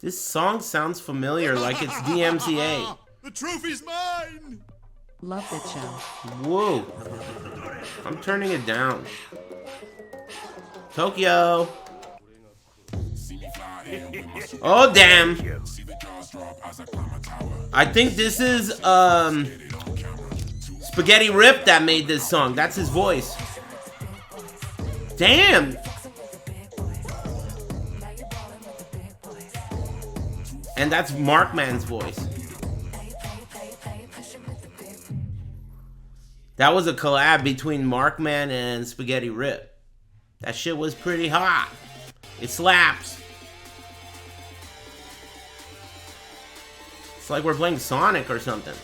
This song sounds familiar, like it's DMCA. The trophy's mine! Love that show. Whoa. I'm turning it down. Tokyo. Oh, damn. I think this is, Spaghetti Rip that made this song. That's his voice. Damn. And that's Markman's voice. That was a collab between Markman and Spaghetti Rip. That shit was pretty hot. It slaps. It's like we're playing Sonic or something.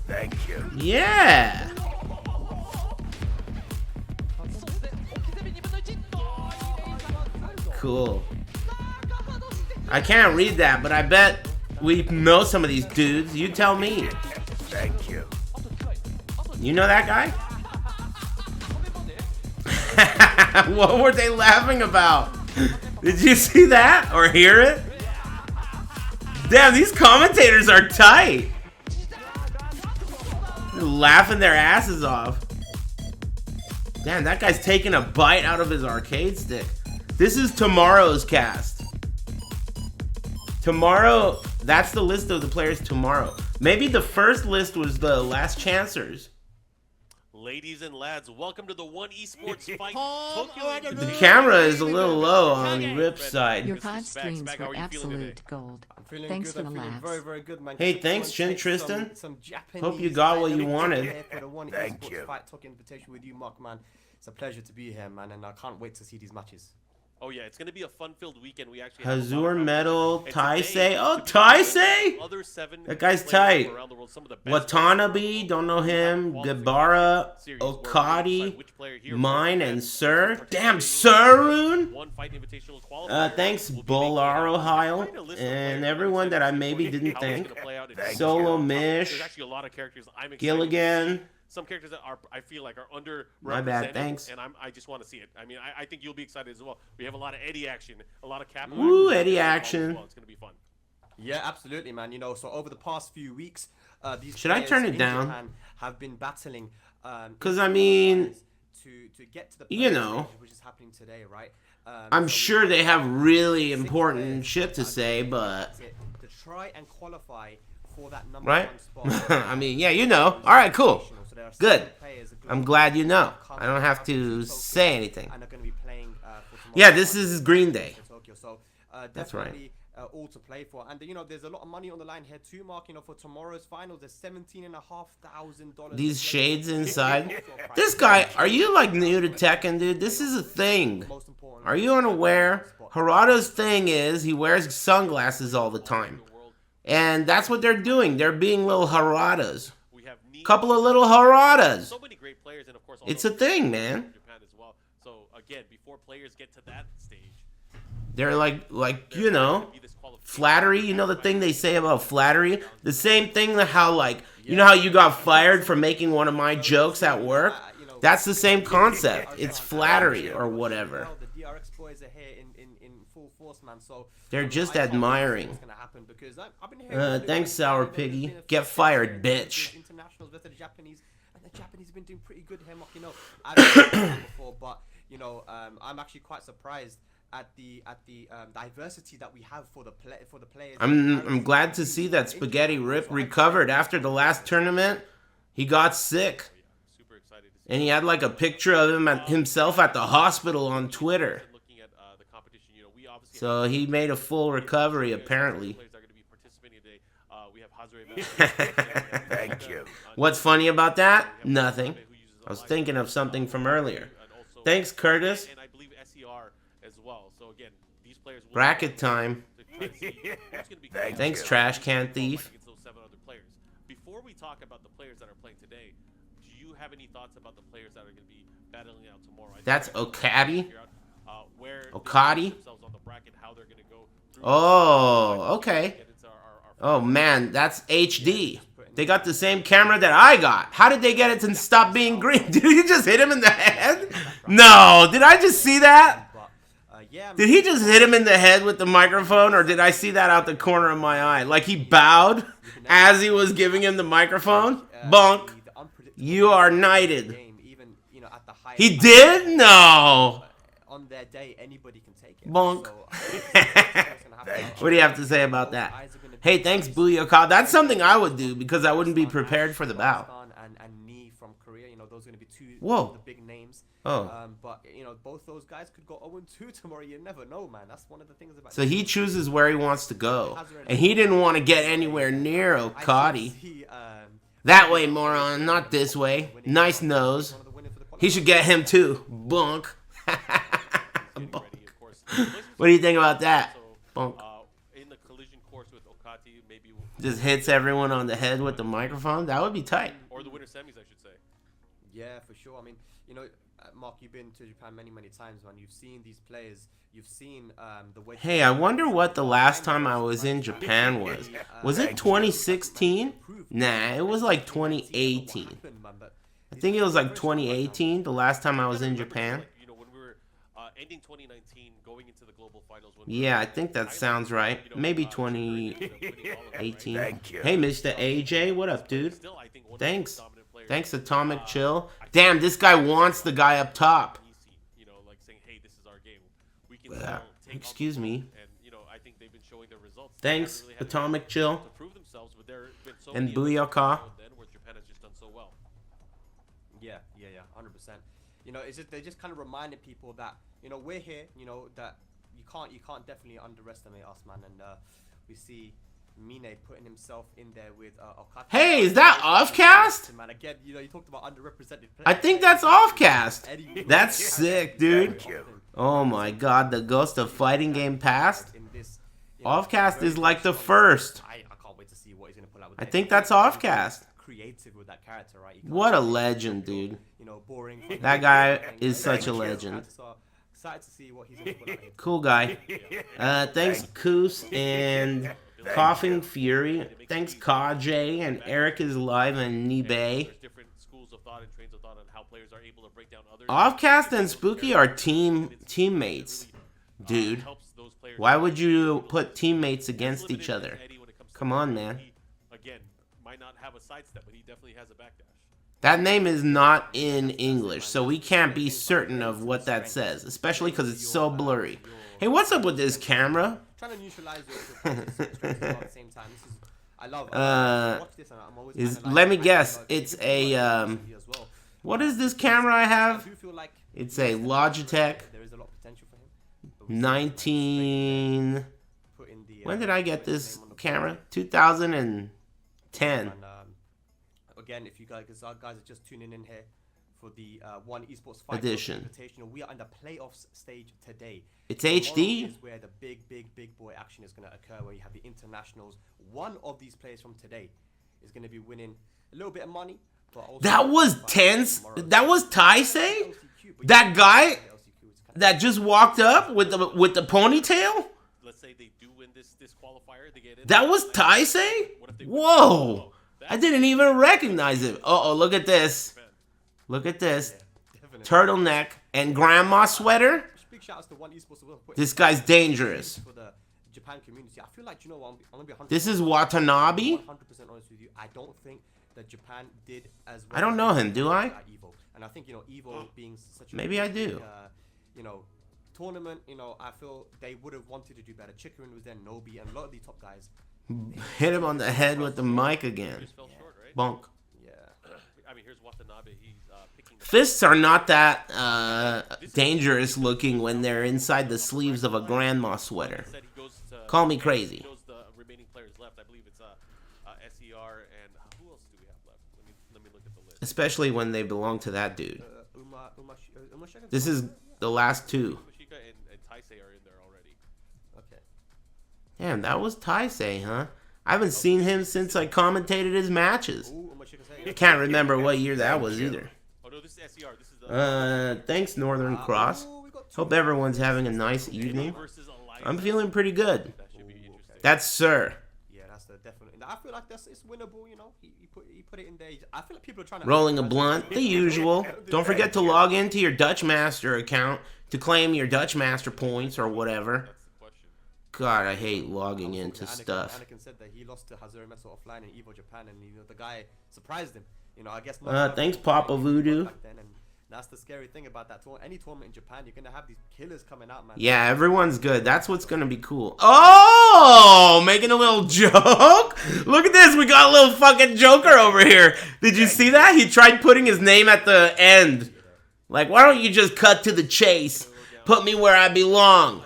Thank you. Yeah. Cool. I can't read that, but I bet we know some of these dudes. You tell me. Thank you. You know that guy? What were they laughing about? Did you see that or hear it? Damn, these commentators are tight. They're laughing their asses off. Damn, that guy's taking a bite out of his arcade stick. This is tomorrow's cast. Tomorrow, that's the list of the players tomorrow. Maybe the first list was the last chancers. Ladies and lads, welcome to the One Esports Fight Tokyo. The camera is a little low on Rip's side. Your pod streams were absolute gold. Thanks for the laughs. Very good, man. Hey, thanks, Shin Tristan. Some Hope you got what you wanted. Thank you. Fight Talk invitation with you, Mark, man. It's a pleasure to be here, man, and I can't wait to see these matches. Oh yeah, it's gonna be a fun-filled weekend. We actually have Hazuremetal, Taisei. Oh, Taisei! That guy's tight. Watanabe, don't know him. Gebara, Okaty, mine, and Sir. Damn, Sirun! Thanks, Bolaro Heil, and everyone that I maybe didn't thank. Solo Mish, Gilligan. Some characters that I feel like are underrepresented. My bad, thanks. And I just want to see it. I mean, I think you'll be excited as well. We have a lot of Eddie action, a lot of Cap. Ooh, Eddie action. Well. It's gonna be fun. Yeah, absolutely, man. You know, so over the past few weeks, these should I turn it down? Japan have been battling. Because I mean, to get to the you know, stage, which is happening today, right? I'm sure they have really important shit to say, but to try and qualify for that number right? one spot. I mean, yeah, you know. All right, cool. Good. I'm glad you know. I don't have to say anything. Yeah, this is Green Day. That's right. All to play for, and you know, there's a lot of money on the line here too, Mark. You know, for tomorrow's finals, there's $17,500. These shades inside. This guy, are you like new to Tekken, dude? This is a thing. Are you unaware? Harada's thing is he wears sunglasses all the time, and that's what they're doing. They're being little Haradas. Couple of little Haradas. So many great players, and of course, it's a thing, man. Japan as well. So again, before players get to that stage, they're like you know, flattery. You know the thing they say about flattery. The same thing that how like you know how you got fired for making one of my jokes at work. That's the same concept. It's flattery or whatever. The DRX boys are here in full force, man. So they're just admiring. Thanks, Sour Piggy. Get fired, bitch. Internationals with the Japanese, and the Japanese have been doing pretty good here, Mark. You know, I've been before, but you know, I'm actually quite surprised at the diversity that we have for the players. I'm glad to see that Spaghetti Rip recovered after the last tournament. He got sick, and he had like a picture of him himself at the hospital on Twitter. So he made a full recovery apparently. Thank you. What's funny about that? Nothing. I was thinking of something from earlier. Thanks, Curtis. Bracket time. Thanks, Trash Can Thief. Before we talk about the players that are playing today, do you have any thoughts about the players that are going to be battling out tomorrow? That's Okaty. Okaty. Oh, okay. Oh man, that's HD. They got the same camera that I got. How did they get it to stop being green? Did he just hit him in the head? No. Did I just see that? Did he just hit him in the head with the microphone, or did I see that out the corner of my eye? Like he bowed as he was giving him the microphone? Bonk. You are knighted. He did? No. On their day, anybody can take it. Bonk. So, What do you have to say about that? Hey, thanks, Booyaka. That's something I would do because I wouldn't be prepared for the bout. And Ni from Korea, you know, those are going to be two Whoa. of the big names. Oh. But, you know, both those guys could go 0-2 tomorrow. You never know, man. That's one of the things about... So he chooses where he wants to go. And he didn't want to get anywhere near Okaty. That way, moron. Not this way. Nice nose. He should get him too. Bonk. Bonk. What do you think about that? Bonk. In the collision course with Okaty, maybe Just hits everyone on the head with the microphone? That would be tight. or the winter semis, I should say. Yeah, for sure. I mean, you know, Mark, you've been to Japan many, many times, man. You've seen these players. You've seen the way... Hey, I wonder what the last time I was in Japan was. Was it 2016? Nah, it was like 2018. I think it was like 2018, the last time I was in Japan. You know, when we were ending 2019, going into the global finals. Yeah, I think that sounds right. Maybe 2018. Thank you. Hey, Mr. AJ, what up, dude? Thanks. Thanks, Atomic Chill. Damn, this guy wants the guy up top. You know, like saying, hey, this is our game. We can Excuse me. And, you know, I think they've been showing their results. Thanks, Atomic Chill. To prove themselves, but there have been so And many Booyaka. where Japan has just done so well. Yeah, 100%. You know, it's just they just kind of reminded people that, you know, we're here. You know that you can't definitely underestimate us, man. And we see Mine putting himself in there with Okaty. Hey, is that offcast? Man, again, you know, you talked about underrepresented players. I think that's offcast. That's sick, dude. Thank you. Oh my god, the Ghost of Fighting game passed? In this, Offcast is like the first. I can't wait to see what he's gonna pull out. With I think that's Offcast. creative with that character, right? You can't What a just, legend, dude. You know, boring. That guy is such a legend. So excited to see what he's gonna pull out here. Cool guy. Thanks, Koos and Coughing Fury. Thanks, Kajay and Eric is live and Nibe. There's different schools of thought and trains of thought on how players are able to break down others. Offcast and Spooky are teammates, dude. Why would you put teammates against each other? Come on, man. Again, might not have a sidestep, but he definitely has a backdash. That name is not in English, so we can't be certain of what that says, especially because it's so blurry. Hey, what's up with this camera? Trying to neutralize your strengths at the same time. This is, I love watch this and I'm always kinda like, Let me guess, it's a what is this camera I I have? do feel like It's a Logitech there is a lot of potential for him. 19. Put in the, When did I get this camera? 2010. And again, if you guys are just tuning in here for the One Esports Fight Edition. Invitational, we are in the playoffs stage today. It's Tomorrow HD. is where the big boy action is going to occur, where you have the internationals. One of these players from today is going to be winning a little bit of money, but also That was tense. tomorrow. That was Taisei? LCQ, but That yeah, guy LCQ is kinda- that just walked up with the ponytail? Let's say they do win this qualifier, they get in. That was Taisei? Whoa! I didn't even recognize it. Uh-oh, look at this. Look at this. Definitely. Turtleneck and grandma sweater. Big shout outs to One Esports as well. This guy's dangerous. For the Japan community, I feel like, you know what, I'm gonna be 100%. This is Watanabe. 100% honest with you. I don't think that Japan did as well. I don't know him, do I? At Evo. And I think, you know, Evo being such a Maybe I do. you know, tournament, you know, I feel they would have wanted to do better. Chikarin was there, Nobi, and a lot of the top guys. Hit him on the head with the mic again. Just fell short, right? Bonk. Yeah. I mean, here's Watanabe. He's picking the Fists are not that dangerous looking when they're inside the sleeves of a grandma sweater. said he goes to Call me crazy. He knows the remaining players left. I believe it's SER and who else do we have left? Let me look at the list. Especially when they belong to that dude. Umashika? This is the last two. Umashika and Taisei are in there already. Okay. Damn, that was Taisei, huh? I haven't seen him since I commentated his matches. Ooh, Umashika say. Can't remember what year that was either. Oh no, this is SER. This is the Thanks, Northern Cross. Ooh, we got two. Hope everyone's having a nice evening. versus Alliance. I'm feeling pretty good. That should be interesting. That's Sir. Yeah, that's the definitely. I feel like it's winnable. You know, he put it in there. I feel like people are trying to Rolling a blunt, the usual. Don't forget to log into your Dutch Master account to claim your Dutch Master points or whatever. That's the question. God, I hate logging into stuff. Anakin said that he lost to Hazuremetal offline in Evo Japan, and the guy surprised him. You know, I guess. Thanks, Papa Voodoo. Back then, and that's the scary thing about that tournament. Any tournament in Japan, you're gonna have these killers coming out, man. Yeah, everyone's good. That's what's gonna be cool. Oh, making a little joke. Look at this. We got a little fucking Joker over here. Did you see that? He tried putting his name at the end. Like, why don't you just cut to the chase? Put me where I belong.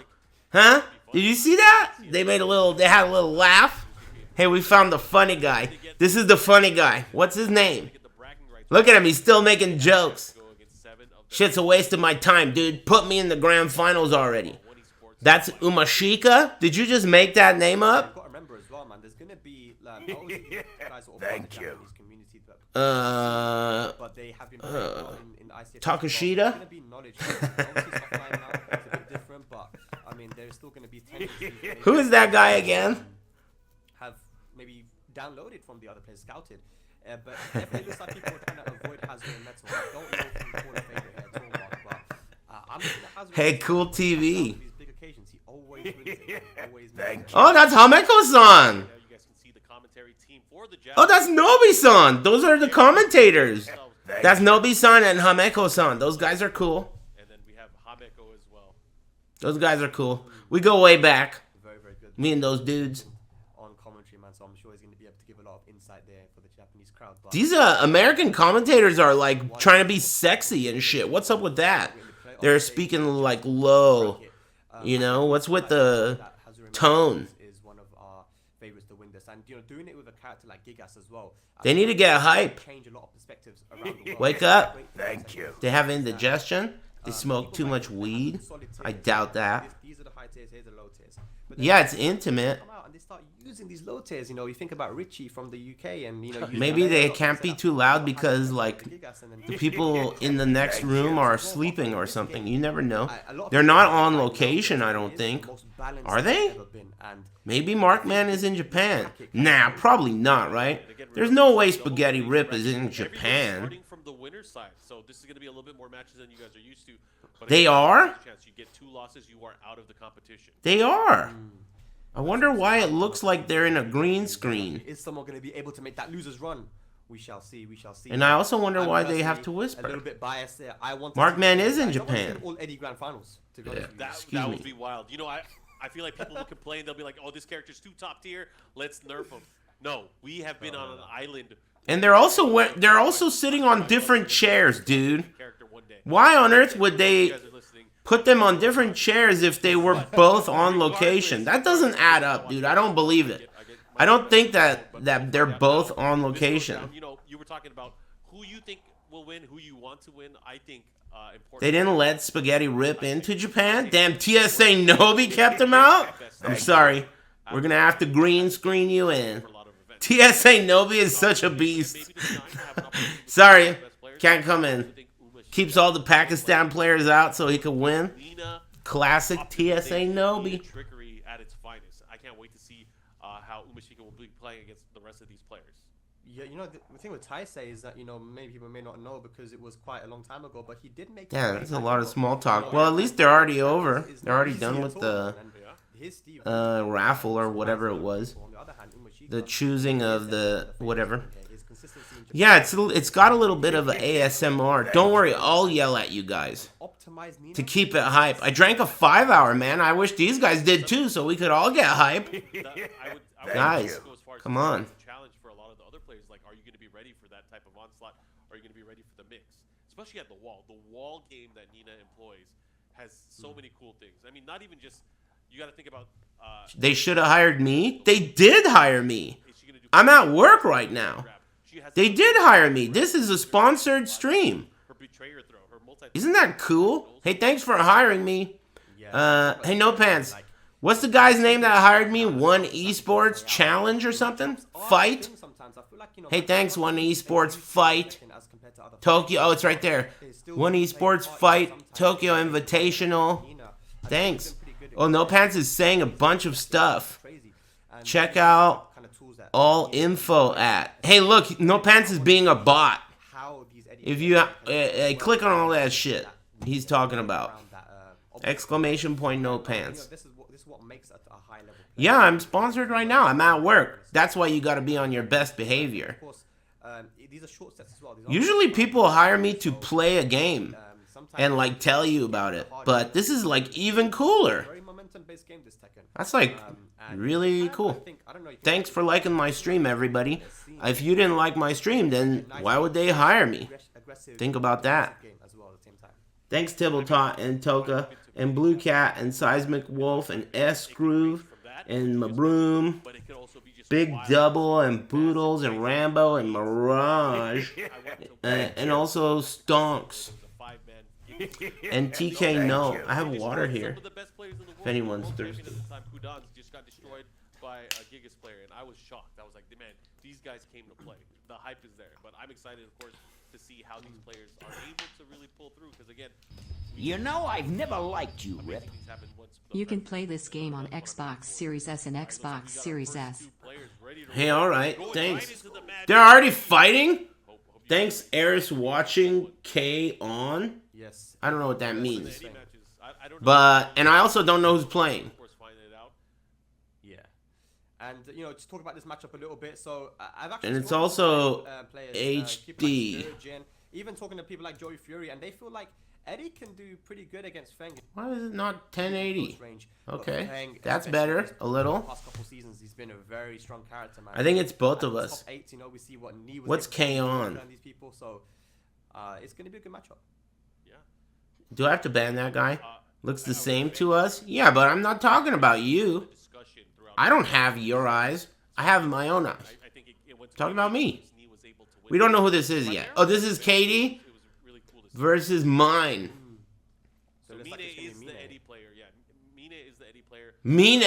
Huh? Did you see that? They had a little laugh. Hey, we found the funny guy. This is the funny guy. What's his name? Look at him. He's still making jokes. Shit's a waste of my time, dude. Put me in the grand finals already. That's Umashika? Did you just make that name up? You've got to remember as well, man. There's gonna be guys all Thank you. Japanese community, but they have been in ICF. Takashita? There's gonna be knowledge. Obviously, stuff like now it's a bit different, but I mean, there's still gonna be tendencies. Who is that guy again? Have maybe downloaded from the other players, scouted. But definitely looks like people are trying to avoid Hazuremetal. I don't know if we call it favorite here at all, Mark, but I'm looking at Hazuremetal. Hey, cool TV. These big occasions, he always wins it. Always Thank you. Oh, that's Hameko-san. Now you guys can see the commentary team for the Japanese. Oh, that's Nobi-san. Those are the commentators. That's Nobi-san and Hameko-san. Those guys are cool. And then we have Hameko as well. Those guys are cool. We go way back. very, very good. Me and those dudes. On commentary, man, so I'm sure he's going to be able to give a lot of insight there for the Japanese crowd. But These American commentators are like trying to be sexy and shit. What's up with that? They're speaking like low. You know, what's with the tone? is one of our favorites to win this, and doing it with a character like Gigas as well. They need to get hype. Change a lot of perspectives around the world. Wake up. Thank you. They have indigestion. They smoke too much weed. I doubt that. These are the high tiers, here's the low tiers. But Yeah, it's intimate. come out and they start using these low tiers. You think about Richie from the UK, and Maybe they can't be too loud because like the people in the next room are sleeping or something. You never know. They're not on location, I don't think. Are they? Maybe Markman is in Japan. Nah, probably not, right? There's no way Spaghetti Rip is in Japan. Starting from the winner's side, so this is going to be a little bit more matches than you guys are used to. But They again, are? there's a chance you get 2 losses, you are out of the competition. They are. I wonder why it looks like they're in a green screen. Is someone going to be able to make that losers run? We shall see. We shall see. And I also wonder I'm why they have to personally whisper. A little bit biased there. I want Markman is in I don't want to see Japan. All Eddie Grand Finals. To be honest with you. That Excuse would me. be wild. I feel like people will complain. They'll be like, "Oh, this character's too top tier. Let's nerf him." No, we have been on an island. And they're also sitting on different chairs, dude. Character one day. Why on earth would You they guys are listening. put them on different chairs if they were both on location? That doesn't add up, dude. I don't believe it. I don't think that they're both on location. You were talking about who you think will win, who you want to win. I think important. They didn't let Spaghetti Rip into Japan? Damn, TSA Nobi kept him out? I'm sorry. We're going to have to green screen you in. For a lot of events. TSA Nobi is such a beast. Maybe this time have an opportunity to Sorry, the best players. can't come in. I think Umashika, Keeps all the Pakistan players out so he can win. Nina, Classic optimistic, TSA Nobi. trickery at its finest. I can't wait to see how Umashika will be playing against the rest of these players. Yeah, the thing with Taisei is that many people may not know because it was quite a long time ago, but he did make. Yeah, that's a lot of small talk. Well, at least they're already over. They're already done with the raffle or whatever it was. The choosing of the whatever. Yeah, it's got a little bit of an ASMR. Don't worry, I'll yell at you guys to keep it hype. I drank a 5-hour, man. I wish these guys did too, so we could all get hype. I would Guys, go as far as come to say on. it's a challenge for a lot of the other players. Like, are you going to be ready for that type of onslaught? Are you going to be ready for the mix? Especially at the wall. The wall game that Nina employs has so many cool things. I mean, not even just you got to think about. They should have hired me. They did hire me. Is she gonna do I'm at work right now. She has They did hire me. This is a sponsored stream. her betrayer throw, her multi. Isn't that cool? Hey, thanks for hiring me. Hey, No Pants. What's the guy's name that hired me? One Esports Challenge or something? Fight? Hey, thanks, One Esports Fight. Tokyo. Oh, it's right there. One Esports Fight. Tokyo Invitational. Thanks. Oh, No Pants is saying a bunch of stuff. Check out all info at? Hey, look, No Pants is being a bot. How these Eddie If you players click on all that that- shit he's talking about. around that, exclamation point, no you know, pants. this is what makes a high level player. Yeah, I'm sponsored right now. I'm at work. That's why you got to be on your best behavior. Of course, these are short sets as well. These aren't Usually short people sets. hire me to So, play a game sometimes and like tell you about it. But this is like even cooler. very momentum-based game, this Tekken. That's like And really I cool. I don't know, you can Thanks for liking my stream, everybody. see If you didn't like my stream, then why would they hire me? aggressive, Think about that. game as well at the same time. Thanks Tibbletot and Toka and Blue Cat and Seismic Wolf and S Groove and Mabroom, But it could also be just Big wild. Double and Boodles and Rambo and Mirage and also Stonks It was a five-man game. and TK No. you. I have Just water some here. of the best players in the world. If anyone's The world champion thirsty. At the time, Kudan's just got destroyed by a Gigas player, and I was shocked. I was like, man, these guys came to play. The hype is there, but I'm excited, of course, to see how these players are able to really pull through. Because again, You know, I've never liked you, Rip. amazing things happen once. You can play this game on Xbox Series S and Xbox Series S. Hey, alright, thanks. They're already fighting? Thanks, Aris watching K on. Yes. I don't know what that means. I don't know. But, and I also don't know who's playing. Of course, finding it out. Yeah. And you know, just talk about this matchup a little bit. So I've actually And it's spoken to also some, players, people HD. like Sturgeon, even talking to people like Joey Fury, and they feel like Eddie can do pretty good against Feng. Why is it not 1080? Range. But Okay, Feng, that's especially better, this a little. Past couple seasons, he's been a very strong character, man. I think it's both At of the us. Top 8, you know, we see what Knee was What's able to K do on? around these people, so it's gonna be a good matchup. Yeah. Do I have to ban that guy? Looks the I same would to us? Yeah, but I'm not talking about you. Discussion throughout. I don't have your eyes. I have my own eyes. I think it went to Talking about me. Knee was able to win. We don't know who this is yet. Oh, this is Katie It was really cool to see. versus mine. So it looks Mine like it's gonna is be the Mine. Eddie player. Yeah, Mine is the Eddie player. Mine.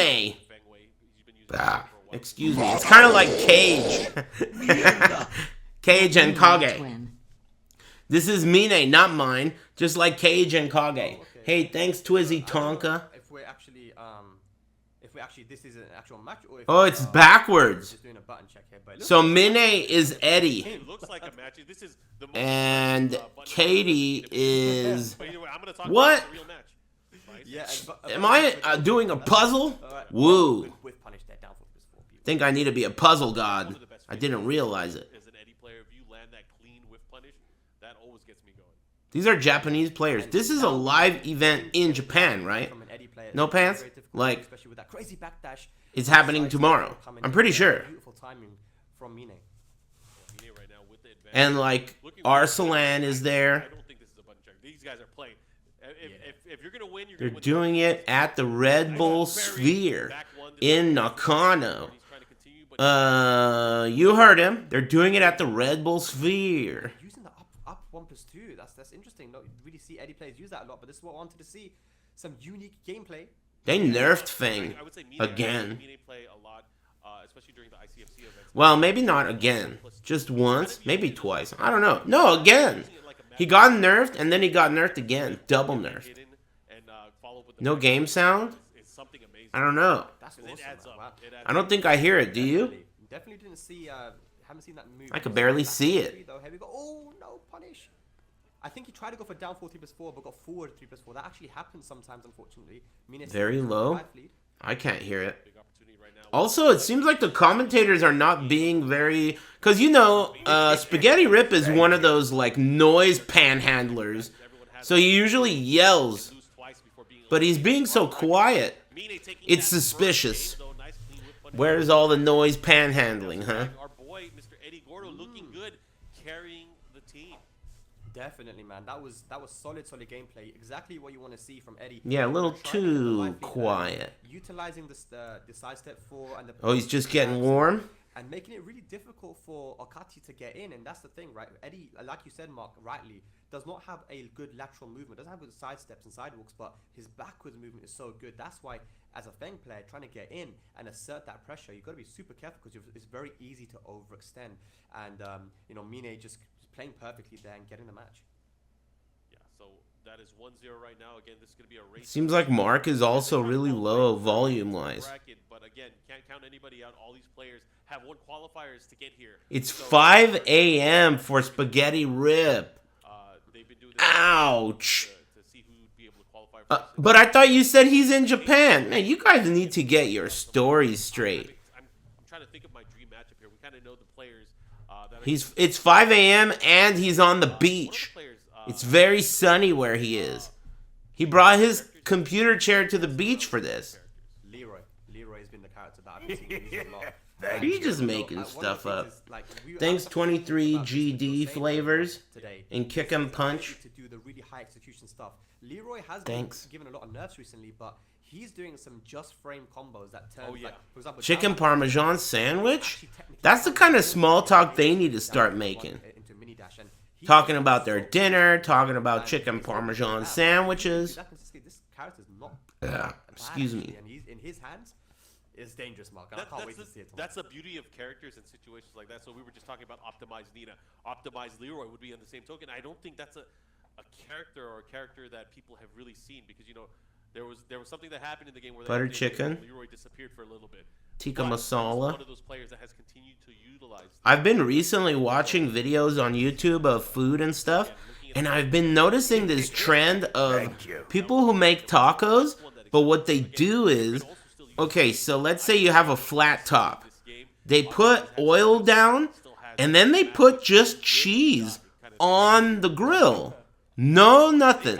Feng Wei. He's been using Ah, it for a while. excuse me. It's kind of like Cage. Cage and Kage. Twin. This is Mine, not mine. Just like Cage and Kage. Hey, thanks Twizzy Tonka. If we actually, this is an actual match, or if Oh, it's backwards. just doing a button check here, but it looks So like- Mine is Eddie. It looks like a match. This is the most And button Katie match. is... But either way, I'm gonna talk What? about the real match. Right? Yeah. Am I doing a puzzle? Alright. Woo. With punish there, down for plus 4 people. Think I need to be a puzzle One god. of the best I didn't realize it. As an Eddie player, if you land that clean whiff punish, that always gets me going. These are Japanese players. This is a live event in Japan, right? From an Eddie player, No it's very pants? difficult, Like, especially with that crazy backdash. it's happening tomorrow. Coming I'm in. pretty sure. Beautiful timing from Mine. Mine right now with the advantage. And like, Arsalan is I there. don't think this is a button check. These guys are playing. If you're gonna win, you're They're gonna win. doing it at the Red Bull Sphere in Nakano. He's trying to continue, but You heard him. They're doing it at the Red Bull Sphere. Using the up 1+2, that's interesting. Not really see Eddie players use that a lot, but this is what I wanted to see. Some unique gameplay. They nerfed Feng I would say Mine again. Mine play a lot, especially during the ICFC events. Well, maybe not again. Just once, maybe twice. I don't know. No, again. He got nerfed and then he got nerfed again. Double nerfed. Hidden and follow up with the No match. game sound? It's something amazing. I don't know. That's 'Cause awesome. it adds man. up. Wow. It adds I don't think I hear it. Do you? Definitely didn't see. Haven't seen that move. I could barely see it. Though. Here we go. Oh no, punish. I think he tried to go for down 4 3+4, but got forward 3+4. That actually happens sometimes, unfortunately. Mine Very low. 5 lead. I can't hear it. Big opportunity right now. Also, it seems like the commentators are not being very... Because, you know, Spaghetti Rip is one of those, like, noise panhandlers. Everyone has So he usually yells, lose twice before being but he's being so quiet. Mine taking It's that first suspicious. game, though. Nice clean whip punish. Where's all the noise panhandling, huh? Our boy, Mr. Eddie Gordo, looking good, carrying the team. Definitely, man. That was solid gameplay. Exactly what you want to see from Eddie. Yeah, a little Trying to get the too life lead, quiet. Utilizing the sidestep 4 and the. Oh, he's just getting warm? And making it really difficult for Okaty to get in, and that's the thing, right? Eddie, like you said, Mark, rightly, does not have a good lateral movement. Doesn't have good side steps and sidewalks, but his backwards movement is so good. That's why, as a Feng player, trying to get in and assert that pressure, you've got to be super careful because it's very easy to overextend. And you know, Mine just playing perfectly there and getting the match. Yeah, so That is 1-0 right now. Again, this is going to be a race. Seems like Mark is also really low volume-wise. Bracket, but again, can't count anybody out. All these players have won qualifiers to get here. It's So, 5 a.m. for Spaghetti Rip. they've been doing this Ouch. to see who would be able to qualify for this. But I thought you said he's in Japan. Man, you guys need to get your stories straight. I'm trying to think of my dream matchup here. We kind of know the players that are It's 5 a.m. and he's on the beach. It's very sunny where he is. He brought his computer chair to the beach for this. Leroy has been the character that I've been seeing use a lot. Are you just making stuff up? Thanks 23 GD flavors and kick and punch. To do the really high execution stuff. Leroy has Thanks. been given a lot of nerfs recently, but he's doing some just frame combos that turn. yeah. Like, for example, Chicken down- Parmesan sandwich? That's the kind of small talk they need to start making. into mini dash, and he- Talking about their dinner, talking about chicken Parmesan sandwiches. That consistency, this character's not. Yeah, bad, excuse me. actually, and he's in his hands. Is dangerous, Mark. And I can't wait to see it. That's the beauty of characters in situations like that. So we were just talking about optimized Nina. Optimized Leroy would be on the same token. I don't think that's a character or a character that people have really seen because, you know, there was something that happened in the game where Butter chicken. Leroy disappeared for a little bit. Tikka But he's masala. one of those players that has continued to utilize. I've been recently watching videos on YouTube of food and stuff, and I've been noticing this trend of people who make tacos, but what they do is, okay, so let's say you have a flat top. They put oil down, and then they put just cheese on the grill. No, nothing.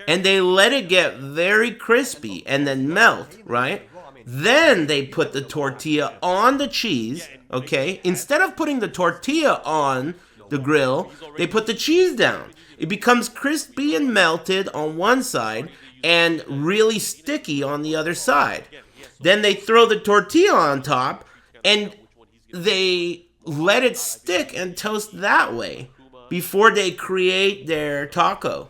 And they let it get very crispy and then melt, right? Then they put the tortilla on the cheese, okay? Instead of putting the tortilla on the grill, they put the cheese down. It becomes crispy and melted on one side and really sticky on the other side. Then they throw the tortilla on top and they let it stick and toast that way before they create their taco.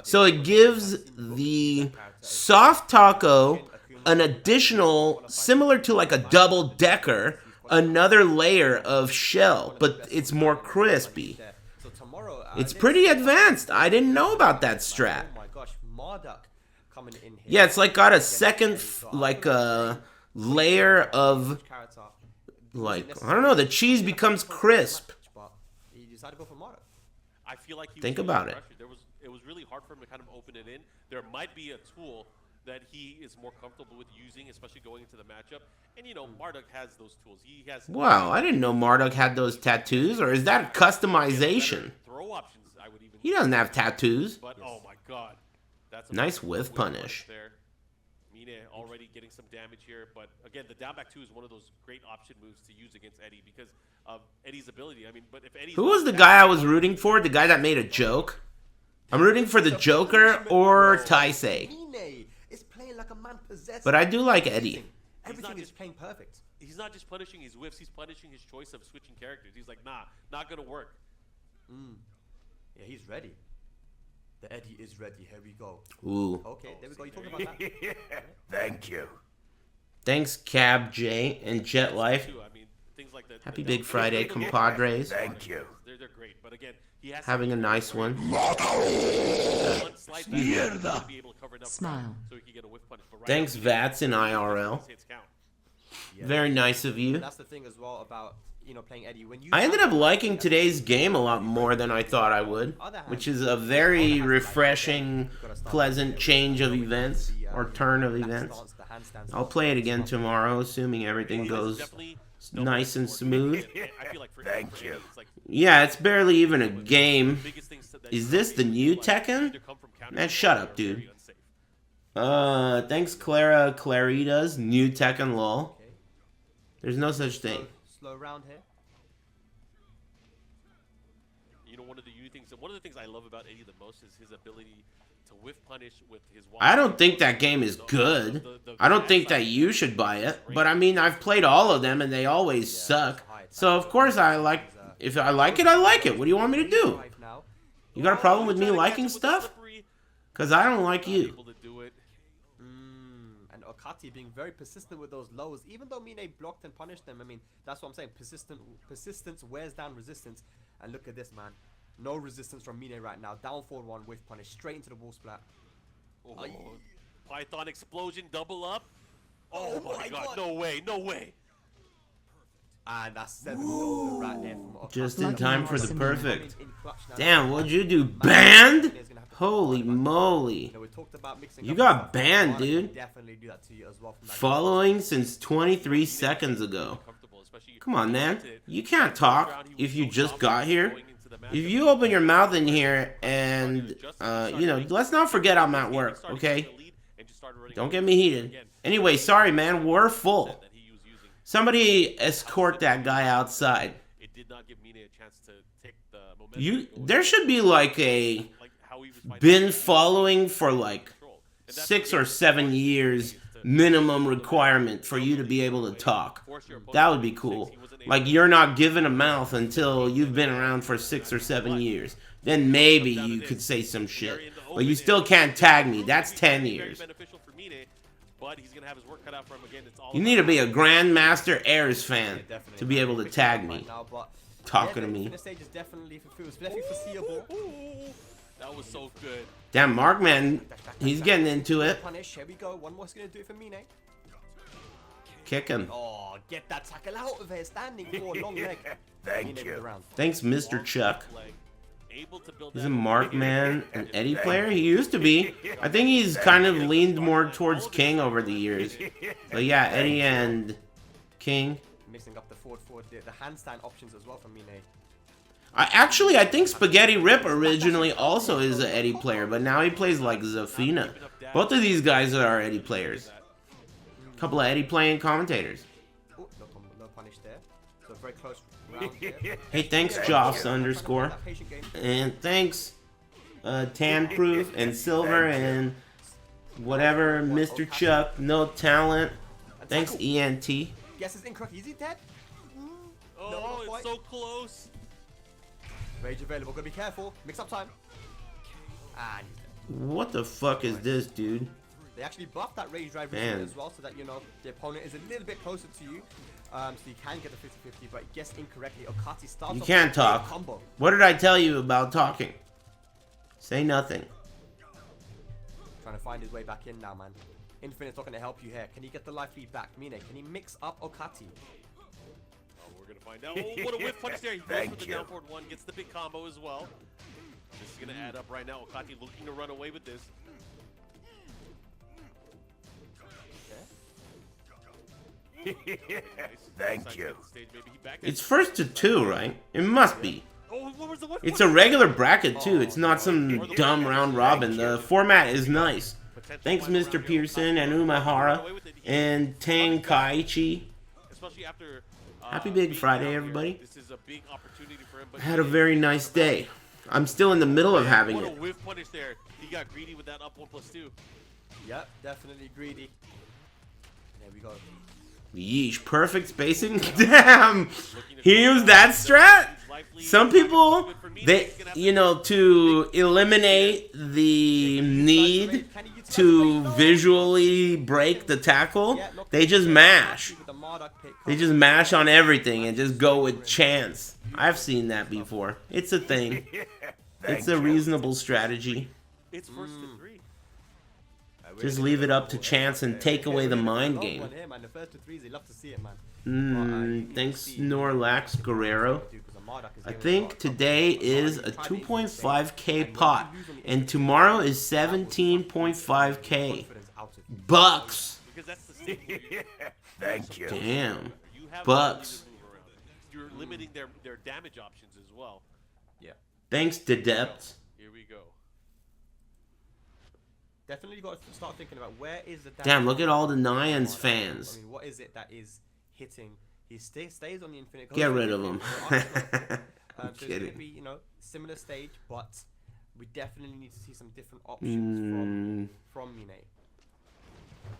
So it gives the soft taco an additional, similar to like a double decker, another layer of shell, but it's more crispy. So tomorrow, It's pretty advanced. I didn't know about that strat. Oh my gosh, Marduk coming in here. Yeah, it's like got a second, like a layer of, Character. like, I don't know, the cheese becomes crisp. But he decided to go for Marduk. I feel like he Think was about feeling it. pressure. It was really hard for him to kind of open it in. There might be a tool that he is more comfortable with using, especially going into the matchup. And, you know, Marduk has those tools. He has Wow, I didn't know Marduk had those tattoos, or is that customization? throw options, I would even. He doesn't have tattoos. But, oh my god. That's a Nice whiff punish. there. Mine already getting some damage here. But, again, the down back 2 is one of those great option moves to use against Eddie because of Eddie's ability. I mean, but if Eddie's Who was the guy I was rooting for? The guy that made a joke? I'm rooting for the Joker or Taisei. Mine is playing like a man possessed. But I do like Eddie. Everything is playing perfect. He's not just punishing his whiffs, he's punishing his choice of switching characters. He's like, nah, not gonna work. Yeah, he's ready. The Eddie is ready. Here we go. Ooh. Okay, there we go. You talking about that? Thank you. Thanks, Cab J and Jet Life. Too. I mean, things like that. Happy Big Friday, compadres. Thank you. They're great, but again, he has Having a nice one. one slide back to be able to cover enough Smile. ground so he can get a whiff punish. But right Thanks, now, Vats in IRL. his hits count. Very nice of you. That's the thing as well about playing Eddie. When you I ended up liking today's game a lot more than I thought I would, which is a very refreshing, pleasant change of events, or turn of events. I'll play it again tomorrow, assuming everything goes Definitely nice and smooth. I feel like for Thank you. It's like Yeah, it's barely even a game. biggest things that Is this the new Tekken? either come from counter Man, shut up, or dude. very unsafe. Thanks Clara Claritas, new Tekken lol. There's no such thing. slow round here. You know, one of the things I love about Eddie the most is his ability to whiff punish with his. I don't think that game is good. I don't think that you should buy it. But I mean, I've played all of them and they always suck. So of course if I like it, I like it. What do you want me to do? Now. You got a problem with me liking stuff? Slippery, Because I don't like you. able to do it. And Okaty being very persistent with those lows, even though Mine blocked and punished them. I mean, that's what I'm saying. Persistence wears down resistance. And look at this, man. No resistance from Mine right now. Down forward one with punish. Straight into the wall splat. Oh, Python explosion, double up. Oh, my god, no way, no way. And that's 7 gold right there from Okaty. Just in Lucky time for Morrison. the perfect. In clutch now. Damn, what'd you do? Banned? Mine's gonna have to Holy put on, moly. you know, we talked about mixing You up got stuff. banned, Watanabe dude. Definitely do that to you as well from that Following since 23 seconds ago. Come on, man. You can't talk if you just got here. If you open your mouth in here and, you know, let's not forget I'm at work, okay? Don't get me heated. Anyway, sorry, man. We're full. Somebody escort that guy outside. It did not give Mine a chance to take the There should be like a been following for like 6 or 7 years minimum requirement for you to be able to talk. That would be cool. Like you're not given a mouth until you've been around for 6 or 7 years. Then maybe you could say some shit. But you still can't tag me. That's 10 years. You need to be a Grandmaster Aris fan to be able to tag me. Talking to me. The stage is definitely foreseeable. That was so good. Damn, Markman, he's getting into it. Punish. Here we go. One more's gonna do it for Mine. Kick him. Oh, get that tackle out of here. Standing for long leg. Thank Mine with you. the round. Thanks, Mr. Chuck. Able to build He's that a Markman, an Eddie player. He used to be. I think he's kind of leaned more towards King over the years. But yeah, Eddie and King. Mixing up the forward, the handstand options as well from Mine. I think Spaghetti Rip originally also is an Eddie player, but now he plays like Zafina. Both of these guys are Eddie players. Couple of Eddie playing commentators. Oh, no punish there. So very close round here. Hey, thanks, Joffs _. That patient game. And thanks, Tanproof and Silver and whatever, Mr. Chuck, No Talent. Thanks, ENT. Guess it's incorrect. Is he dead? Oh, it's so close. Rage available. Gotta be careful. Mix up time. And he's dead. What the fuck is this, dude? They actually buffed that rage drive Man. as well, so that, you know, the opponent is a little bit closer to you. So you can get the 50-50, but guess incorrectly. Okaty starts You off can't with a talk. combo. What did I tell you about talking? Say nothing. Trying to find his way back in now, man. Infinite's not going to help you here. Can he get the life lead back? Mine, can he mix up Okaty? Oh, we're gonna find out. Oh, what a whip punch there! He goes for the down forward one, gets the big combo as well. This is gonna add up right now. Okaty looking to run away with this. Thank you. It's first to 2, right? It must be. Oh, what was the whip It's a regular bracket, too. It's not some dumb round robin. The format is nice. Thanks, Mr. Pearson and Umahara and Tenkaichi. Especially after, Happy Big being Friday, down here. everybody. This is a big opportunity for him. But I had a very nice day. I'm still in the middle of having what a it. whiff punish there. He got greedy with that up 1+2. Yep, definitely greedy. There we go. Yeesh, perfect spacing. Damn! He used that strat? Some people, they, you know, to eliminate the need to visually break the tackle, they just mash. They just mash on everything and just go with chance. I've seen that before. It's a thing. It's a reasonable strategy. It's first to 3. Just leave it up to chance and take away the mind game. The first 2 threes, they love to see it, man. Thanks, Norlax Guerrero. I think today is a 2.5k pot, and tomorrow is 17.5k bucks. Because that's the state. Thank you. Damn, You have bucks. You're limiting their damage options as well. Yeah. Thanks to Depth. Here we go. Definitely got to start thinking about where is the Damn, look at all the damage Nyans on. fans. I mean, what is it that is hitting? He stays on the infinite. Get rid of him. I'm I'm so it's gonna kidding. be, you know, similar stage, but we definitely need to see some different options from Mine.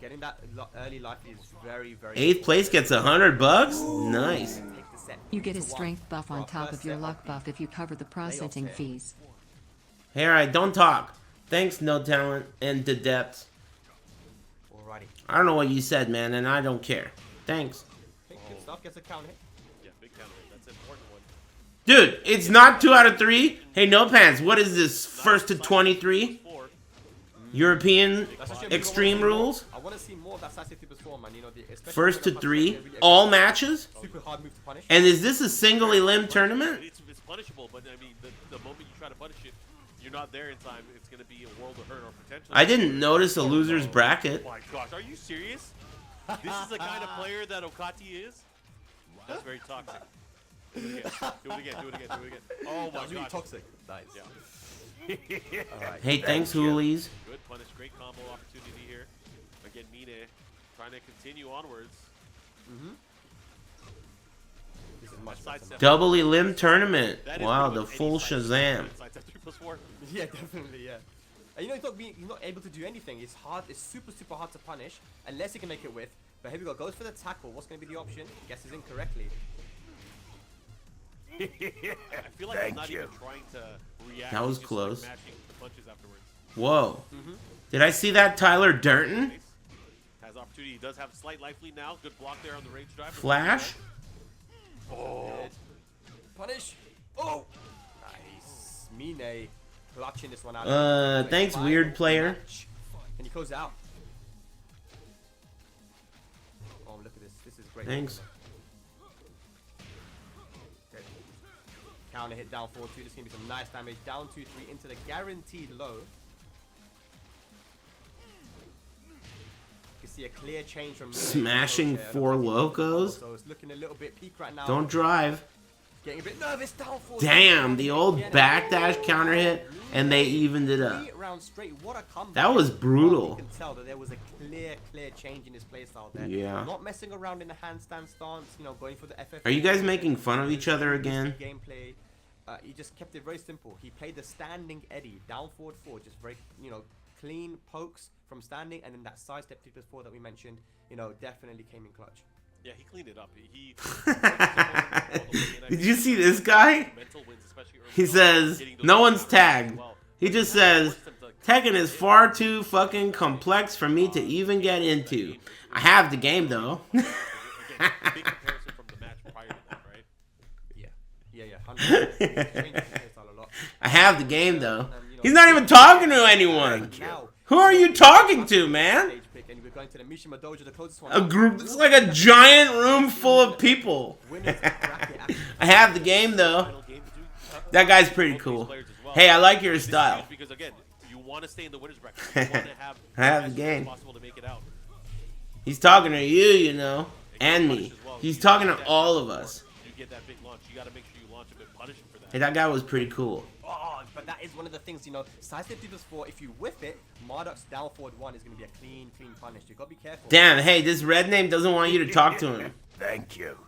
Getting that early life is very, very. 8th place gets $100. Nice. Take the set You get a 2-1 strength buff for on our top first of your set luck the buff if you cover the processing here. fees. Hey, alright, don't talk. Thanks, No Talent and the Depth. Alrighty. I don't know what you said, man, and I don't care. Thanks. Okay, good stuff. Gets a count hit. Yeah, big counter. That's an important one. Dude, it's not 2 out of 3. Hey, No Pants, what is this? First to 23? European That's actually a big Extreme one. Rules? I want to see more of that Sassy Super Storm, man. You know, especially First to when it comes 3? really All matches? super hard move to punish. And is this a single elim tournament? It's punishable, but I mean, the moment you try to punish it, you're not there in time. It's going to be a world of hurt or potentially. I didn't notice a loser's bracket. Oh my gosh, are you serious? This is the kind of player that Okaty is? That's very toxic. Do it again. Do it again. Do it again. Do it again. Oh my That's really gosh. toxic. Nice. Yeah. Alright. Hey, thanks, Hoolies. Good punish. Great combo opportunity here. Again, Mine trying to continue onwards. This is much Side better. step. Double elim tournament. That is Wow, pretty the much any full side Shazam. step. Side step 3+4. Yeah, definitely, yeah. And you know, he's not able to do anything. It's hard. It's super, super hard to punish unless he can make it with. But here we go. Goes for the tackle. What's going to be the option? Guesses incorrectly. I feel like he's not even trying to react. That was He's just, close. Like, matching the punches afterwards. Whoa. Did I see that Tyler Durton? Has opportunity. He does have slight life lead now. Good block there on the rage drive. Flash? Oh. Punish. Oh. Nice. Mine clutching this one out. Thanks, weird player. Can you close it out? Oh, look at this. This is great. Thanks. Okay. Counter hit down 4-2. This is going to be some nice damage. Down 2-3 into the guaranteed low. You can see a clear change from Smashing Mine. 4 locos? So it's looking a little bit peak right now. Don't drive. Getting a bit nervous. Down 4-2. Damn, the old backdash counter hit, and they evened it up. 3 rounds straight. What a comeback. That was brutal. You can tell that there was a clear change in his playstyle there. Yeah. Not messing around in the handstand stance, you know, going for the FF. Are you guys making fun of each other again? Gameplay. He just kept it very simple. He played the standing Eddie, down forward 4, just very, you know, clean pokes from standing, and then that side step 3+4 that we mentioned, you know, definitely came in clutch. Yeah, he cleaned it up. He Did you see this guy? mental wins, especially early He on, says, getting those no one's counters tagged. as well. He just says, Tekken is far too fucking complex for me to even get into. I have the game though. Again, big comparison from the match prior to that, right? Yeah, 100%. Changed his playstyle a lot. I have the game though. He's not even talking to anyone. Now, Who are you talking to, man? stage pick, and we're going to the Mishima Dojo, the closest one. A group. It's like a giant room full of people. Winners bracket action. I have the game though. Final game to do. That guy's pretty Both these cool. players as well. Hey, I like your This is style. huge because again, you want to stay in the winners bracket. You want to have I have as the much as game. possible to make it out. He's talking to you, you know, and me. He's talking to all of us. You get that big launch. You got to make sure you launch him and punish him for that. Hey, that guy was pretty cool. Oh, but that is one of the things, you know, side step 2+4, if you whiff it, Marduk's down forward 1 is going to be a clean punish. You got to be careful. Damn, hey, this red name doesn't want you to talk to him. Thank you.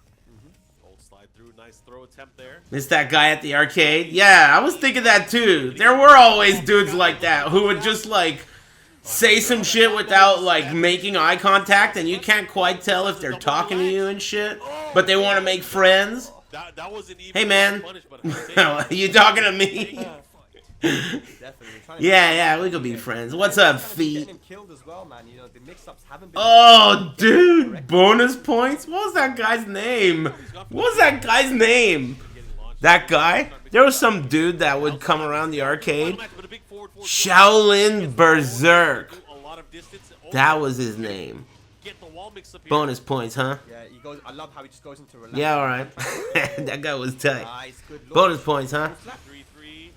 Old slide through. Nice throw attempt there. Miss that guy at the arcade? Yeah, I was thinking that too. There were always dudes like that who would just like say some shit without like making eye contact, and you can't quite tell if they're talking to you and shit, but they want to make friends. That wasn't even Hey man, punish, but I'm saying- you talking to me? Definitely. Yeah, we could be friends. What's up, Getting feet? him killed as well, man. You know, the mix-ups haven't been... Oh, dude, bonus points? What was that guy's name? What was that guy's name? That guy? There was some dude that would come around the arcade. Shaolin Berserk. That was his name. Bonus points, huh? Yeah, he goes... I love how he just goes into relax. Yeah, alright. That guy was tight. Nice, good look. Bonus points, huh? 3-3.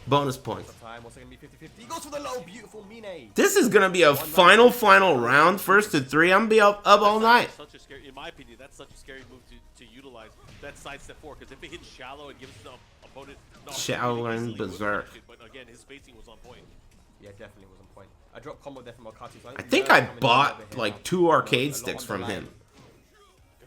Bonus points. Time, what's it going to be 50-50? He goes for the low, beautiful Mine. This is gonna be a final round, 1st to 3. I'm gonna be up all night. Such a scary, in my opinion, that's such a scary move to utilize that side step 4, because if it hits shallow, it gives the opponent an opportunity to Shaolin easily Berserk. whip it, but again, his spacing was on point. Yeah, definitely was on point. I dropped combo there from Okaty. So I think I bought like 2 arcade sticks from him.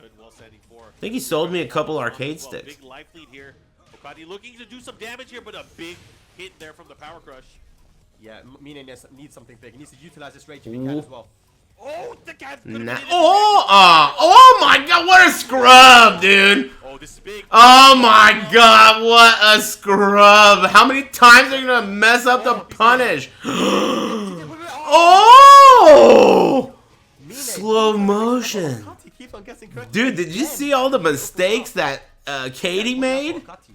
Good, well standing 4. I think he sold me a couple arcade sticks. Big life lead here. Okaty looking to do some damage here, but a big hit there from the power crush. Yeah, Mine needs something big. He needs to utilize this rage if he can as well. Oh, the guy's gonna Nah. hit it. Oh my god, what a scrub, dude! Oh, this is big. Oh my god, what a scrub! How many times are you gonna mess up the punish? Oh! Slow motion. Okaty keeps on guessing correct. Dude, did you see all the mistakes that Katie made? Okaty.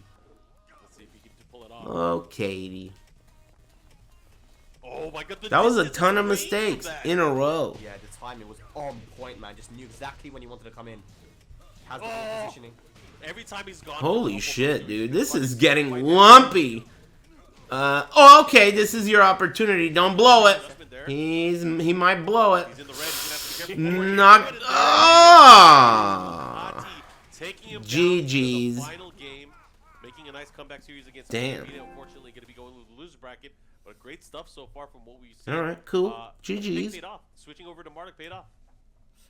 Okaty. Oh my god, the That was a distance ton of and range mistakes that. in a row. Yeah, the timing was on point, man. Just knew exactly when he wanted to come in. Has the Oh. positioning. Every time he's gone. Holy shit, dude. This is getting lumpy. Oh, okay. This is your opportunity. Don't blow it. He might blow it. He's in the red. He's gonna have to be careful. Knock. Ah. Taking him GG's. down to the final game, making a nice comeback series against Damn. Umashika. Unfortunately, going to be going to the loser bracket, but great stuff so far from what we've seen. All right, cool. GG's. GG's. Paid off. Switching over to Marduk paid off.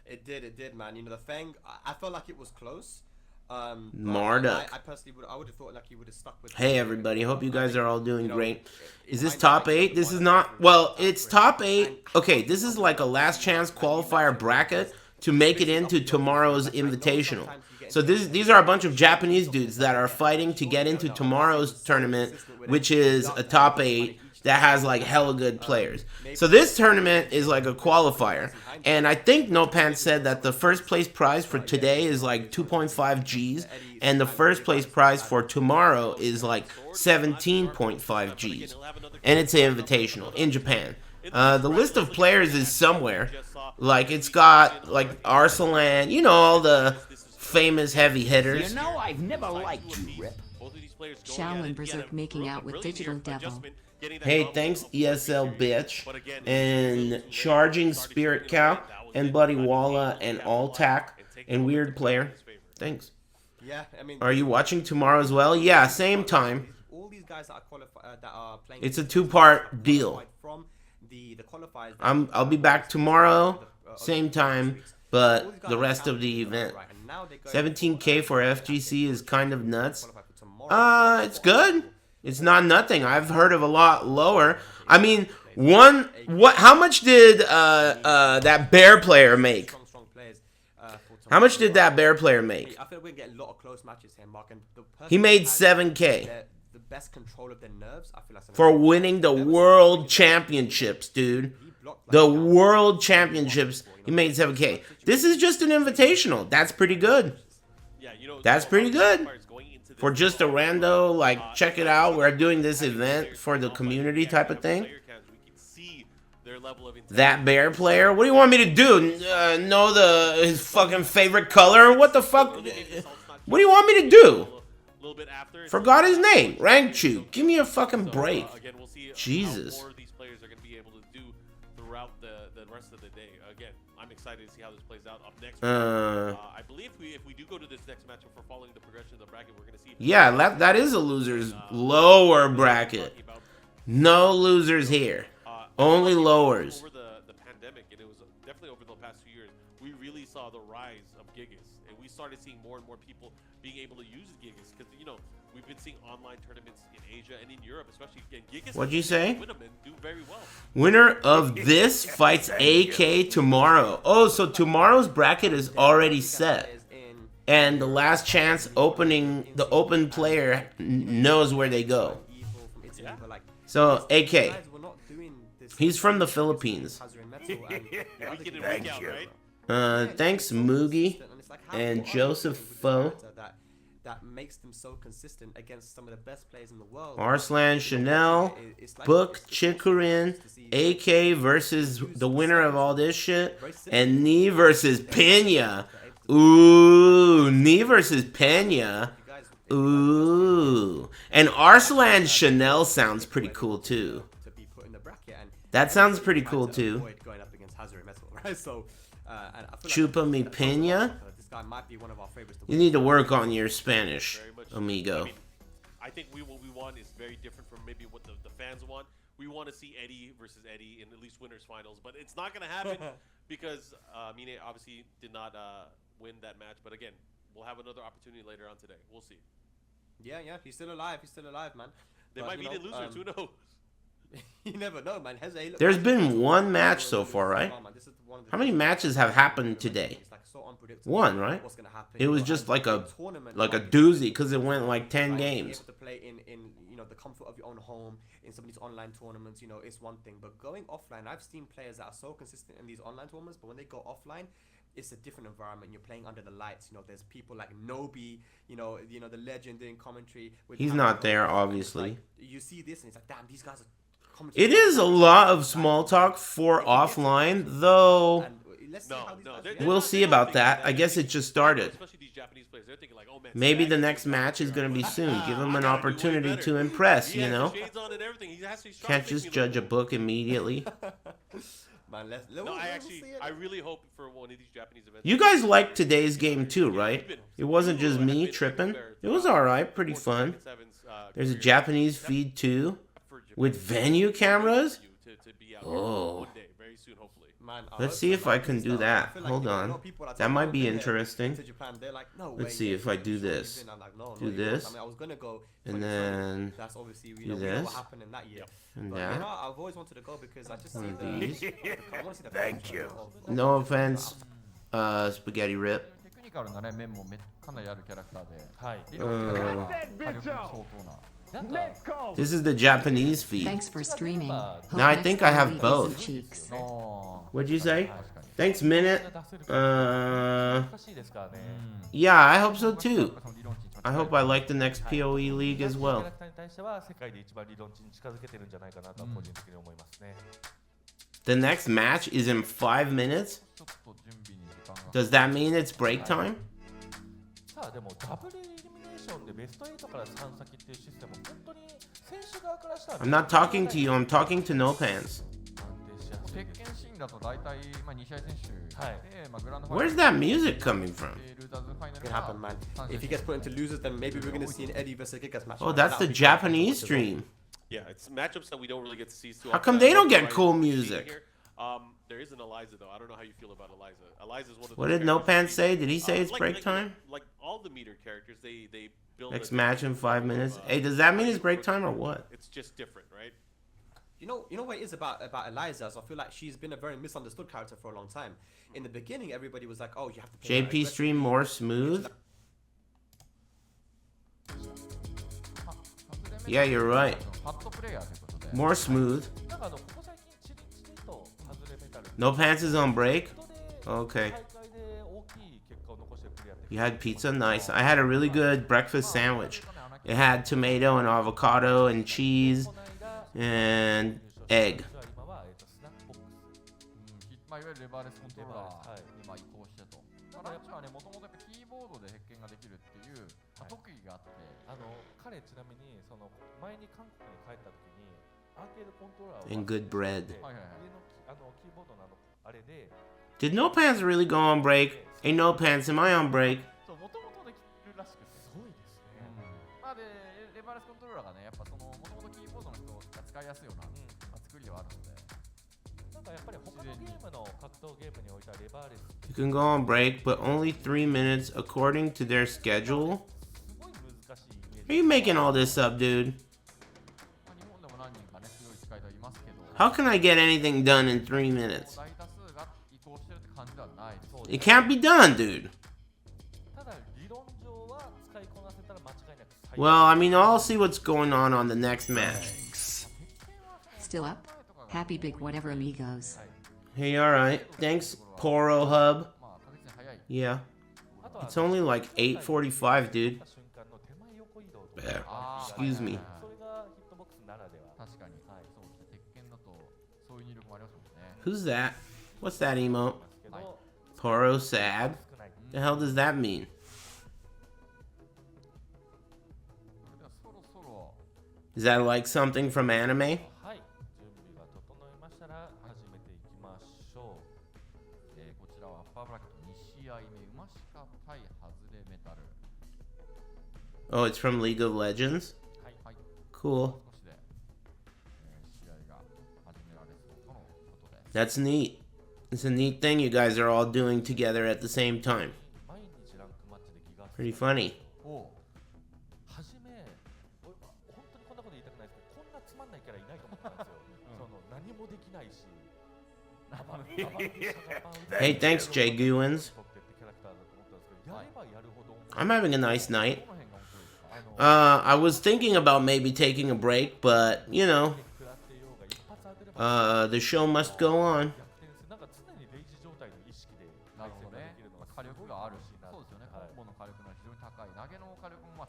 It did, man. You know, the Fang, I felt like it was close. Marduk. I personally would have thought like he would have stuck with. Hey everybody, hope you guys are all doing great. Is this might top not be 8? This one is of not, the well, top it's three. top 8. Okay, this is like a last chance qualifier bracket to make it into tomorrow's invitational. So these are a bunch of Japanese dudes that are fighting to get into tomorrow's tournament, which is a top 8 that has like hella good players. So this tournament is like a qualifier. And I think No Pants said that the first place prize for today is like 2.5 G's. And the first place prize for tomorrow is like 17.5 G's. And it's an invitational in Japan. The list of players is somewhere. Like it's got like Arsalan, you know, all the famous heavy hitters. You know I've never liked you, Rip. Shaolin Berserk making out with Digital Devil. Hey, thanks ESL bitch, and Charging Spirit Cow, and Buddy Walla, and Alltac, and Weird Player. Thanks. Yeah, I mean. Are you watching tomorrow as well? Yeah, same time. All these guys that are playing. It's a 2-part deal. From the qualifiers. I'll be back tomorrow, same time, but the rest of the event. 17K for FGC is kind of nuts. It's good. It's not nothing. I've heard of a lot lower. I mean, how much did that bear player make? How much did that bear player make? I feel we're getting a lot of close matches here, Mark. And He made 7K. The best control of their nerves. I feel like For winning the world championships, dude. The world championships. He made 7K. This is just an invitational. That's pretty good. That's pretty good. For just a rando, like, check it out. We're doing this event for the community type of thing. That bear player? What do you want me to do? Know his fucking favorite color? What the fuck? What do you want me to do? Forgot his name. Rangchu. Give me a fucking break. Jesus. I'm excited to see how this plays out. Up next, I believe if we do go to this next match, if we're following the progression of the bracket, we're going to see. Yeah, that is a loser's lower bracket. No losers here. Only lowers. Over the pandemic, and it was definitely over the past 2 years, we really saw the rise of Gigas, and we started seeing more and more people being able to use Gigas because we've been seeing online tournaments in Asia and in Europe, especially. Gigas. What'd you say? Do very well. Winner of this fights AK tomorrow. Oh, so tomorrow's bracket is already set. And the last chance the open player knows where they go. So, AK. He's from the Philippines. Thank you. Thanks, Moogie and Joseph Foe. That makes them so consistent against some of the best players in the world. Arslan, Chanel, Book, Chikurin, AK versus the winner of all this shit, and Knee versus Pena. Ooh, Knee versus Pena. Ooh. And Arslan Chanel sounds pretty cool too. That sounds pretty cool too. Chupa mi Pena. You need to work on your Spanish, amigo. I think what we want is very different from maybe what the fans want. We want to see Eddie versus Eddie in at least winners finals, but it's not going to happen because Mine obviously did not win that match. But again, we'll have another opportunity later on today. We'll see. Yeah, he's still alive. He's still alive, man. They might be the losers. Who knows? You never know, man. There's been one match so far, right? How many matches have happened today? One, right? It was just like a doozy because it went like 10 games. To play in the comfort of your own home in some of these online tournaments, it's one thing. But going offline, I've seen players that are so consistent in these online tournaments, but when they go offline, it's a different environment. You're playing under the lights. You know, there's people like Nobi. You know, the legend doing commentary. With He's Hammer not there, and it's obviously. like, you see this and it's like, damn, these guys are. It is a lot of small talk for offline, though. And let's see how these guys they're react. We'll not- see they're not about thinking that. I guess it just started. Especially these Japanese players, they're thinking like, oh man. Maybe Sag the is next gonna match is going to be soon. Give him I an gotta do way opportunity better. to impress, He you has know? the shades on and everything. He's trying Can't to make just me judge a look book immediately. Man, No, I really hope for one of these Japanese events. You guys liked today's game too, right? It wasn't just me tripping. It was alright, pretty fun. There's a Japanese feed too, with venue cameras. Oh. Let's see if I can do that. Hold on. That might be interesting. Let's see if I do this. Do this. And then that's obviously do this. what happened in that year. and But, you that. know, I've always wanted to go because I just see One of the. these. I want to see the Thank you. No offense, Spaghetti Rip. テクニカルなね面もかなりあるキャラクターで、はい。いろんな火力相当な。なんか This is the Japanese feed. Thanks for streaming. Hope Now I next think I time have we visit both. Cheeks. あ What'd you say? あ、確かに。 Thanks, Minute. 出せるか 難しいですからね。 Yeah, I hope so too. その理論値に I hope I like the next PoE league as キャ well. ラクターに対しては世界で一番理論値に近づけてるんじゃないかなとは個人的に思いますね。 The next match is in 5 minutes? ちょっと準備に時間が。 Does that mean it's break time? さあでもダブルイルミネーションでベスト8から3先っていうシステム本当に選手側からしたら I'm not talking to you, I'm talking to No Pants. 安定しやすい鉄拳シーンだと大体まあ2試合選手はいで、まあグランドファイナル Where's that music coming from? でルーザーズファイナル It happen, man. If he gets put into losers, then maybe we're gonna see an Eddie versus Gigas match. Oh, man. that's That the would be Japanese fantastic. stream. Yeah, it's matchups that we don't really get to see. Too How often. come they don't get Right cool here. music? There is an Eliza though. I don't know how you feel about Eliza. Eliza's one of the What did No characters Pants we- say? Did he say it's like- break like- time? Like all the meter characters, they build Next a match in 5 minutes. Hey, does that mean it's break time or what? It's just different, right? You know what it is about Eliza? So I feel like she's been a very misunderstood character for a long time. In the beginning, everybody was like, "Oh, you have to." play her JP stream more smooth? Yeah, you're right. パッドプレイヤーということで More smooth. なんかここ最近チリチリとハズレメタル No Pants is on break? 人で Okay. 大会で大きい結果を残してるプレイヤーって You had pizza? Nice. I had a really good breakfast sandwich. It had tomato and avocado and cheese この間 and egg. 今はスナックボックスまあ、いわゆるレバーレスコントローラーはいにまあ移行してと。まあ、ランチはね、もともとキーボードでヘッケンができるっていう、まあ特技があって、彼ちなみにその前に韓国に帰った時にアーケードコントローラーを And good bread. はいはいはい家のキーボードのあれで Did No Pants really go on break? Hey, No Pants, am I on break? そう、もともとできるらしくて。すごいですね。まあで、レバーレスコントローラーがね、やっぱその、もともとキーボードの人が使いやすいような、まあ、作りではあるので。なんかやっぱり他のゲームの格闘ゲームにおいてはレバーレス You can go on break, but only 3 minutes according to their schedule. すごい難しいイメー Are ジ。 you making all this up, dude? まあ、日本でも何人かね、強い使い手はいますけど、 How can I get anything done in 3 minutes? 大多数が移行してるって感じではないです。 It can't be done, dude. ただ理論上は使いこなせたら間違いなく最 Well, I mean, I'll see what's going on the next match. Still up? Happy big whatever amigos. Hey, alright. Thanks, Poro Hub. まあ、確実に早い。 Yeah. あとは It's only like 8:45, dude. 瞬間の手前横移動と Yeah. あー Excuse me. それがヒットボックスならでは。確かに、はい、そうですね。鉄拳だと、そういう入力もありますもんね。 Who's that? What's that emote? ですけど、 Poro sad? 少ない。 The hell does that mean? それではそろそろ、 Is that like something from anime? はい、準備が整いましたら始めていきましょこちらはアッパーブラケット2試合目、ウマシカ対ハズレメタル。 Oh, it's from League of Legends? う。はい。はい、 Cool. 少しで、試合が始められそうとのことです。 That's neat. It's a neat thing you guys are all doing together at the same time. 毎日ランクマッチでギガ Pretty funny. おうはじめ、俺本当にこんなこと言いたくないですけど、こんなつまんないキャラいないと思ったんですよ。その何もできないし、Hey, thanks, Jay Guins. ってキャラクターだと思ったんですけど、やればやるほど I'm having a nice night. どの辺が面白いですか？ I was thinking about maybe taking a break, but, you know, 食らっていようが一発当てれば the show must go on. 逆転するなんか常にレイジ状態の意識でなるほどね。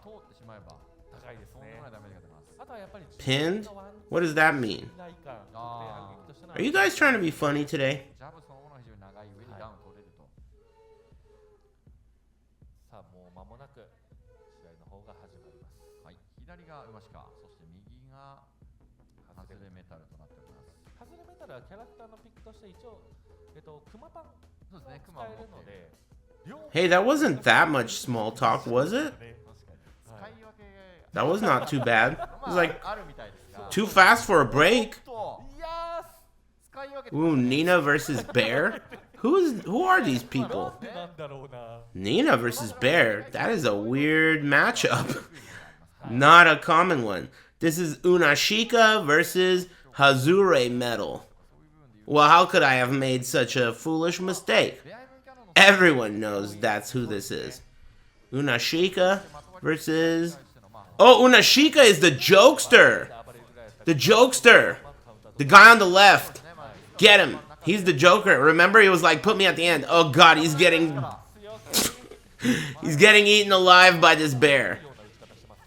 通ってしまえば高いですとんでねもないダメージが出ます。あとはやっぱり Pinned? What does that mean? 内感で反撃としての Are you guys trying to be funny today? ジャブそのものが非常に長い上にダウン取れると。さあもう間もなく試合の方が始まります。はい、左が馬しか、そして右がハズレメタルとなっております。ハズレメタルはキャラクターのピックとして一応クマパンそうですね、ク使マをえるの持っている。で、両方 Hey, that wasn't that much small talk, was it? 確かに。使い分け That was not too bad. It ま was あ like あるみたいですが。 too fast for a break. といや使い分けて Ooh, Nina versus Bear? Who are these ー people? なんでなんだろうな。 Nina versus Bear? That is a weird matchup. Not a common one. This is Umashika versus Hazuremetal. Well, how could I have made such a foolish mistake? Everyone knows that's who this is. Umashika versus... Oh, Umashika is the jokester. The jokester. The guy on the left. Get him. He's the Joker. Remember, he was like, put me at the end. Oh god, he's getting... he's getting eaten alive by this bear.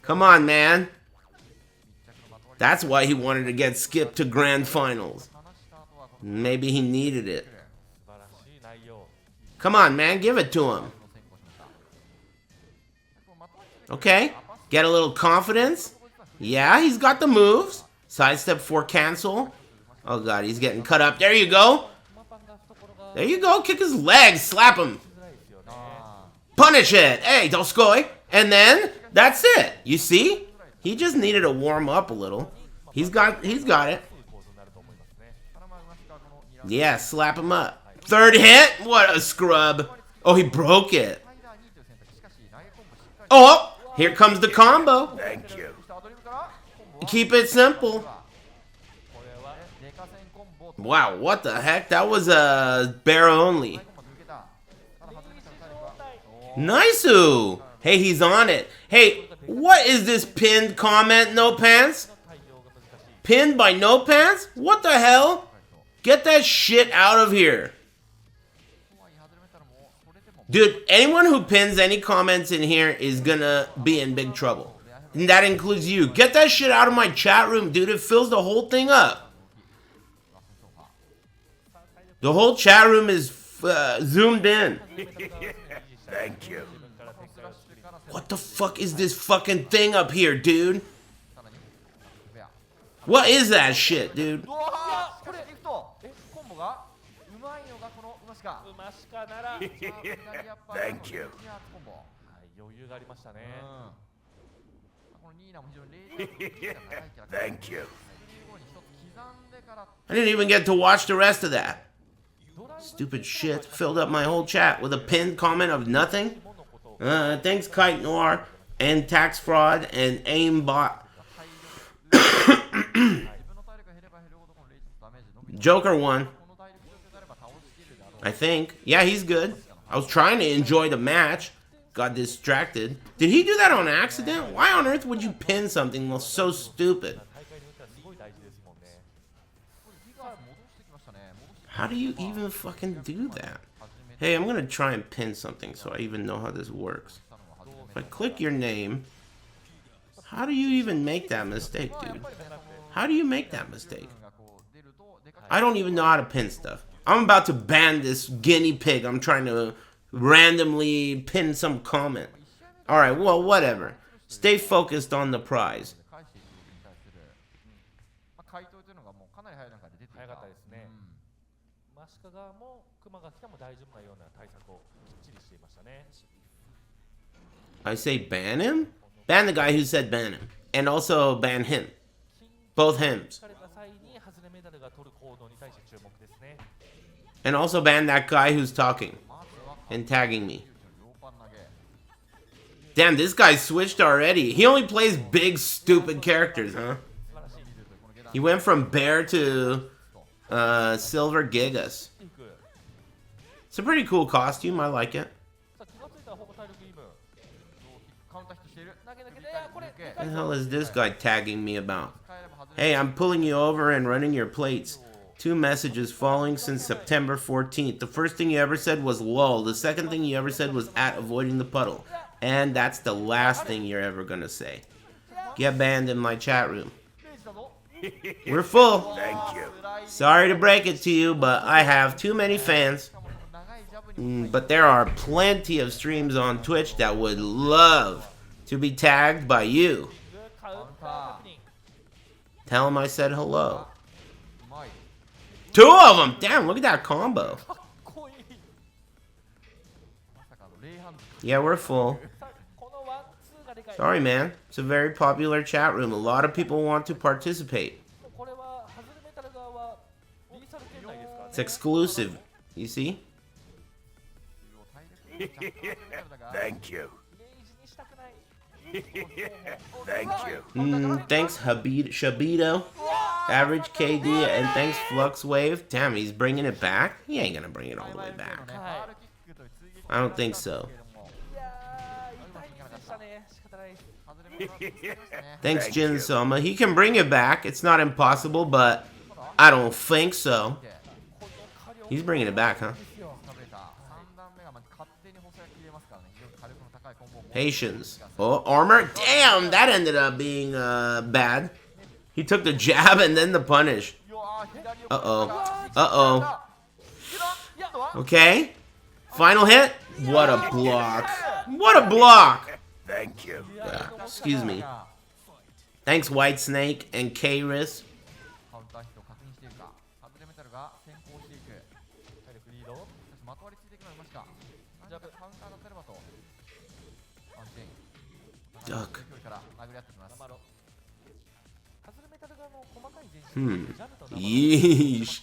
Come on, man. That's why he wanted to get skipped to grand finals. Maybe he needed it. 素晴らしい内容。 Come on, man. Give it to him. Okay. Get a little confidence. Yeah, he's got the moves. Sidestep for cancel. Oh, God. He's getting cut up. There you go. クマパンが懐が There you go. Kick his leg. Slap him. づらいですよね。 Punish it. Hey, Doskoy. And then, that's it. You see? He just needed to warm up a little. He's got it. いい構図になると思いますね。 Yeah, slap him up. Third hit? What a scrub. Oh, he broke it. Oh, here comes the combo. Thank you. Keep it simple. これは Wow, what the heck? That was bear only. Nice-oo. Hey, he's on it. Hey, what is this pinned comment, No Pants? 対応が難しい。 Pinned by No Pants? What the hell? Get that shit out of here. Dude, anyone who pins any comments in here is gonna be in big trouble. And that includes you. Get that shit out of my chat room, dude. It fills the whole thing up. The whole chat room is zoomed in. Thank you. What the fuck is this fucking thing up here, dude? What is that shit, dude? うわーこれいくとコンボがうまいのがこの馬しか。うましかなら、はい、 Thank you. コンボ。余裕がありましたね。このニーナも非常に冷静な長いキャラクター。 Thank you. 最後に一つ刻んでから I didn't even get to watch the rest of that. Stupid shit filled up my whole chat with a pinned comment of nothing. Thanks, Kite Noir, and Tax Fraud, and Aimbot. 自分の体力が減れば減るほどこのレイジのダメージ伸びて Joker won, この体力状況であれば倒しきれるであろう。 I think. Yeah, he's good. I was trying to enjoy the match. Got distracted. Did he do that on accident? Why on earth would you pin something that's so stupid? 大会によってはすごい大事ですもんね。 ギガ戻してきましたね。戻して How do you even fucking do that? Hey, I'm gonna try and pin something so I even know how this works. If I click your name, how do you even make that mistake, dude? How do you make that mistake? がこう出るとでかい。 I don't even know how to pin stuff. I'm about to ban this guinea pig. I'm trying to randomly pin some comment. Alright, well, whatever. Stay focused on the prize. 返していくに対する回答というのがもうかなり早い段階で出ていた。早かったですね。マシカ側もクマが来ても大丈夫なような対策をきっちりしていましたね。 I say ban him? Ban the guy who said ban him. And also ban him. Both hims. 聞かれた際にハズレメダルが取る行動に対して注目ですね。 And also ban that guy who's talking and tagging me. 両パン投げ。 Damn, this guy switched already. He only plays big, stupid characters, huh? He went from Bear to Silver Gigas. It's a pretty cool costume. I like it. さあ気がついたらほぼ体力イーブン。カウンターヒットしている。投げ抜けて、いやこれ What the hell is this guy tagging me about? Hey, I'm pulling you over and running your plates. 2 messages following since September 14th. The first thing you ever said was lol. The second thing you ever said was at avoiding the puddle. And that's the last thing you're ever gonna say. Get banned in my chat room. We're full. Thank you. Sorry to break it to you, but I have too many fans. But there are plenty of streams on Twitch that would love to be tagged by you. Tell them I said hello. 2 of them! Damn, look at that combo. Yeah, we're full. Sorry, man. It's a very popular chat room. A lot of people want to participate. It's exclusive. You see? Thank you. Thank you. Thanks, Shabito. Average KD, and thanks, Fluxwave. Damn, he's bringing it back? He ain't gonna bring it all the way back. I don't think so. Thanks, Jin Soma. He can bring it back. It's not impossible, but I don't think so. He's bringing it back, huh? Patience. Oh, armor? Damn, that ended up being bad. He took the jab and then the punish. Uh-oh. Uh-oh. Okay. Final hit. What a block. What a block. Thank you. Yeah, excuse me. Thanks, White Snake and Aris. Duck. Yeesh.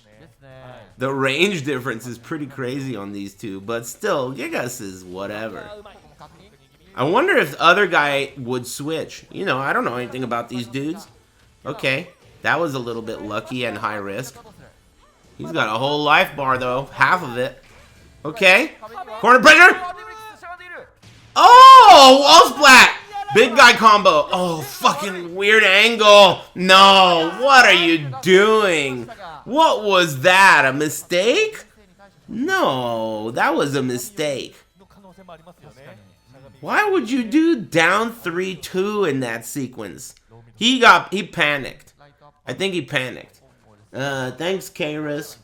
The range difference is pretty crazy on these two, but still, Gigas is whatever. I wonder if the other guy would switch. You know, I don't know anything about these dudes. Okay, that was a little bit lucky and high risk. He's got a whole life bar, though. Half of it. Okay. Corner pressure. Oh, wall splat. Big guy combo. Oh, fucking weird angle. No, what are you doing? What was that? A mistake? No, that was a mistake. Why would you do down 3-2 in that sequence? He panicked. I think he panicked. Thanks, Aris.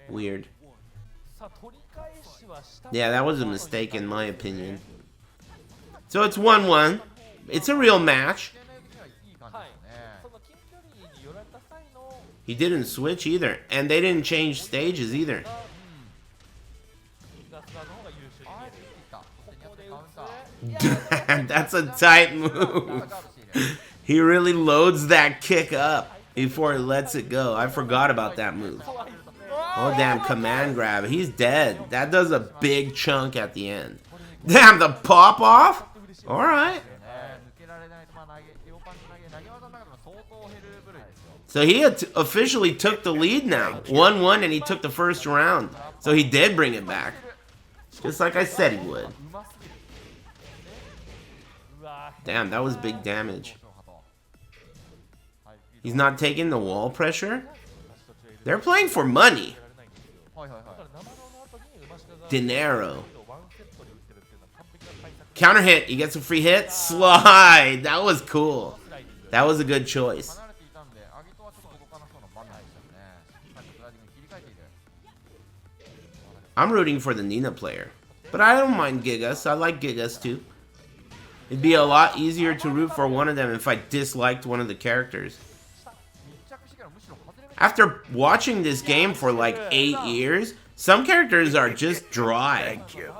Weird. Yeah, that was a mistake in my opinion. So it's 1-1. It's a real match. He didn't switch either. And they didn't change stages either. That's a tight move. He really loads that kick up before he lets it go. I forgot about that move. Oh, damn, command grab. He's dead. That does a big chunk at the end. Damn, the pop off? Alright. So he officially took the lead now. 1-1 and he took the first round. So he did bring it back. Just like I said he would. Damn, that was big damage. He's not taking the wall pressure? They're playing for money. Dinero. Counter hit. He gets a free hit. Slide. That was cool. That was a good choice. I'm rooting for the Nina player. But I don't mind Gigas. I like Gigas too. It'd be a lot easier to root for one of them if I disliked one of the characters. After watching this game for like 8 years, some characters are just dry. Thank you.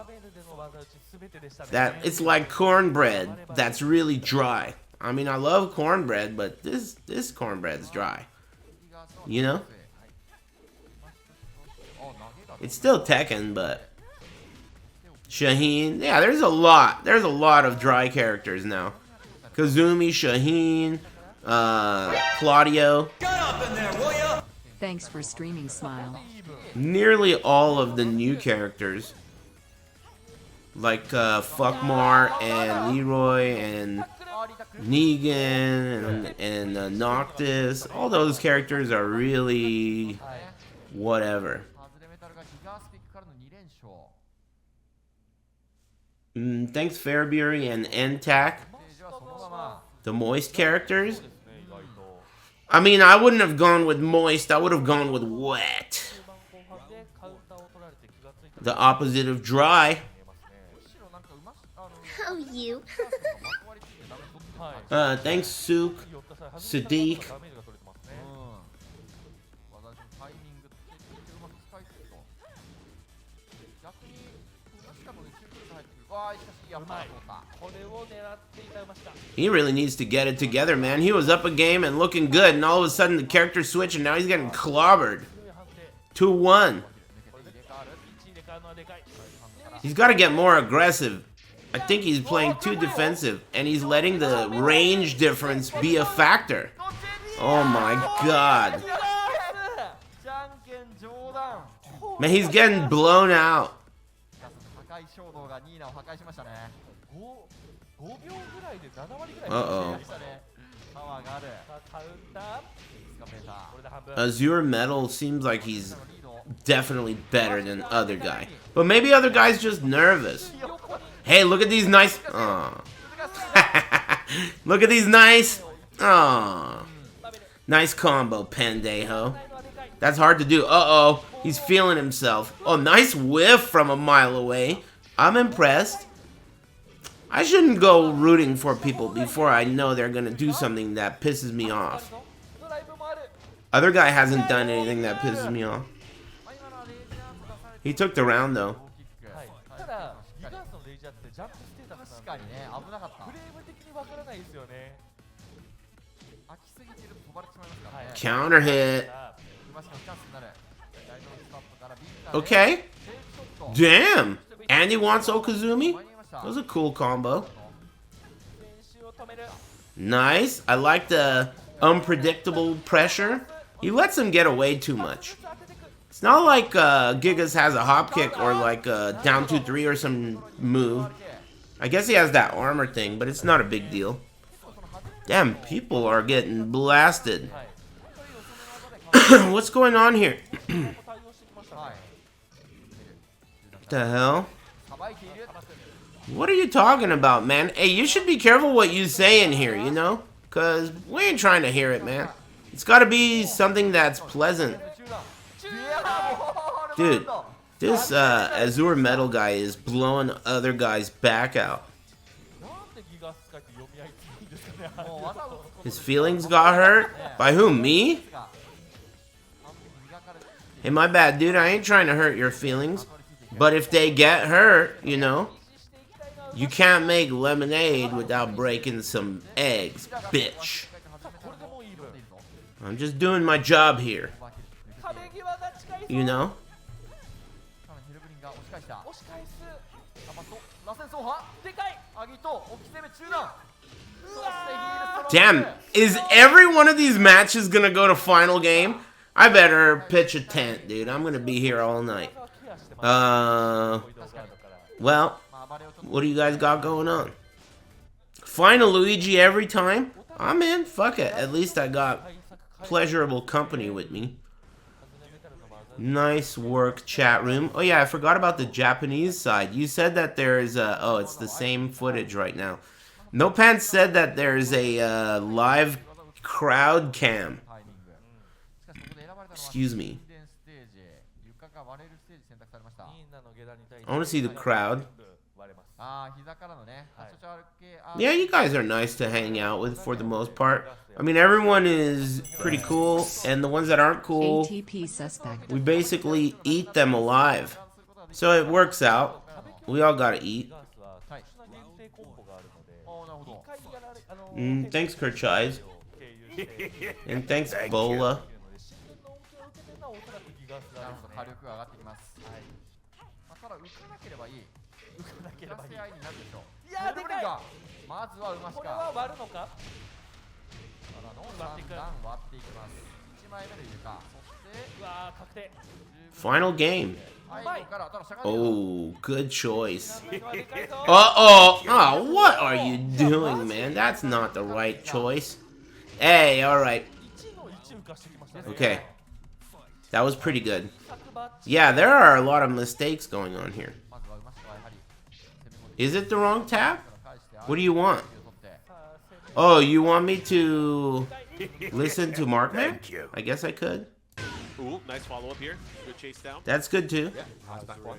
It's like cornbread that's really dry. I mean, I love cornbread, but this cornbread's dry. You know? It's still Tekken, but Shaheen, yeah, there's a lot of dry characters now. Kazumi, Shaheen, Claudio. Thanks for streaming, Smile. Nearly all of the new characters, like Fuckmar and Leroy and Negan and Noctis, all those characters are really Whatever. ハズレメタルがギガースピックからの2連勝。 Thanks Fairbury and N-Tac. ステージはそのまま。 The Moist characters. ですね、意外と。 I mean, I wouldn't have gone with Moist. I would have gone with Wet. 中盤後半でカウンターを取られて気がついた The opposite of Dry. 見えますね。むしろなんかうまし、Oh, you. まとわりついてダメ取ってはい。 Thanks Sook. 寄った際、 Sadiq ダメージが取れてますね。技のタイミングってうまく使いつつと逆に確かの一瞬入ってくるわあしかしやっぱりそうかこれを狙っていた馬下。 He really needs to get it together, man. He was up a game and looking good, and all of a sudden the character switched, and now he's getting clobbered. 強い判定。 2-1. これで位置入れ替わるのはでかい。 He's got to get more aggressive. I think he's playing too defensive, and he's letting the range difference be a factor. Oh my god. じゃんけん上段 Man, he's getting blown out. 破壊衝動がニーナを破壊しましたね5秒ぐらいで7割ぐらい。 Uh-oh. でしたねパワーがあるカウンター。つかめたこれで半分。 Hazuremetal seems like he's リード definitely better than other guy. But maybe other guy's just nervous. Hey, look at these nice... Aw. Look at these nice... Aw. Nice combo, Pendejo. That's hard to do. Uh-oh. He's feeling himself. Oh, nice whiff from a mile away. I'm impressed. I shouldn't go rooting for people before I know they're gonna do something that pisses me off. ドライブもある。 Other guy hasn't done anything that pisses me off. He took the round, though. はい。ただ、ギガースのレイジャーってジャンプステータスなんで、確かにね危なかったフレーム的にわからないですよね。飽きすぎてると飛ばれてしまいますからね Counter hit. さあ、今しかチャンスになる大のスタッフからビッター Okay. でセーフショット Damn. Andy wants Okazumi? 間に合いました That was a cool combo. 練習を止める。 Nice. I like the unpredictable pressure. He lets him get away too much. It's not like Gigas has a hop kick or like a down 2-3 or some move. I guess he has that armor thing, but it's not a big deal. Damn, people are getting blasted. What's going on here? 対応してきましたね。はい The hell? さばいている What are you talking about, man? Hey, you should be careful what you say in here, you know? Cause we ain't trying to hear it, man. It's gotta be something that's pleasant. 中段 Dude, this Hazuremetal guy is blowing other guys' back out. なんでギガース使って読み合いっていいんですかね。もう技を打つこと His feelings got hurt? By who, me? が完璧に磨かれて Hey, my bad, dude. I ain't trying to hurt your feelings. But if they get hurt, you know, you can't make lemonade without breaking some eggs, bitch. これでもうイーブン。 I'm just doing my job here, 壁際が近いぞ。 you know? ヘルブリンが押し返した押し返す。アマト螺旋走破でかい。アギト置き攻め中段そしてヒールストロー Damn, is every one of these matches gonna go to final game? I better pitch a tent, dude. I'm gonna be here all night. ケアしてます。 Uh, 移動ガードから。 well, まあ暴れをちょっと what do you guys got going on? Final Luigi every time? I'm in. Fuck it. At least I got 対策変え pleasurable company with me. ハズレメタルの技。 Nice work, chat room. Oh yeah, I forgot about the Japanese side. You said that there's oh, it's the same footage right now. No Pants said that there's a live crowd cam. タイミングしかしここで選ばれたのは Excuse me. 神殿ステージ床が割れるステージ選択されましたニーナの下段に対して I wanna see the crowd. 全部割れます。ああ膝からのねはいちょちょ歩けあ Yeah, you guys are nice to hang out with for the most part. I mean, everyone is pretty cool, and the ones that aren't cool, ATP suspect. we basically eat them alive. So it works out. We all gotta eat. ガースは特殊な限定コンボがあるので、ああなるほど一回やられThanks, Kerchise. 経由して And thanks, Bola. 自然の恩恵を受けてるのはおそらくギガースなるほど火ですね。力が上がってきますはい。まあただ浮かなければいい浮かなければいい。出せ合いになるでしょういやーでかい。まずはうましこれはか割るのか。からの割っていく3段割っていきます1枚目の床そしてうわー確定。 Final game. 背後からただしゃがんでる Oh, good choice. これはでかいぞ。 Uh-oh. Oh, what are you doing, man? That's not the right choice. Hey, all right. 1の1浮かしてきましたね。 Okay. That was pretty good. Yeah, there are a lot of mistakes going on here. まずは馬下がやはり攻め込んで Is it the wrong tab? 返して What do you want? を取って Oh, you want me to listen to Markman? Thank you. I guess I could. Ooh, nice follow up here. Good chase down. That's good too. Yeah, nice back one.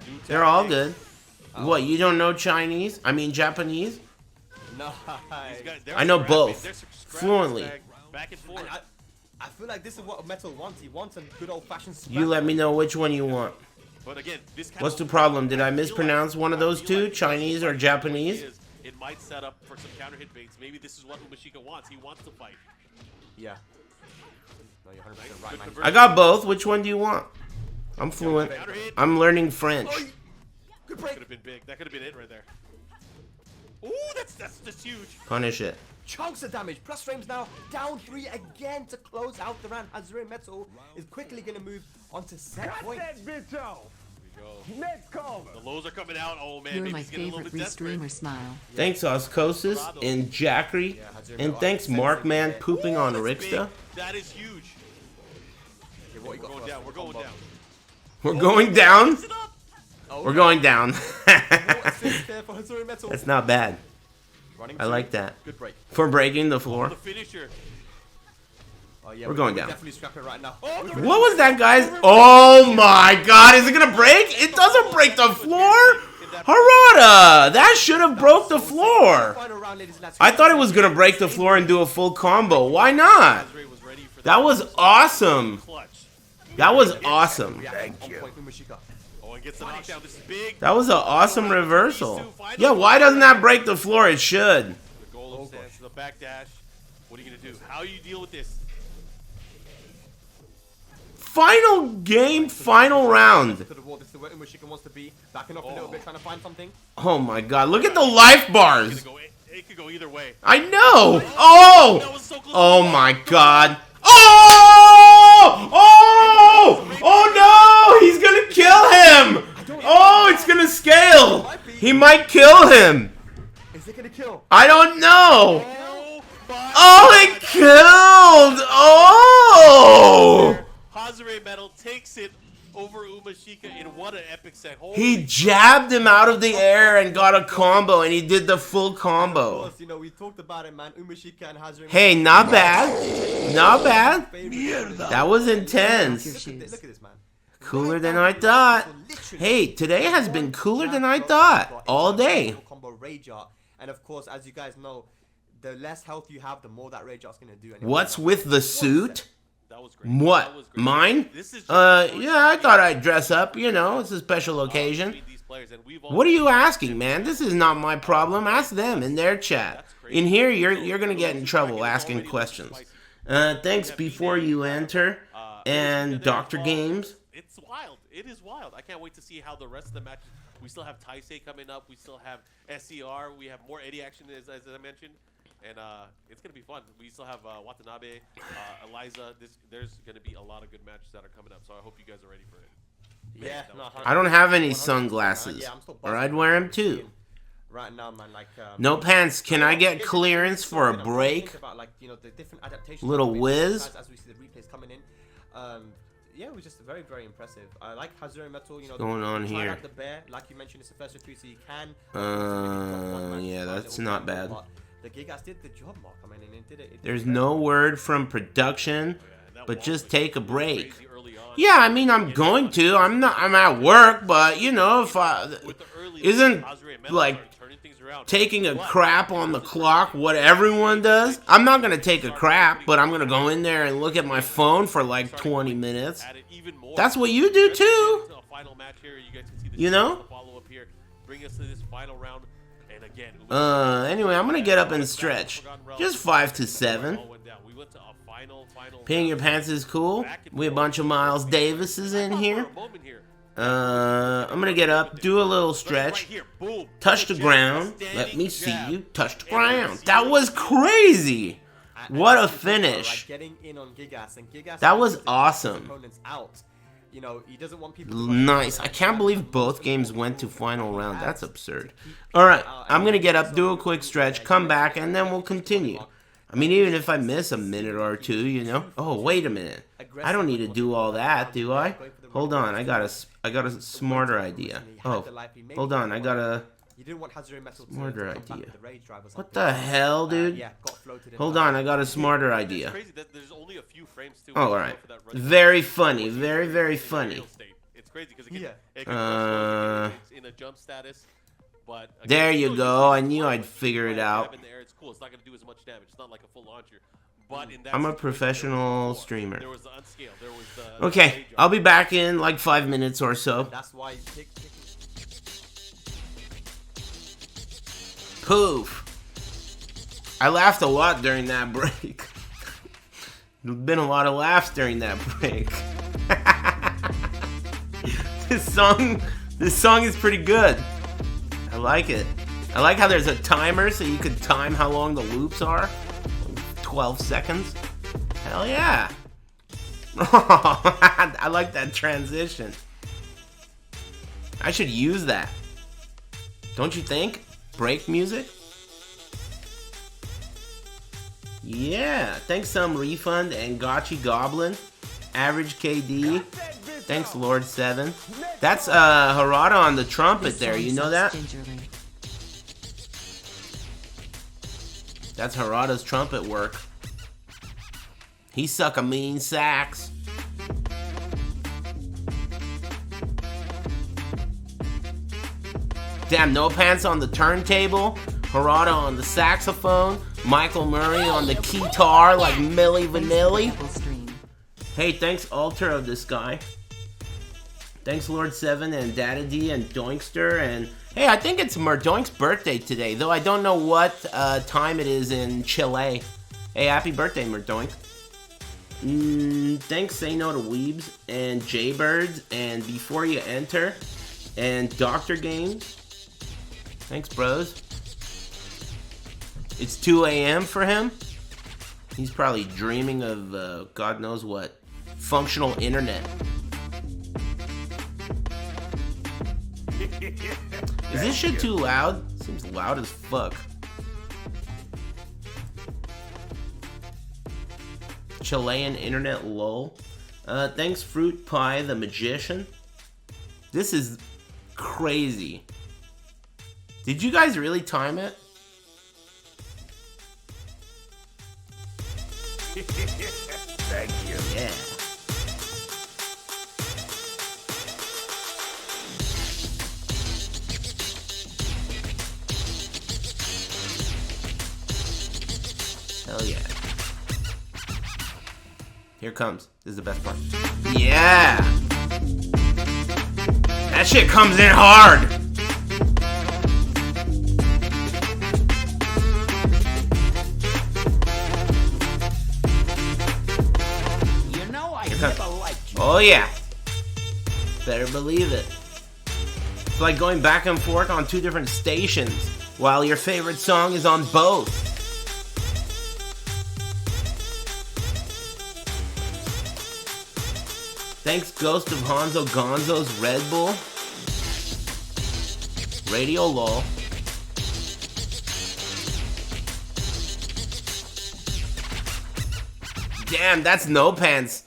New They're all tactics. good. What, you don't know Chinese? I mean Japanese? Nice. These guys, they're I know scrapping. both. They're scrapping Fluently. Back and forth. And I feel like this is what Metal wants. He wants a good old-fashioned scrap. You let me know which one you want. But again, this kind What's the of problem? Did I feel mispronounce one of those I feel two? like Chinese or Japanese? It might set up for some counter hit baits. Maybe this is what Umashika wants. He wants to fight. Yeah. No, you're 100% Good right, man. conversion. I got both. Which one do you want? I'm fluent. Counter hit. I'm learning French. Good Could break. have been big. That could have been it right there. Ooh, that's huge. Punish it. Chunks of damage. Plus frames now. Down 3 again to close out the round. Hazuremetal is quickly going to move on to set point. Here we go. The lows are coming out. Oh man, You're maybe my he's getting a little favorite bit desperate. restreamer smile. Thanks Oscosis and Jackery. And thanks Markman pooping on That's Rixta. big. That is huge. Okay, what you got We're going for us down. for We're going combo? down. We're going down. Mix it up. Oh, We're going down. More assists there for Hazuremetal. That's not bad. Running I through. like that. Good break. For breaking the floor. The finisher. Oh, yeah, We're going down. Definitely scrapping right now. Oh, the What was that, guys? Oh my god, is it gonna break? It doesn't break the floor? Harada! That should have broke the floor. final round, ladies and lads. I thought it was gonna break the floor and do a full combo. Why not? Hazure was ready for That was awesome. clutch. That was awesome. Thank On you. point, Umashika. Oh, and gets the knockdown. This is big. That was an awesome reversal. Yeah, why doesn't that break the floor? It should. The golem stance, the back dash. What are you gonna do? How do you deal with this? Final game, final round. To the wall. This is where Umashika wants to be. Backing up a little bit, trying to find something. Oh my god, look at the life bars. It's gonna go, it could go either way. I know. Oh! That was so close. Oh my god. Oh! Oh! Oh no! He's gonna kill him! Oh, it's gonna scale! He might kill him! Is it gonna kill? I don't know! Oh, my Oh, it killed! Oh! Hazuremetal takes it over Umashika in what an epic set. Holy He jabbed him out of the air and got a combo, and he did the full Of combo. course, you know, we talked about it, man. Umashika and Hazuremetal. Hey, not bad. Not bad. That was intense. Look at this, man. Cooler than I thought. Hey, today has been cooler than I thought. All day. Combo rage art. And of course, as you guys know, the less health you have, the more that rage art's gonna do. And What's with the suit? That was great. What? That was great. Mine? This is Yeah, I thought I'd dress up. You know, it's a special occasion. These players, and we've What are you asking, man? This is not my problem. Ask them in their chat. In here, you're gonna get in trouble asking questions. Thanks before you enter, and Dr. Games. It's wild. It is wild. I can't wait to see how the rest of the matches. We still have Taisei coming up. We still have SCR. We have more Eddie action, as I mentioned. And it's going to be fun. We still have Watanabe, Eliza. There's going to be a lot of good matches that are coming up. So I hope you guys are ready for it. Yeah, that no, was I don't have any sunglasses, Yeah, I'm still or I'd wear them too. Right now, man, like No pants. Can I get clearance for a Think break? about, like, you know, the different adaptations. Little that we whiz. As we see the replays coming in. Yeah, it was just very, very impressive. I like Hazuremetal, you know. going on trying here? out the bear, like you mentioned, it's the first victory, so you can. Yeah, that's not bad. But the Gigas did the job, Mark. I mean, and it did it. There's no word from production, but just take a break. crazy early on. Yeah, I mean, I'm going to. I'm at work, but you know, if I With the early isn't Hazuremetal like started turning things around. taking a crap on the clock what everyone does. I'm not gonna take a crap, but I'm gonna go in there and look at my phone for like 20 minutes. Add it even more. That's what you do too. A final match here. You guys can see the You know? follow up here. Bring us to this final round. And again, Anyway, I'm gonna get up and stretch. Just 5 to 7. all went down. We went to a final Peeing your pants is cool. We have a bunch of Miles Davises in here. moment here. I'm gonna get up, do a little stretch, Right here. Boom. touch the Jab, ground. standing Let me see jab. you touch the ground. That was crazy. What a finish. Like getting in on Gigas, and Gigas That was wants to keep awesome. his opponents out. You know, he doesn't want people to Nice. I can't believe both games went to final round. That's absurd. Alright, I'm gonna get up, do a quick stretch, come back, and then we'll continue. I mean, even if I miss a minute or two, you know. Oh, wait a minute. I don't need to do all that, do I? Hold on, I got a smarter idea. Oh, hold on, I got a You didn't want Hazuremetal smarter to come back idea. with the rage drive or What something. the hell, dude? Yeah, got floated in Hold by- on, I got a smarter It's idea. crazy that there's only a few frames too. Oh, alright. Very funny, very, very funny. It's crazy because it Yeah. can in a jump status. But again, There it's you still go. using I knew one I'd figure it jab out. in the air. It's cool. It's not going to do as much damage. It's not like a full launcher. But in that I'm a situation, professional before, streamer. There was the unscale. There was the Okay, rage I'll arm. be back in like 5 minutes or so. That's why you pick. Poof. I laughed a lot during that break. There's been a lot of laughs during that break. This song is pretty good. I like it. I like how there's a timer so you can time how long the loops are. 12 seconds. Hell yeah. I like that transition. I should use that. Don't you think? Break music? Yeah. Thanks some refund and Gotchi Goblin. Average KD. Thanks Lord 7. That's Harada on the trumpet there. You know that? Gingerly. That's Harada's trumpet work. He suck a mean sax. Damn, No Pants on the turntable, Harada on the saxophone, Michael Murray on the guitar like Milli Vanilli. Double stream. Hey, thanks Alter of this guy. Thanks Lord 7 and Dada D and Doinkster and hey, I think it's Merdoink's birthday today, though I don't know what time it is in Chile. Hey, happy birthday, Merdoink. Thanks Say No to Weebs and Jaybirds and Before You Enter and Dr. Games. Thanks, bros. It's 2 a.m. for him. He's probably dreaming of God knows what. Functional internet. Is this shit too loud? Seems loud as fuck. Chilean internet lol. Thanks Fruit Pie the Magician. This is crazy. Did you guys really time it? Thank you. Yeah. Hell yeah. Here it comes. This is the best part. Yeah! That shit comes in hard! You know I comes- never liked you. Oh yeah. Better believe it. It's like going back and forth on two different stations while your favorite song is on both. Thanks Ghost of Hanzo Gonzo's Red Bull. Radio LOL. Damn, that's No Pants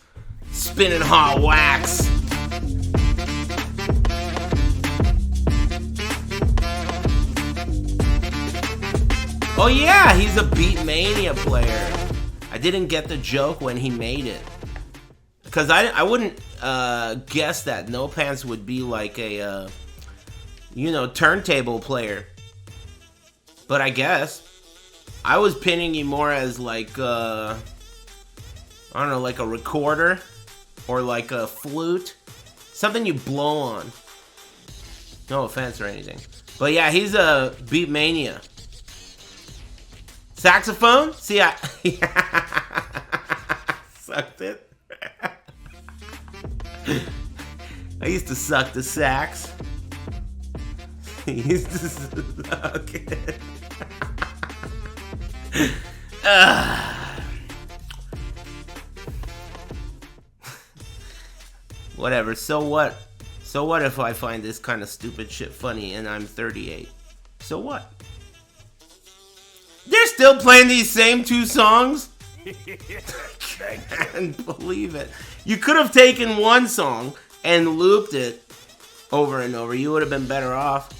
spinning hot wax. Oh yeah, he's a Beatmania player. I didn't get the joke when he made it. Because I wouldn't guess that No Pants would be like a, turntable player. But I guess. I was pinning you more as like, I don't know, like a recorder. Or like a flute. Something you blow on. No offense or anything. But yeah, he's a Beatmania. Saxophone? See, I sucked it. I used to suck the sax. I used to suck it. Whatever, so what? So what if I find this kind of stupid shit funny and I'm 38? So what? There's still playing these same 2 songs? Thank I can't believe it. You could have taken one song and looped it over and over. You would have been better off.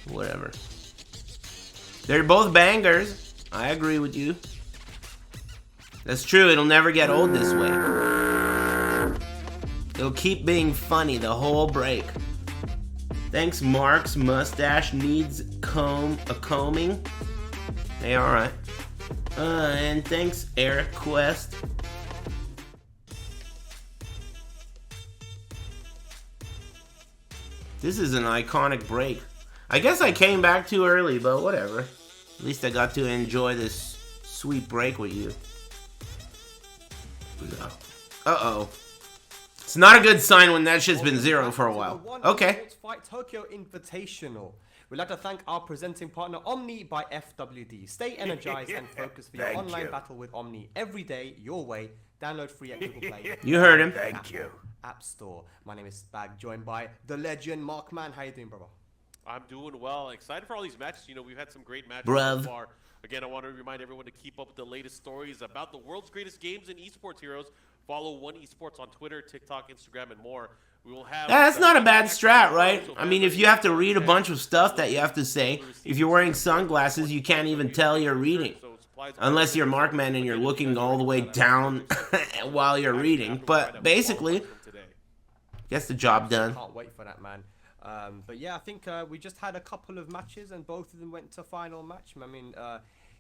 Whatever. They're both bangers. I agree with you. That's true. It'll never get old this way. It'll keep being funny the whole break. Thanks, Mark's mustache needs a combing. Hey, alright. And thanks, Eric Quest. This is an iconic break. I guess I came back too early, but whatever. At least I got to enjoy this sweet break with you. Uh-oh. It's not a good sign when that shit's been 0 for a while. Okay. Fight Tokyo Invitational. We'd like to thank our presenting partner Omni by FWD. Stay energized and focused for your Thank online you. battle with Omni every day, your way. Download free at Google Play. You heard him. Thank you. App Store. My name is Spag, joined by the legend Mark Man. How you doing, brother? I'm doing well. Excited for all these matches. You know, we've had some great matches Bruv. so far. Again, I want to remind everyone to keep up with the latest stories about the world's greatest games and esports heroes. Follow One Esports on Twitter, TikTok, Instagram, and more. We will have. That's not a bad strat, right? I mean, if you have to read a bunch of stuff that you have to say, if you're wearing sunglasses, you can't even tell you're reading. Unless you're Markman and you're looking all the way down while you're reading. But basically, gets the job done. Can't wait for that, man. But yeah, I think we just had a couple of matches and both of them went to final match. I mean,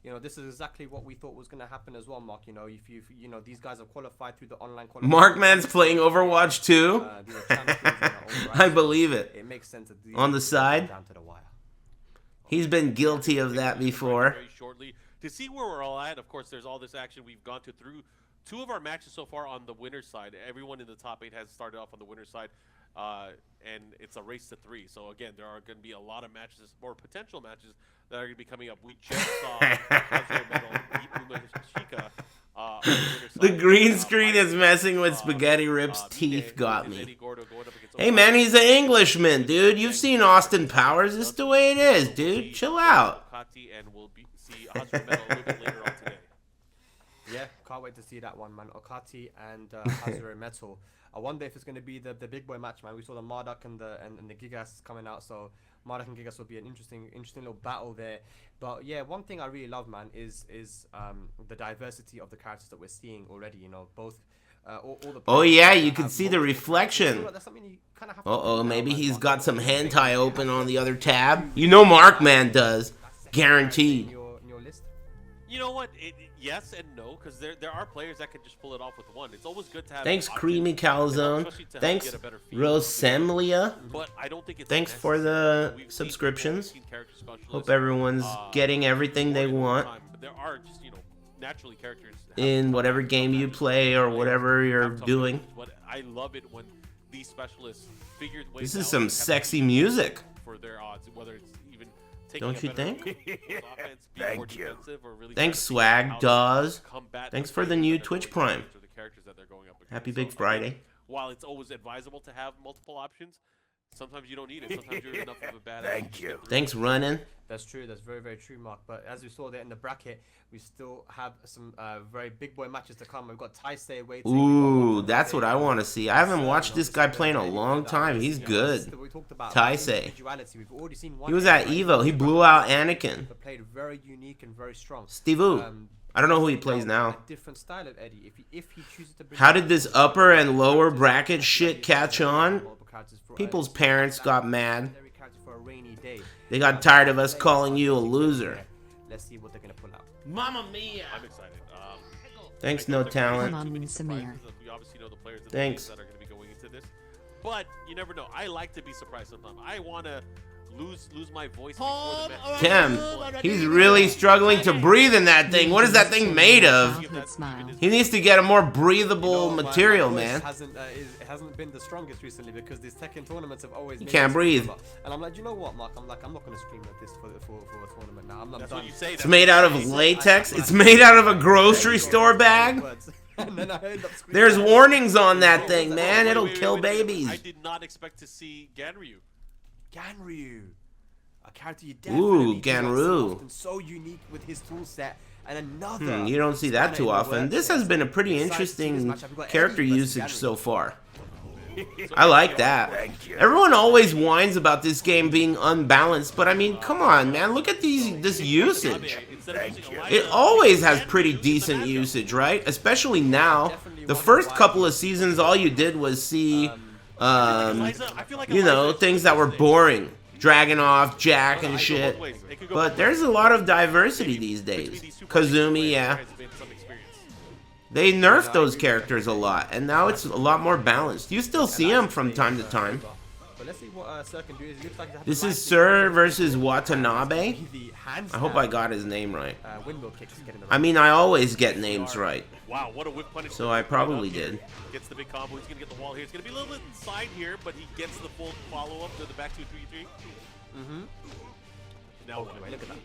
you know, this is exactly what we thought was going to happen as well, Mark. You know, if you know, these guys have qualified through the online qualification. Markman's playing Overwatch 2? These are champions in their own right. I believe it. It makes sense. That On the side? Down to the wire. He's been guilty of that before. Very shortly to see where we're all at. Of course, there's all this action we've gone through 2 of our matches so far on the winner's side. Everyone in the top 8 has started off on the winner's side, and it's a race to 3. So again, there are going to be a lot of matches or potential matches that are going to be coming up. We just saw Hazuremetal beat Umashika. The green screen is messing with Spaghetti Rip's teeth got me. Hey man, he's an Englishman, dude. You've seen Austin Powers. This is the way it is, dude. Chill out. Okaty, and we'll see Hazuremetal a little bit later on today. Yeah, can't wait to see that one, man. Okaty and Hazuremetal. I wonder if it's going to be the big boy match, man. We saw the Marduk and the Gigas coming out, so Marduk and Gigas will be an interesting little battle there. But yeah, one thing I really love, man, is the diversity of the characters that we're seeing already. You know, both all the. Oh yeah, you can see the reflection. That's something you kind of have to Uh-oh, maybe he's got some hentai open on the other tab. You know Markman does. Guaranteed. In your list. You know what? Yes and no, because there are players that can just pull it off with one. It's always good to have. Thanks, options, Creamy Calzone. especially to help Thanks, get a better feel. Rosemlia. But I don't think it's Thanks for necessary. the We've seen subscriptions. 14 character specialists, Hope everyone's getting everything they more than want time, but there are just naturally characters in whatever game you play or whatever you're doing. But I love it when these specialists figured ways. This is out some to have sexy music. for their odds, whether it's even taking Don't a you better think? offense, being more Thank you. defensive, or really Thanks, trying to figure out Swag how to Dawes. combat Thanks the for the players new that are Twitch going Prime. against or the characters that they're going up against. Happy So, Big I think Friday. While it's always advisable to have multiple options, sometimes you don't need it. Sometimes you're enough of a badass. Thank you. Thanks, Runnin'. That's true. That's very, very true, Mark. But as we saw there in the bracket, we still have some very big boy matches to come. We've got Taisei waiting. Ooh, that's what I want to see. I haven't watched this guy play in a long time. He's good. We talked about Taisei. individuality. We've already seen one. He was at EVO. He blew out Anakin. But played very unique and very strong. Steve I don't know who he plays now. A different style of Eddie. If he chooses to bring How did this upper and lower bracket shit catch on? People's parents got mad. For a rainy day. They got tired of us calling you a loser. Let's see what they're gonna pull out. Mamma mia! I'm excited. Thanks, No Talent. Come on, Samir. We obviously know the players and the Thanks. teams that are going to be going into this, but you never know. I like to be surprised sometimes. I want to lose my voice before the match. Tim, he's really struggling to breathe in that thing. What is that thing made of? Childhood smile. He needs to get a more breathable My material, voice man. it hasn't been the strongest recently because these Tekken tournaments have always. You made can't me breathe. scream. And I'm like, you know what, Mark? I'm not gonna scream like this for a tournament now. I'm That's done. what you say. It's made out of latex. It's made out of a grocery store bag. And then I end up screaming. There's warnings on that thing, man. It'll kill I babies. did not expect to see Ganryu. Ganryu. character you Ooh, definitely do not see Ganru. often, so unique with his tool set. And another You don't see that spanner too in the often. works This here. has been a pretty Besides interesting this matchup, we've got character Eddie versus usage Ganru. so far. I like that. Everyone always whines about this game being unbalanced, but I mean, come on, man. Look at this usage. It always has pretty decent usage, right? Especially now. The first couple of seasons, all you did was see, you know, things that were boring. Dragunov, Jack, and shit. But there's a lot of diversity these days. Kazumi, yeah. They nerfed those characters a lot, and now it's a lot more balanced. You still see them from time to time. But let's see what Sir can do. It looks like he has This the is life Sir lead. versus Watanabe. The I hope I got his name right. Windmill kicks getting the I mean, I always get names right. Wow, what a whip punish. So I probably did. Gets the big combo. He's going to get the wall here. It's going to be a little bit inside here, but he gets the full follow-up to the back 2-3-3. Now what? Look at that.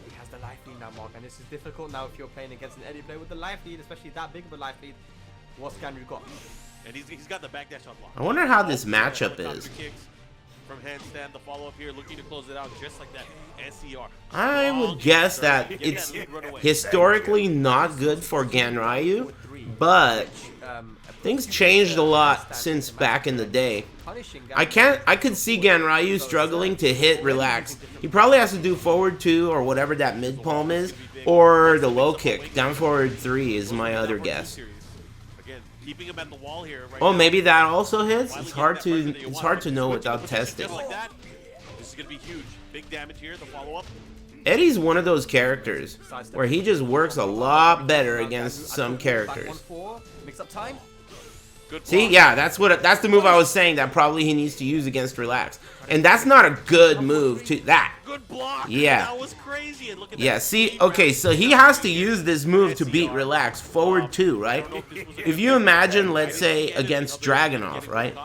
He has the life lead now, Mark, and this is difficult now if you're playing against an Eddie player with the life lead, especially that big of a life lead. What's Ganru got? And he's got the backdash on block. I wonder how this matchup is. Kicks from handstand, the follow-up here, looking to close it out just like that. NCR. I would guess that it's historically not good for Ganryu, but things changed a lot since back in the day. I could see Ganryu struggling to hit relax. He probably has to do forward 2 or whatever that mid palm is, or the low kick. Down forward 3 is my other guess. Again, keeping him at the wall here right Oh, now. maybe that also hits. It's hard to know without testing. Just like that. This is going to be huge. Big damage here, the follow-up. Eddie's one of those characters where he just works a lot better against some characters. Mix up time. See, yeah, that's the move I was saying that probably he needs to use against relax. And that's not a good move to that. Good block. Yeah. That was crazy. And look at Yeah, that. see, okay, so he has to use this move to beat relax forward 2, right? If you imagine, let's say, against Dragunov, right?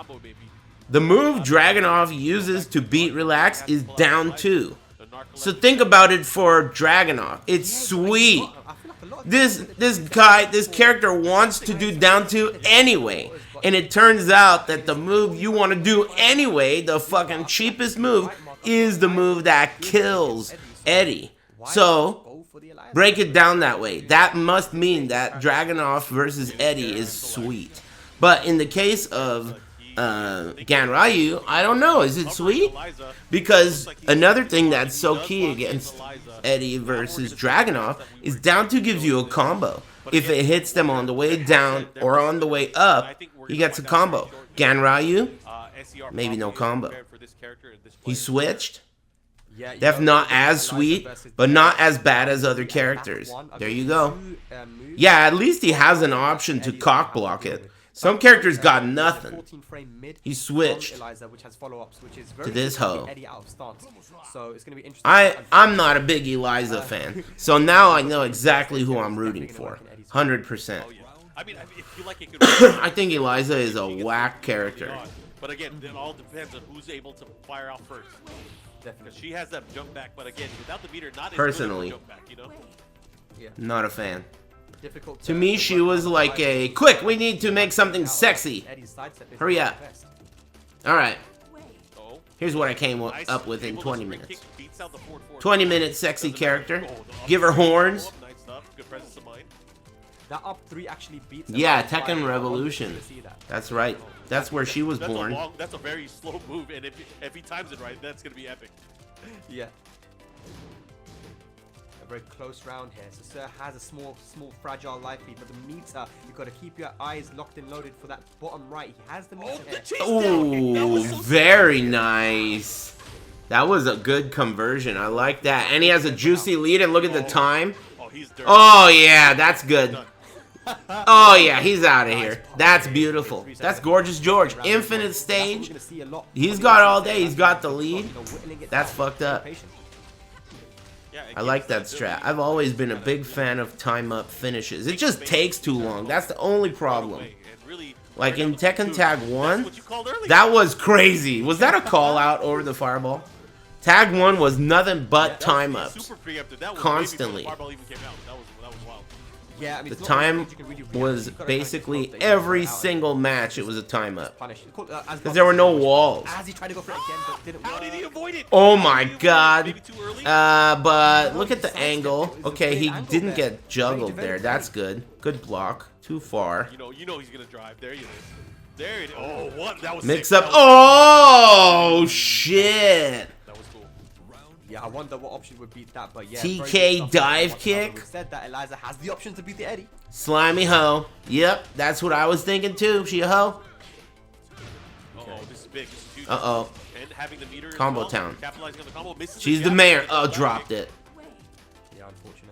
The move Dragunov uses to beat relax is down 2. So think about it for Dragunov. It's sweet. This character wants to do down 2 anyway. And it turns out that the move you want to do anyway, the fucking cheapest move, is the move that kills Eddie. So, break it down that way. That must mean that Dragunov versus Eddie is sweet. But in the case of Ganryu, I don't know. Is it sweet? Because another thing that's so key against Eddie versus Dragunov is down 2 gives you a combo. If it hits them on the way down or on the way up, he gets a combo. Ganryu, maybe no combo. He switched. Def not as sweet, but not as bad as other characters. There you go. Yeah, at least he has an option to cock block it. Some characters got nothing. He switched to this hoe. I'm not a big Eliza fan, so now I know exactly who I'm rooting for. 100%. I mean, if you like, it could I think Eliza is a whack character. But again, it all depends on who's able to fire out first. Because she has that jump back, but again, without the meter, not as Personally, good of a jump back, you know? Not a fan. Difficult To me, she was like a, quick, we need to make something sexy. Hurry up. Alright, Oh, here's what I came nice. up with in Able to 20 sprint minutes. kick, beats out the forward four. 20-minute sexy character. Oh, the Give her horns. Nice stuff. Good presence of mind. That up 3 actually beats. Yeah, them by Tekken 5. Revolution. I wanted to see that. That's right. That's where she was born. That's a very slow move, and if he times it right, that's gonna be epic. Yeah. A very close round here. So Sir has a small fragile life lead, but the meter, you've got to keep your eyes locked and loaded for that bottom right. He has the meter here. Ooh, very nice. That was a good conversion. I like that. And he has a juicy lead, and look at the time. Oh, he's dirty. Oh, yeah, that's good. Oh, yeah, he's out of here. That's beautiful. That's Gorgeous George. Infinite stage. He's got all day. He's got the lead. That's fucked up. I like that strat. I've always been a big fan of time-up finishes. It just takes too long. That's the only problem. Like in Tekken Tag 1, that was crazy. Was that a call-out over the fireball? Tag 1 was nothing but time-ups. Constantly. Yeah, I mean, The it's not time really you can really react. was You've gotta basically kind of control every that you single match it was a time up. punish. Because there were no walls. As he tried to go for it again, but didn't How work. did he avoid it? Oh How my did he avoid it? god. Maybe too early? But No, look at he the sidestepped angle. it. It was a Okay, great he angle didn't there. get juggled Very, there. very That's great. good. Good block. Too far. You know he's gonna drive. There he is. There it is. Oh, what? That was Mix sick. up. That was Oh, shit. That was cool. Yeah, I wonder what option would beat that, but yeah. TK very good stuff from dive Watanabe. kick. We said that Eliza has the option to beat the Eddie. Slimy hoe. Yep, that's what I was thinking too. She a hoe? Uh-oh, this is big. This is huge. Uh-oh. And having the meter as Combo well, town. capitalizing on the combo. Misses She's the jab, mayor. gets Oh, the dive dropped kick. it. Yeah, unfortunate.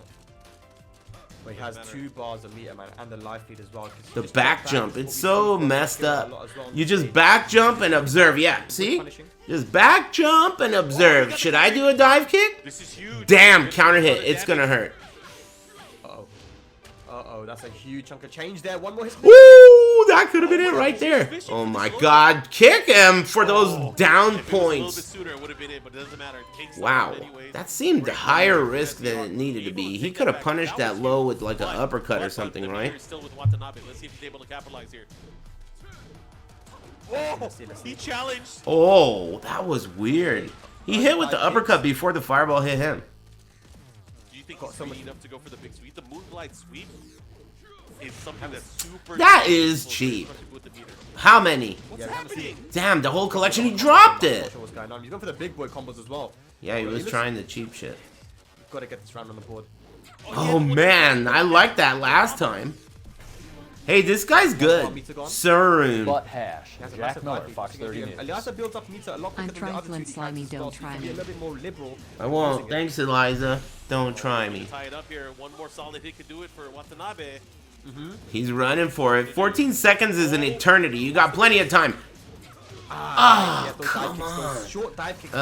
But he has Doesn't 2 bars of meter, man, and the life lead as well. 'cause The just back back jump. is It's what we so see from messed Akira a up. lot as well on You the just stage. back jump and observe. Yeah, see? Just back jump and observe. Should I do a dive kick? This is huge. Damn, Good counter for hit. the It's gonna damage. hurt. Uh-oh. Uh-oh, that's a huge chunk of change there. One more hit. Ooh, that could have been it right there. Oh my god. Kick him for those down If it was a little bit points. sooner, it would have been it, but it doesn't matter. It takes Wow. time anyways. That seemed Great higher move. risk than it needed to be. He could have punished that low with like an uppercut or something, The meter right? is still with Watanabe. Let's see if he's able to capitalize here. Oh, Let's see. he challenged. Oh, that was weird. He hit with the uppercut before the fireball hit him. Do you think Got he's so free much- enough to go for the big sweep? The Moonglide sweep is something that's super That cheap, is especially cheap. with the meter. How many? What's Yeah, we haven't happening? Damn, the whole collection. He dropped I'm it. not sure what's going on. He's going for the big boy combos as well. Yeah, he was looks- trying the cheap shit. Got to get this round on the board. Oh man, I liked that last time. Hey, this guy's good. Sarum. Butt hash. He has a Jack massive Miller, life lead. Fox So, 30 yeah, News. Eliza builds up meter a lot quicker I'm than the other trifling, 2D slimy, characters as don't well, so try he can be a me. little bit more liberal. I won't. using it. Thanks, Eliza. Don't try me. Tie it up here. One more solid hit could do it for Watanabe. He's running for it. 14 seconds is an eternity. You got plenty of time. Yeah, those dive come kicks, those on. short dive kicks are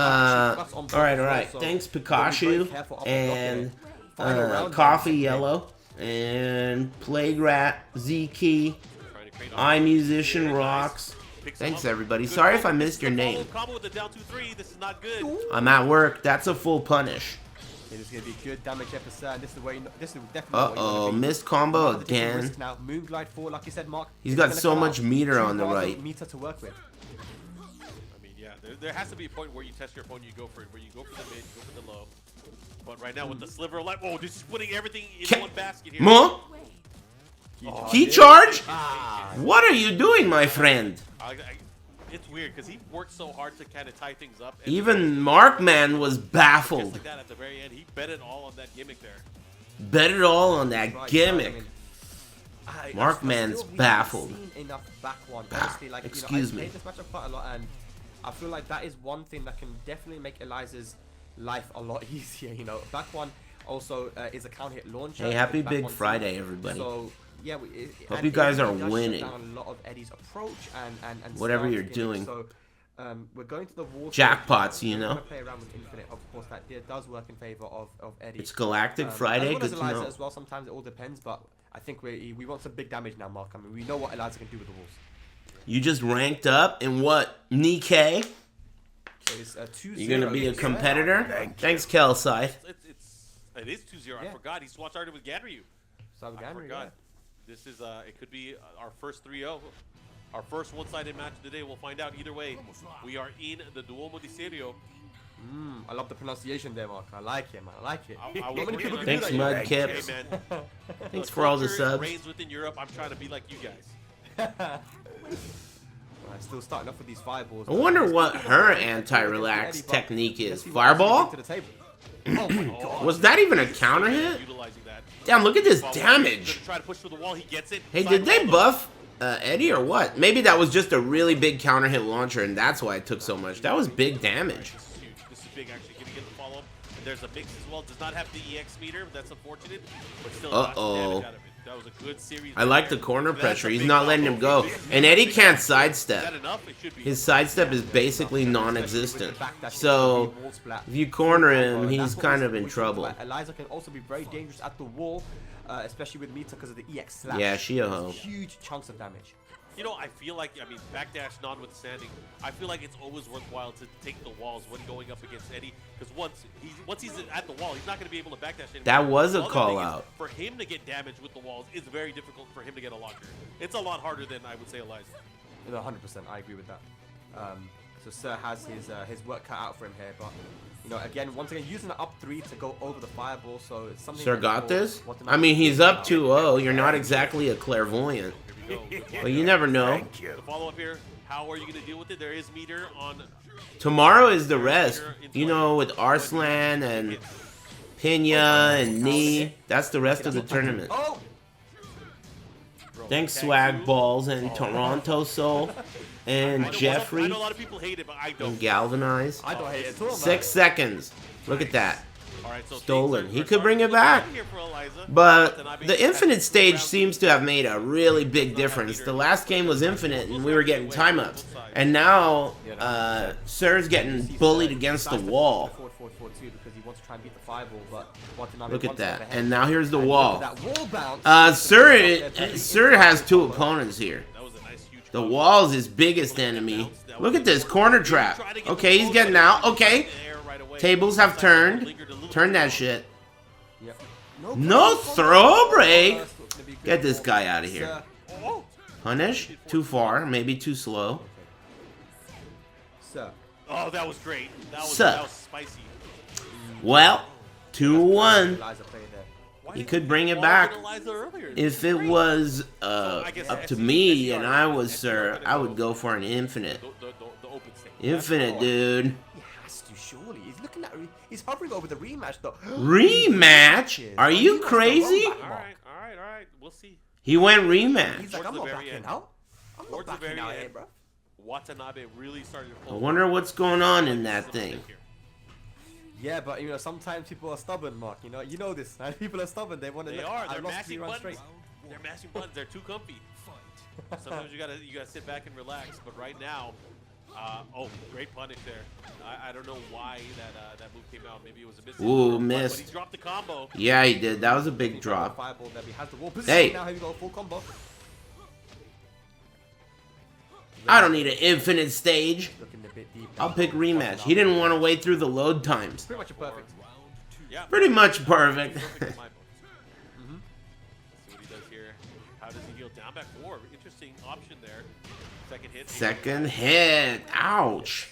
actually plus on both Alright, as well, alright. so Thanks, gotta be very Pikachu. careful up And Final round, Coffee man. Yellow. And Plague Rat. Z-Key. Trying to create iMusician Rocks. Picks him Thanks, up. everybody. Good Sorry if combo. I This missed is your the name. follow-up combo with the down 2-3. This is not good. I'm at work. That's a full punish. It is going to be good damage episode, and this is where this is definitely Uh-oh, missed combo again. Now, Moonglide 4, like you said, Mark. He's is got gonna so come much out. meter 2 on the bars of right. Meter to work with. I mean, yeah, there has to be a point where you test your opponent, you go for it, where you go for the mid, you go for the low. But right now with the sliver of life, oh, this is putting everything in one basket here. Mo? Oh, Key dude. charge? What are you doing, my friend? It's weird because he worked so hard to kind of tie things up. And Even Markman was just baffled. like that at the very end, he bet it all on that gimmick there. Bet it all on that Right, gimmick. I Markman's still haven't baffled. seen enough back one. Honestly, like, excuse I me. played this matchup quite a lot, and I feel like that is one thing that can definitely make Eliza's life a lot easier. You know, back one also is a counter hit launcher. Hey, happy Back Big one too. Friday, everybody. So yeah, Hope and you guys it are really does shut winning. down a lot of Eddie's approach and Whatever stance you're gimmicks. doing. So we're going to the wall. Jackpots, you We're know. gonna play around with Infinite. Of course, that does work in favor of Eddie. It's Galactic As Friday. well as Good to Eliza know. as well. Sometimes it all depends, but I think we want some big damage now, Mark. I mean, we know what Eliza can do with the walls. You just ranked up in what? Nikkei? So it's 2-0. You're gonna be a Yeah. competitor? Thanks, Kelsai. It is 2-0. Yeah. I forgot. He swatched already with Ganryu. So I forgot. This is it could be our first 3-0. Our first one-sided match of the day. We'll find out either way. We are in the Duomo di Serio. I love the pronunciation there, Mark. I like it, man. I like it. I Not was many working people on can it. do Thanks, that. Mud Hey, Kips. man. Thanks for all the Culture subs. reigns within Europe. I'm trying to be like you guys. I'm still starting off with these fireballs. I wonder what her anti-relax technique is. Fireball? To the table. Oh my god. Was that even a counter hit? Utilizing that. Damn, look at this Gonna damage. try to push through the wall. He gets it. Hey, Side did they wall. buff Eddie or what? Maybe that was just a really big counter hit launcher and that's why it took so much. That was big damage. This is huge. This is big, actually. Gonna get the follow-up. And there's a mix as well. Does not have the EX meter. That's unfortunate. But still, got some Uh-oh. damage out of it. That was a good series. I like the there. corner That's pressure. a He's big not letting him combo. go. This is And a Eddie big can't combo. Is that sidestep. enough? It should be. His sidestep is basically non-existent. So, if you corner him, he's kind of in trouble. Eliza can also be very dangerous at the wall, especially with Mita because of the EX slash. Yeah, she a hoe. Huge chunks of damage. You know, I feel like, I mean, backdash notwithstanding, I feel like it's always worthwhile to take the walls when going up against Eddie, because once he's at the wall, he's not going to be able to backdash anymore. That was a The other call thing is, out. For him to get damage with the walls, it's very difficult for him to get a launcher. It's a lot harder than I would say Eliza. 100%, I agree with that. So Sir has his work cut out for him here, but you know, again, once again, using the up 3 to go over the fireball, so it's something. Sir got this? I mean, he's up 2-0. You're not exactly a clairvoyant. Here we go. But you never know. Thank you. The follow-up here, how are you going to deal with it? There is meter on... Tomorrow is the rest. You know, with Arslan and Pena and Knee. That's the rest of the tournament. Oh! Thanks, Swag Balls and Toronto Soul and Jeffrey I know a lot of people hate it, but I don't. and Galvanize. I don't hate it at all, man. 6 seconds. Look at that. All right, so Stolen. things He are could bring it starting to back. look good here for Eliza. But Watanabe the has infinite stage rounds. seems to have made a really big difference. The last game was infinite and we were getting time ups. And now, Sir's getting bullied against the wall. Forward too, because he wants to try and beat the fireball, but Watanabe Look at wants that. to overhead. And now here's the And wall. look at that wall bounce. Sir has 2 opponents here. That was a nice, huge The combo. wall's his biggest enemy. Look at this corner trap. Okay, he's getting out. Okay. Tables have turned. Turn that shit. Yep. No throw break. That's gonna be good Get this for guy out of here. Sir. Punish. Too far. Maybe too slow. Sir. Oh, that was great. That was Sup. spicy. Well, 2-1. Eliza played there. Why He didn't could bring it Wall back. get Eliza earlier? If it was I guess up to SCR me and I was SCR Sir, gonna I go. would go for an infinite. The open stage. Infinite, dude. He has to, surely. He's looking at. He's hovering over the rematch, though. Rematch? Are you crazy? All right. We'll see. He went rematch. He's like, Towards I'm the not very backing end. out. I'm not Towards the backing very out end. here, bro. Watanabe really started to I pull. wonder what's going on in that thing. Yeah, but you know, sometimes people are stubborn, Mark. You know this. Man. People are stubborn. They want to. They are. I They're lost 3 mashing runs buttons. straight. They're mashing buttons. They're too comfy. Sometimes you gotta sit back and relax. But right now, oh, great punish there. I don't know why that move came out. Maybe it was a miss. Ooh, But missed. he dropped the combo. Yeah, he did. That was a big drop. Fireball there. He has the wall position. Hey. Now he got a full combo. I don't need an infinite stage. Looking a bit deep. I'll pick rematch. He didn't want to wait through the load times. Pretty much a perfect. Yeah. Pretty much perfect. Perfect in my book. Let's see what he does here. How does he heal? Down back 4. Interesting option there. Second hit. Second hit. Ouch.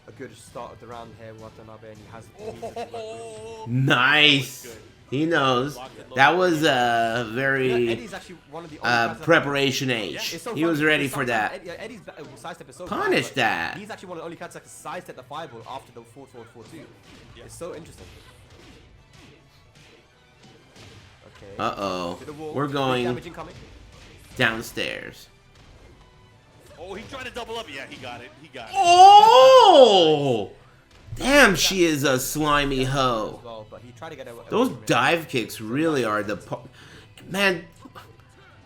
A good start of the round here, Watanabe, and he has. Oh, Nice. good. He knows. That was a Yeah, very Eddie's actually one of the only guys that- preparation Yeah, age. it's so He funny was ready because for that. sometimes Eddie's sidestep is so Punish fast, but that. He's actually one of the only cats that can sidestep the fireball after the 4-4-4-2. Yeah. It's so interesting. Okay. Uh-oh. To the wall. We're Big going damage incoming. downstairs. Oh, he tried to double up. Yeah, he got it. He got it. Oh! Damn, she is a slimy hoe. As well, but he tried to get away Those from it. dive kicks really are the... Man,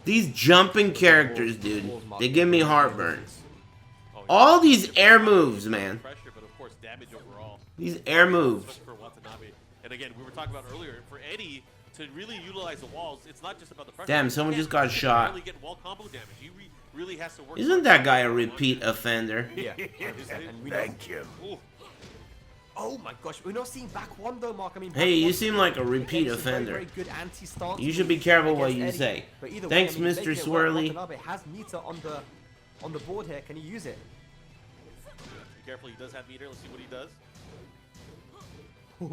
these jumping characters, dude, they give me heartburn. All these air moves, man. Pressure, but of course, damage overall. These air moves. Especially for Watanabe. And again, we were talking about earlier, for Eddie to really utilize the walls, it's not just about the pressure. Damn, someone He just can't got shot. barely get wall combo damage. He really has to work. Isn't that guy a repeat offender? Yeah. And we know. Thank you. Ooh. Oh my gosh, we're not seeing back one though, Mark. I mean, Hey, back you one- seem like a repeat against very, offender. very good anti-stance You should be careful what against you Eddie. say. But either Thanks, way, I mean, Mr. making it work. Swirly. Watanabe has meter on the board here. Can he use it? Be careful, he does have meter. Let's see what he does. I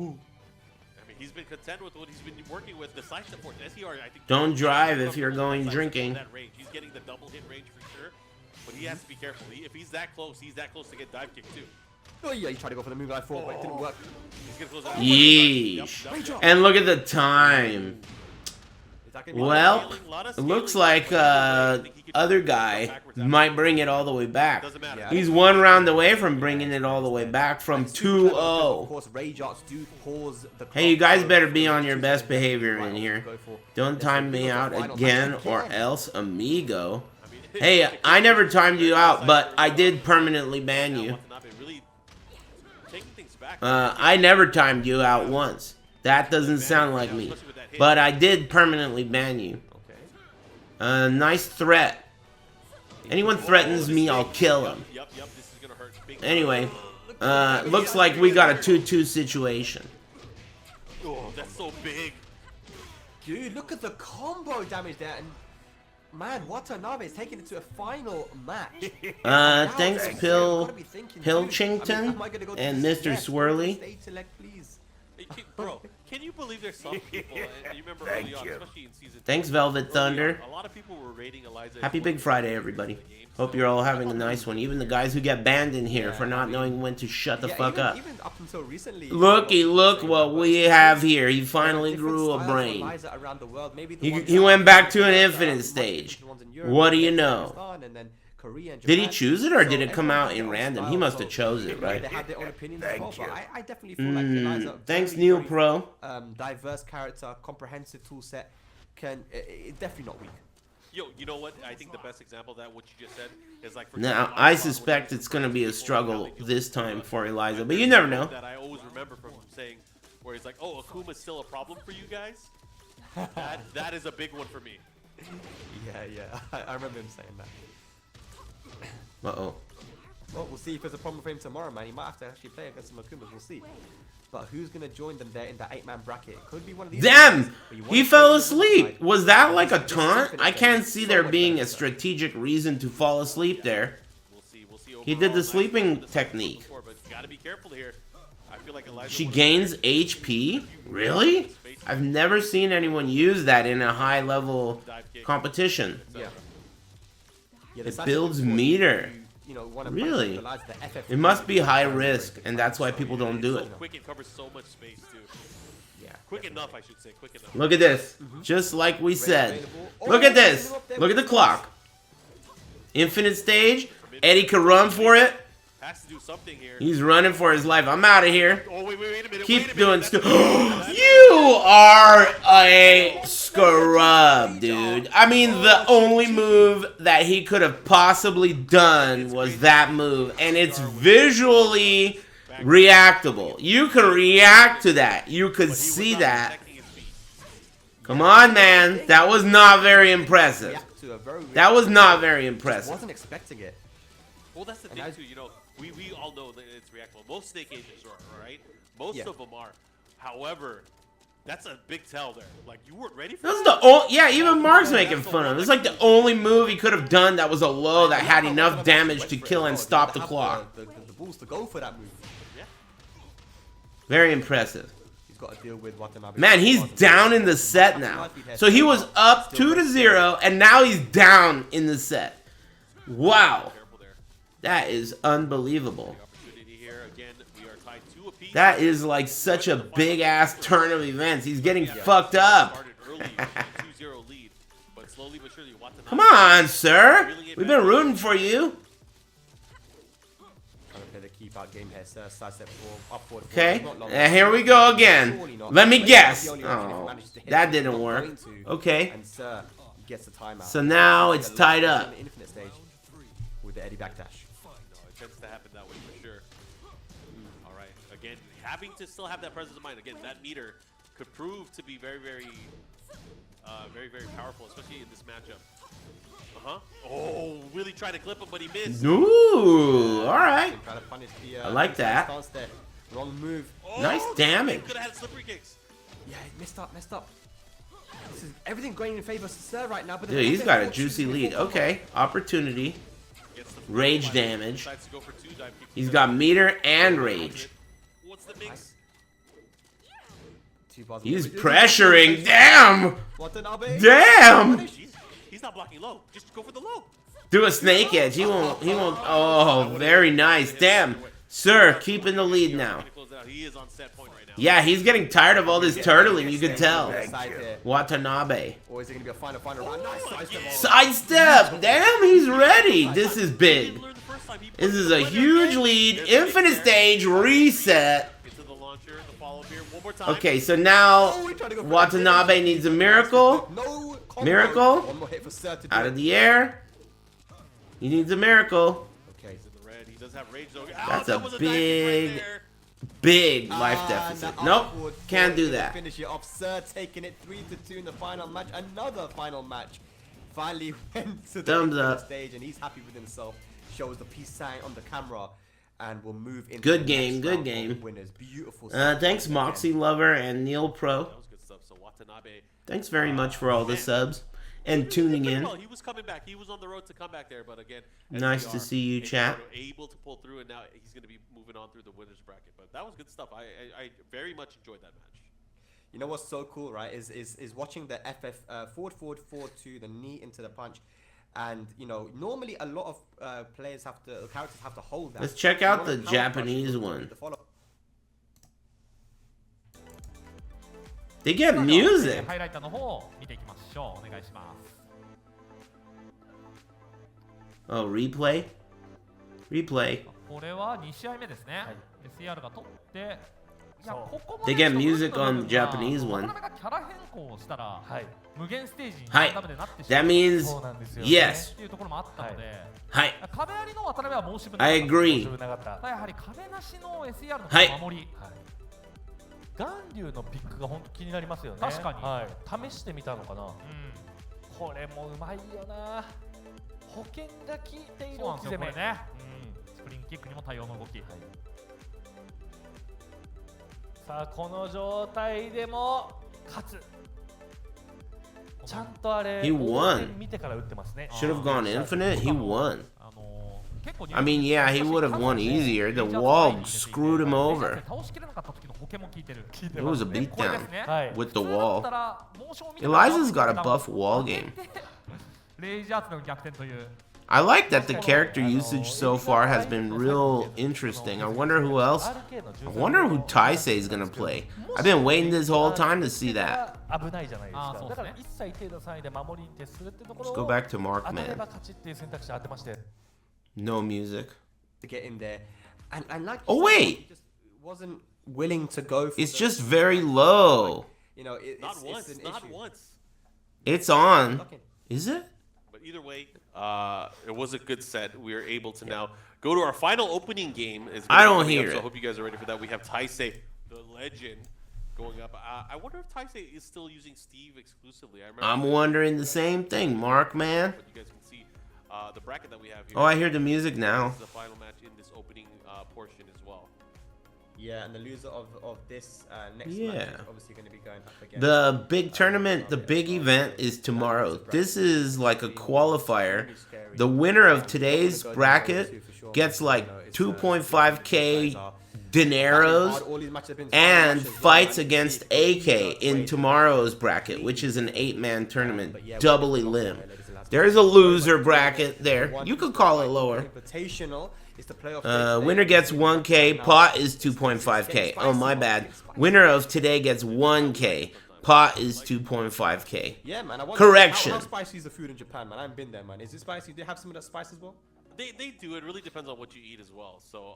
mean, he's been content with what he's been working with. The side support, SER, I think. Don't drive if comfortable you're with going that side drinking. support, that range. He's getting the double hit range for sure. But he has to be careful. If he's that close to get dive kick too. Oh yeah, he tried to go for the move I thought, but it didn't work. He's gonna close out. Yeesh. Yep. And look at the time. Is that gonna be Well, Lot of it looks scaling, like but I think he could other go guy backwards after. might bring it all the way back. Doesn't matter. Yeah. He's one round away from bringing it all the way back from Of 2-0. course, rage arts do pause the. Hey, you clock, guys so better for be the on your two best seconds, behavior right in off, here. go for- Don't Yes, time we me go for out final again match or again. else, amigo. I mean, Hey, I never timed you out, but I did permanently ban you. Watanabe really taking things back. I never timed you out once. That doesn't sound like me. But I did permanently ban you. Okay. Nice threat. Anyone threatens me, I'll kill him. Yep, this is gonna hurt. Big Anyway, looks like we got a 2-2 situation. Oh, that's so big. Dude, look at the combo damage there. And man, Watanabe is taking it to a final match. Thanks, Pilchington and Mr. Swirly. Stay select, please. Bro, can you believe there's some people, and you remember early on, especially in season 2, Thanks, Velvet Thunder. a lot of people were rating Eliza. Happy Big Friday, everybody. Hope you're all having a nice one. Even the guys who get banned in here for not knowing when to shut the fuck up. Even up until recently. Look what we have here. He finally grew a brain. He went back to an infinite stage. What do you know? Did he choose it or did it come out in random? He must have chose it, right? They had their own opinions as well, but I definitely feel like Eliza, Thanks, very, Neil very, Pro. Diverse character, comprehensive tool set, definitely not weak. Yo, you know what? I think the best example of that, what you just said, is like. For Now, I suspect it's going to be a struggle this time for Eliza, but you never know. That I always remember from him saying, where he's like, "Oh, Akuma's still a problem for you guys." that is a big one for me. Yeah, I remember him saying that. Uh-oh. Well, we'll see if there's a problem for him tomorrow, man. He might have to actually play against some Akumas. We'll see. But who's going to join them there in that 8-man bracket? It could be one of these. Damn! He fell asleep! Was that like a taunt? I can't see there being a strategic reason to fall asleep there. We'll see. He did the sleeping technique. Before, but you gotta be careful here. I feel like Eliza She gains HP? Really? I've never seen anyone use that in a high-level competition. Yeah, It builds meter. Really? It must be high risk, and that's why people don't do it. Quick and covers so much space too. Yeah. Quick enough, I should say. Quick enough. Look at this. Just like we said. Look at this. Look at the clock. Infinite stage. Eddie can run for it. Has to do something here. He's running for his life. I'm out of here. Oh, wait a minute. Keep doing stuff. You are a scrub, dude. I mean, the only move that he could have possibly done was that move. And it's visually reactable. You can react to that. You could see that. Come on, man. That was not very impressive. That was not very impressive. Wasn't expecting it. Well, that's the thing, too. You know, we all know that it's reactable. Most snake agents are, right? Most of them are. However, that's a big tell there. Like, you weren't ready for This is the only, yeah, even Mark's making fun of him. It's like the only move he could have done that was a low that had enough damage to kill and stop the clock. The balls to go for that move. Yeah. Very impressive. He's got to deal with Watanabe. Man, he's down in the set now. So he was up 2-0, and now he's down in the set. Wow. That is unbelievable. That is like such a big-ass turn of events. He's getting fucked up. Come on, sir. We've been rooting for you. Okay, and here we go again. Let me guess. Oh, that didn't work. Okay. So now it's tied up. With the Eddie backdash. It tends to happen that way for sure. All right. Again, having to still have that presence of mind. Again, that meter could prove to be very, very powerful, especially in this matchup. Oh, really tried to clip him, but he missed. Ooh, all right. I like that. Wrong move. Oh, Nice damage. Could have had slippery kicks. Yeah, messed up. This is everything going in favor of Sir right now. But Dude, he's got a juicy lead. Okay, opportunity. Rage damage. He's got meter and rage. What's the mix? He's pressuring. Damn! Watanabe. Damn! He's not blocking low. Just go for the low. Do a snake edge. He won't. Oh, very nice. Damn. Sir, keeping the lead now. He is on set point right now. Yeah, he's getting tired of all this turtling. You can tell. Watanabe. Or is it going to be a final round? Nice Sidestep. Damn, he's ready. This is big. This is a huge lead. Infinite stage reset. Okay, so now Watanabe needs a miracle. Miracle. Out of the air. He needs a miracle. That's a big life deficit. Nope, can't do that. Finish it off. Sir taking it 3-2 in the final match. Another final match. finally went to Thumbs the up. stage, and he's happy with himself. Shows the peace sign on the camera, and we'll move into Good the game, next good round of game. winners. Beautiful. Thanks Moxie Lover and Neil Pro. That was good stuff. So Watanabe. Thanks very much for all the subs and tuning in. He was coming back. He was on the road to come back there, but again, Nice to see you, chat. Able to pull through, and now he's going to be moving on through the winners bracket. But that was good stuff. I very much enjoyed that match. You know what's so cool, right? Is watching the FF forward 4-2, the knee into the punch, and you know normally a lot of characters have to hold that. Let's check You out wanna the counter punch, Japanese you one. the follow- They get music. ハイライトの方を見ていきましょう。お願いします。 Oh, replay? Replay. これは2試合目ですね。SER が取って、いやここま They で get の music 部分 on the が Japanese one. 渡辺がキャラ変更をしたら、無限ステージにはいダメでなってしま That う means そうなんですよね yes. っていうところもあったので、はい。壁ありの渡辺は申し分 I なかった。 agree. なかったただやはり壁なしの SER のはい守り、巌流のピックが本当気になりますよね。確かにはい、試してみたのかな。うんこれもうまいよな。保険が効いているそうなんですよ、これ置き攻め。ね。スプリングキックにも対応の動き。さあこの状態でも勝つ。ちゃんとあれ He won. 見てから打ってますね。 Should have gone infinite. He won. 結構 I mean, yeah, he would have won easier. The wall screwed him over. 倒しきれなかった時の保険も効いてる。 It was a でこれで beatdown すね。はい。 with the 普通だっ wall. たらモーションを見てから Eliza's got a buff wall game. レイジアーツの逆転という。 I like that the character usage so far has been real interesting. I wonder who else. I wonder who Taisei is gonna play. I've been waiting this whole time to see that. 危ないじゃないですか。あーそうですねだから一切程度3位で守りに徹するってところ Let's を go back to 当たれ Markman. ば勝ちっていう選択肢当てまして。 No music. to get in there, and like Oh, you said, wait. he just wasn't willing to go. For It's the- just very low. you know, Not it's once. an Not issue. once. It's on. Fucking- Is it? But either way, it was a good set. We are able to now go to our final opening game. It's I gonna don't be coming hear up, So it. I hope you guys are ready for that. We have Taisei, the legend, going up. I wonder if Taisei is still using Steve exclusively. I remember. I'm wondering the same thing, Mark, man. But you guys can see the bracket that we have here. Oh, I hear the music now. This is the final match in this opening portion as well. Yeah, and the loser of this next Yeah. match is obviously going to be going up against The big tournament, the big event is tomorrow. This is like a qualifier. The winner of today's bracket gets like 2.5k dineros and fights against AK in tomorrow's bracket, which is an 8-man tournament, doubly limb. There's a loser bracket there. You could call it lower. Invitational is the playoff. Winner gets 1k, pot is 2.5k. Oh, my bad. Winner of today gets 1k, pot is 2.5k. Yeah, man. I wonder Correction. How spicy is the food in Japan, man? I haven't been there, man. Is it spicy? Do they have some of that spice as well? They do. It really depends on what you eat as well. So,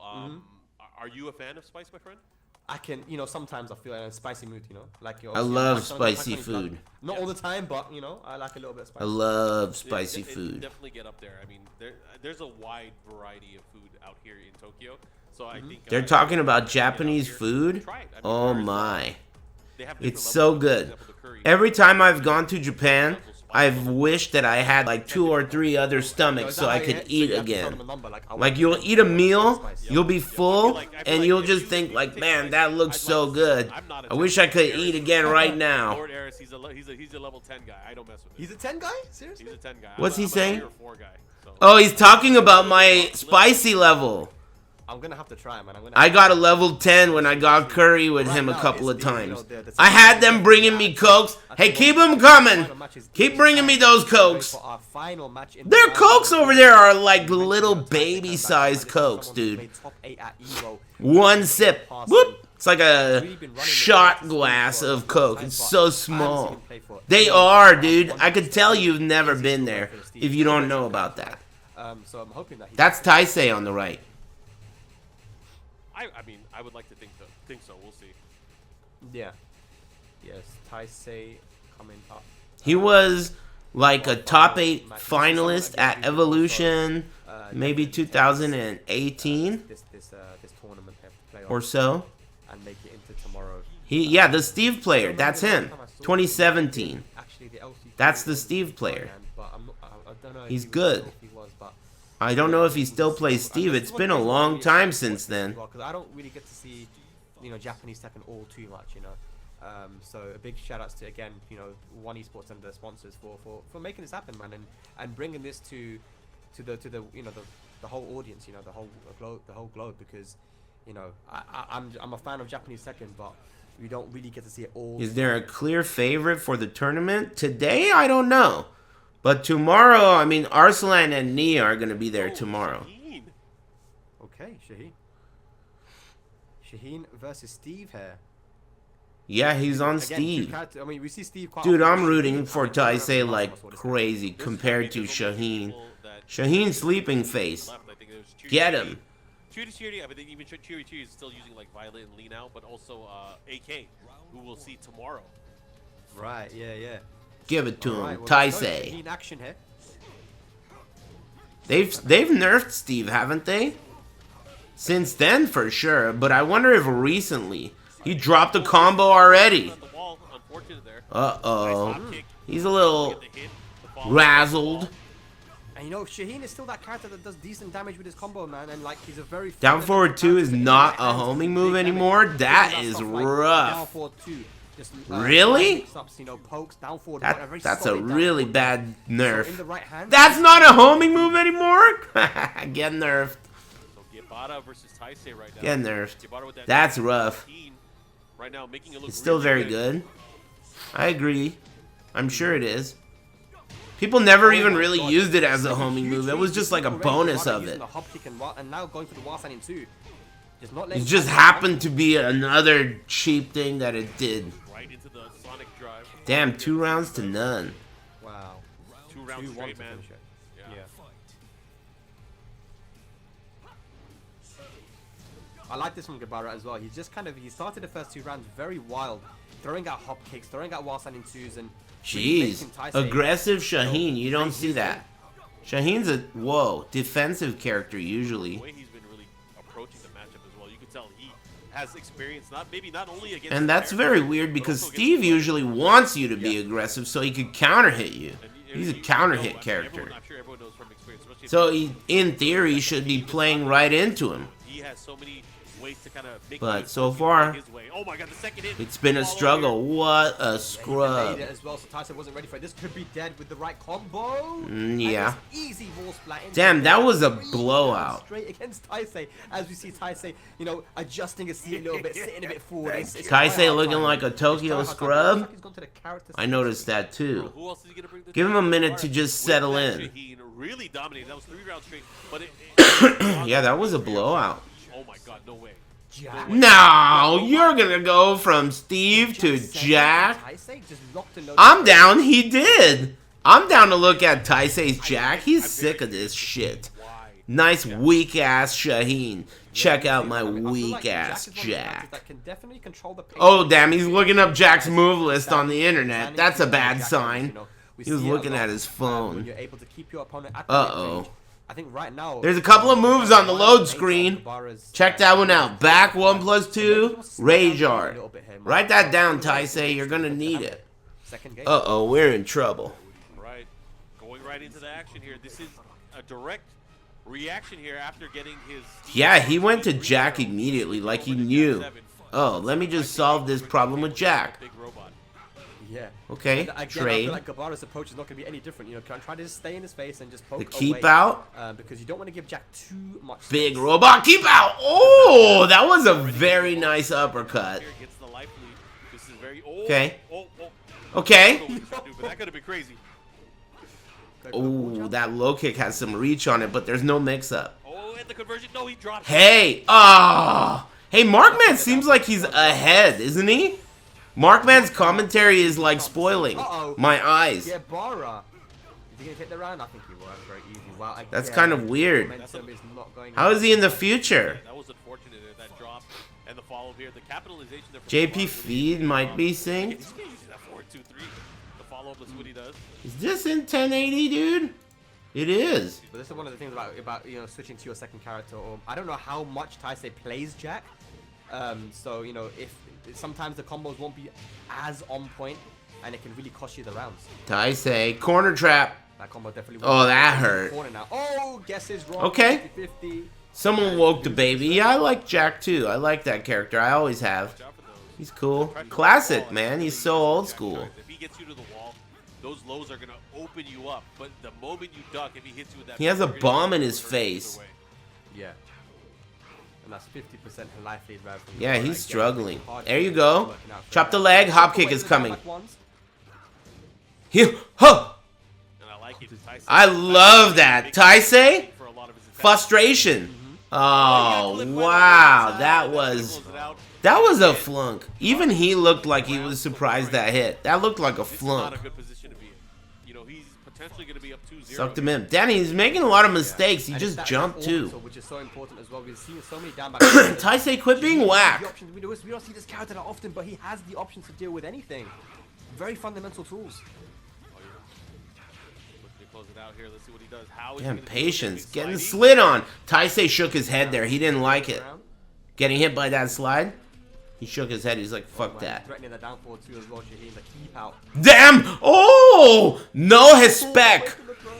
are you a fan of spice, my friend? I can, you know, sometimes I feel in a spicy mood, you know, like I love spicy food. Not all the time, but you know, I like a little bit of spicy. I love spicy It food. definitely get up there. I mean, there's a wide variety of food out here in Tokyo. So I think They're talking about Japanese food? Try it. I mean, Oh there's, my. they have different It's so levels. For good. example, the curry. Every time I've gone to Japan, I've wished that I had like 2 or 3 other stomachs so I could eat again. Like you'll eat a meal, you'll be full, and you'll just think like, man, that looks so good. I wish I could eat again right now. Lord Aris, he's a level 10 guy. I don't mess with him. He's a 10 guy? Seriously? He's a 10 guy. What's he I'm saying? a 3 or 4 guy. So. Oh, he's talking about my spicy level. I'm gonna have to try, man. I got a level 10 when I got curry with him a couple of times. I had them bringing me cokes. Hey, keep them coming. Keep bringing me those cokes. Their cokes over there are like little baby-sized cokes, dude. One sip. Whoop. It's like a shot glass of coke. It's so small. They are, dude. I could tell you've never been there if you don't know about that. So I'm hoping that That's Taisei on the right. I mean, I would like to think so. We'll see. Yeah. Yes, Taisei coming up. He was like a top 8 finalist at Evolution, maybe 2018 This tournament have to play or on so. and make it into tomorrow. Yeah, the Steve player. That's him. 2017. Actually, the LCQ That's the Steve player. But I don't know. If He's he was good. still- if he was, but I don't know if he still plays Steve. It's been a long time since then. Because I don't really get to see, Japanese Tekken all too much, So a big shout outs to again, One Esports and the sponsors for making this happen, man, and bringing this to the whole audience, the whole globe, because I'm a fan of Japanese Tekken, but we don't really get to see it all. Is there a clear favorite for the tournament? Today, I don't know. But tomorrow, I mean, Arslan and Nia are going to be there tomorrow. Shaheen. Okay, Shaheen. Shaheen versus Steve here. Yeah, he's on Again, Steve. we see Steve quite Dude, often. I'm rooting for Taisei Shaheen like that's what it is. crazy compared to There's so many Shaheen. people that Shaheen sleeping face. left. I think there's Chiri Get Chiri. him. Chiri, I think even Chiri is still using like Violet and Lean Out, but also AK, who we'll see tomorrow. Right, yeah. Give it to him. Alright, well, Taisei. Shaheen action here. They've nerfed Steve, haven't they? Since then, for sure. But I wonder if recently. He dropped a combo already. At the wall, unfortunate there. Uh-oh. Nice hop kick. He's a little Get the hit, the follow. razzled. And Shaheen is still that character that does decent damage with his combo, man, and like he's a very Down forward 2 is not a homing move anymore. That Down is forward rough. 2. Just, Really? mix-ups, pokes, down forward, very That's a solid down really forward. bad So in nerf. the right hand, That's not a homing move anymore? Get nerfed. So Gebara versus Taisei right now. Get nerfed. Gebara with that That's rough. 15 right now, making it look It's still really very good. I agree. I'm sure it is. People never even really used it as a homing move. It was just like a bonus of it. The hop kick and now going for the wall standing too. Just not It letting just Taisei happened to be another cheap thing that it did. right into the Sonic drive. Damn, 2 rounds to none. Wow. 2 rounds 2-1 straight, to man. finish it. Yeah. I like this from Gebara as well. He started the first 2 rounds very wild, throwing out hop kicks, throwing out wall standing 2s, and really Jeez. making Taisei- Aggressive Shaheen. You don't see that. Shaheen's a, defensive character usually. The way he's been really approaching the matchup as well, you can tell he has experience, not only against. And the that's character, very weird but because also against Steve the usually wants you to be aggressive so he could counter hit you. And He's a you counter know, hit character. I'm sure everyone knows from experience. especially if So he, in theory, should be playing right into him. he has so many ways to kind of make. But things so work far, his way. Oh my god, the second hit. It's been a Follow struggle. here. What a He scrub. made it as well, so Taisei wasn't ready for it. This could be dead with the right combo. Yeah. And it's easy wall splat into Damn, the that was a three blowout. Straight against Taisei, as we see Taisei, adjusting his seat a little bit, sitting a bit forward. It's Taisei tryhard looking time. like a It's Tokyo tryhard time. scrub. Looks like he's gone to the character I seat. noticed that too. Who else is he gonna bring to the Give him a table? minute to Gebara just with settle that in. Shaheen really dominated. That was 3 rounds straight, but Yeah, that was a blowout. Oh my god, no way. Jack. No, you're gonna go from Steve to Jack. Taisei just locked in those- I'm down. He did. I'm down to look at Taisei's Jack. He's sick of this shit. Why? Nice weak ass Shaheen. Check out my I feel like weak ass is one of the characters Jack. that can definitely control the pace. Oh damn, he's looking up Jack's move list on the internet. That's a bad sign. He was looking at his phone. You're able to keep your opponent at the Uh-oh. mid-range. I think right now There's a couple of moves on the load screen. Check that one out. Back 1+2, Rage Art. Write that down, Taisei. You're gonna need it. Second game. Uh-oh, we're in trouble. Right. Going right into the action here. This is a direct reaction here after getting his. Yeah, he went to Jack immediately, like he knew. Oh, let me just solve this problem with Jack. Big robot. Yeah. Okay, Again, I trade. feel like Gebara's approach is not going to be any different. Try to just stay in his face and just poke The keep away, out. because you don't want to give Jack too much Big space. robot keep out. Oh, that was a very nice uppercut. Here gets the life lead. This is very. Oh, Okay. Oh. Okay. I don't know what he's trying to do, but that could have been crazy. Oh, that low kick has some reach on it, but there's no mix-up. Oh, and the conversion. No, he dropped. Hey, hey, Markman seems like he's ahead, isn't he? Markman's commentary is like spoiling my eyes. Gebara. Is he going to hit the round? I think he will. That's very easy. Wow, That's again, kind of weird. momentum is not going How is he in the future? That was unfortunate. That drop and the follow here. The capitalization there. from JP Gebara really feed might be synced. He's using that 4-2-3. The follow up. Let's see what he does. Is this in 1080, dude? It is. But this is one of the things about switching to your second character. Or I don't know how much Taisei plays Jack. So if sometimes the combos won't be as on point, and it can really cost you the rounds. Taisei, corner trap. That combo definitely. Oh, that hurt. Oh, guess is wrong. Okay. 50-50. Someone woke the baby. Yeah, I like Jack too. I like that character. I always have. He's cool. Classic, man. He's so old school. If he gets you to the wall, those lows are gonna open you up. But the moment you duck, if he hits you with that, He has a bomb in his face. Yeah. And that's 50% life lead right from Yeah, Gebara. he's Again, struggling. hard There you to go. working out for Chop the him. leg. Hop Away kick is the coming. comeback ones. Huh. And I like it. I love that. Taisei? For a lot of his attacks. Frustration. Oh, wow. That was a flunk. Even he looked like he was surprised that hit. That looked like a This is not flunk. a good position to be in. You know, he's potentially going to be up 2-0. Sucked him in. Danny, he's making a lot of mistakes. He And just it's that jumped too. orbital, which is so important as well. We've seen so many down back. Taisei, quit being The whack. options, we don't see this character that often, but he has the options to deal with anything. Very fundamental tools. Looking to close it out here. Let's see what he does. How is he Damn, gonna do patience. this? Getting Sliding? slid on. Taisei shook his head there. He didn't like it. Getting hit by that slide. He shook his head. He's like, fuck that. Threatening the downfall too as well, Shaheen. The keep out. Damn! Oh! No respect.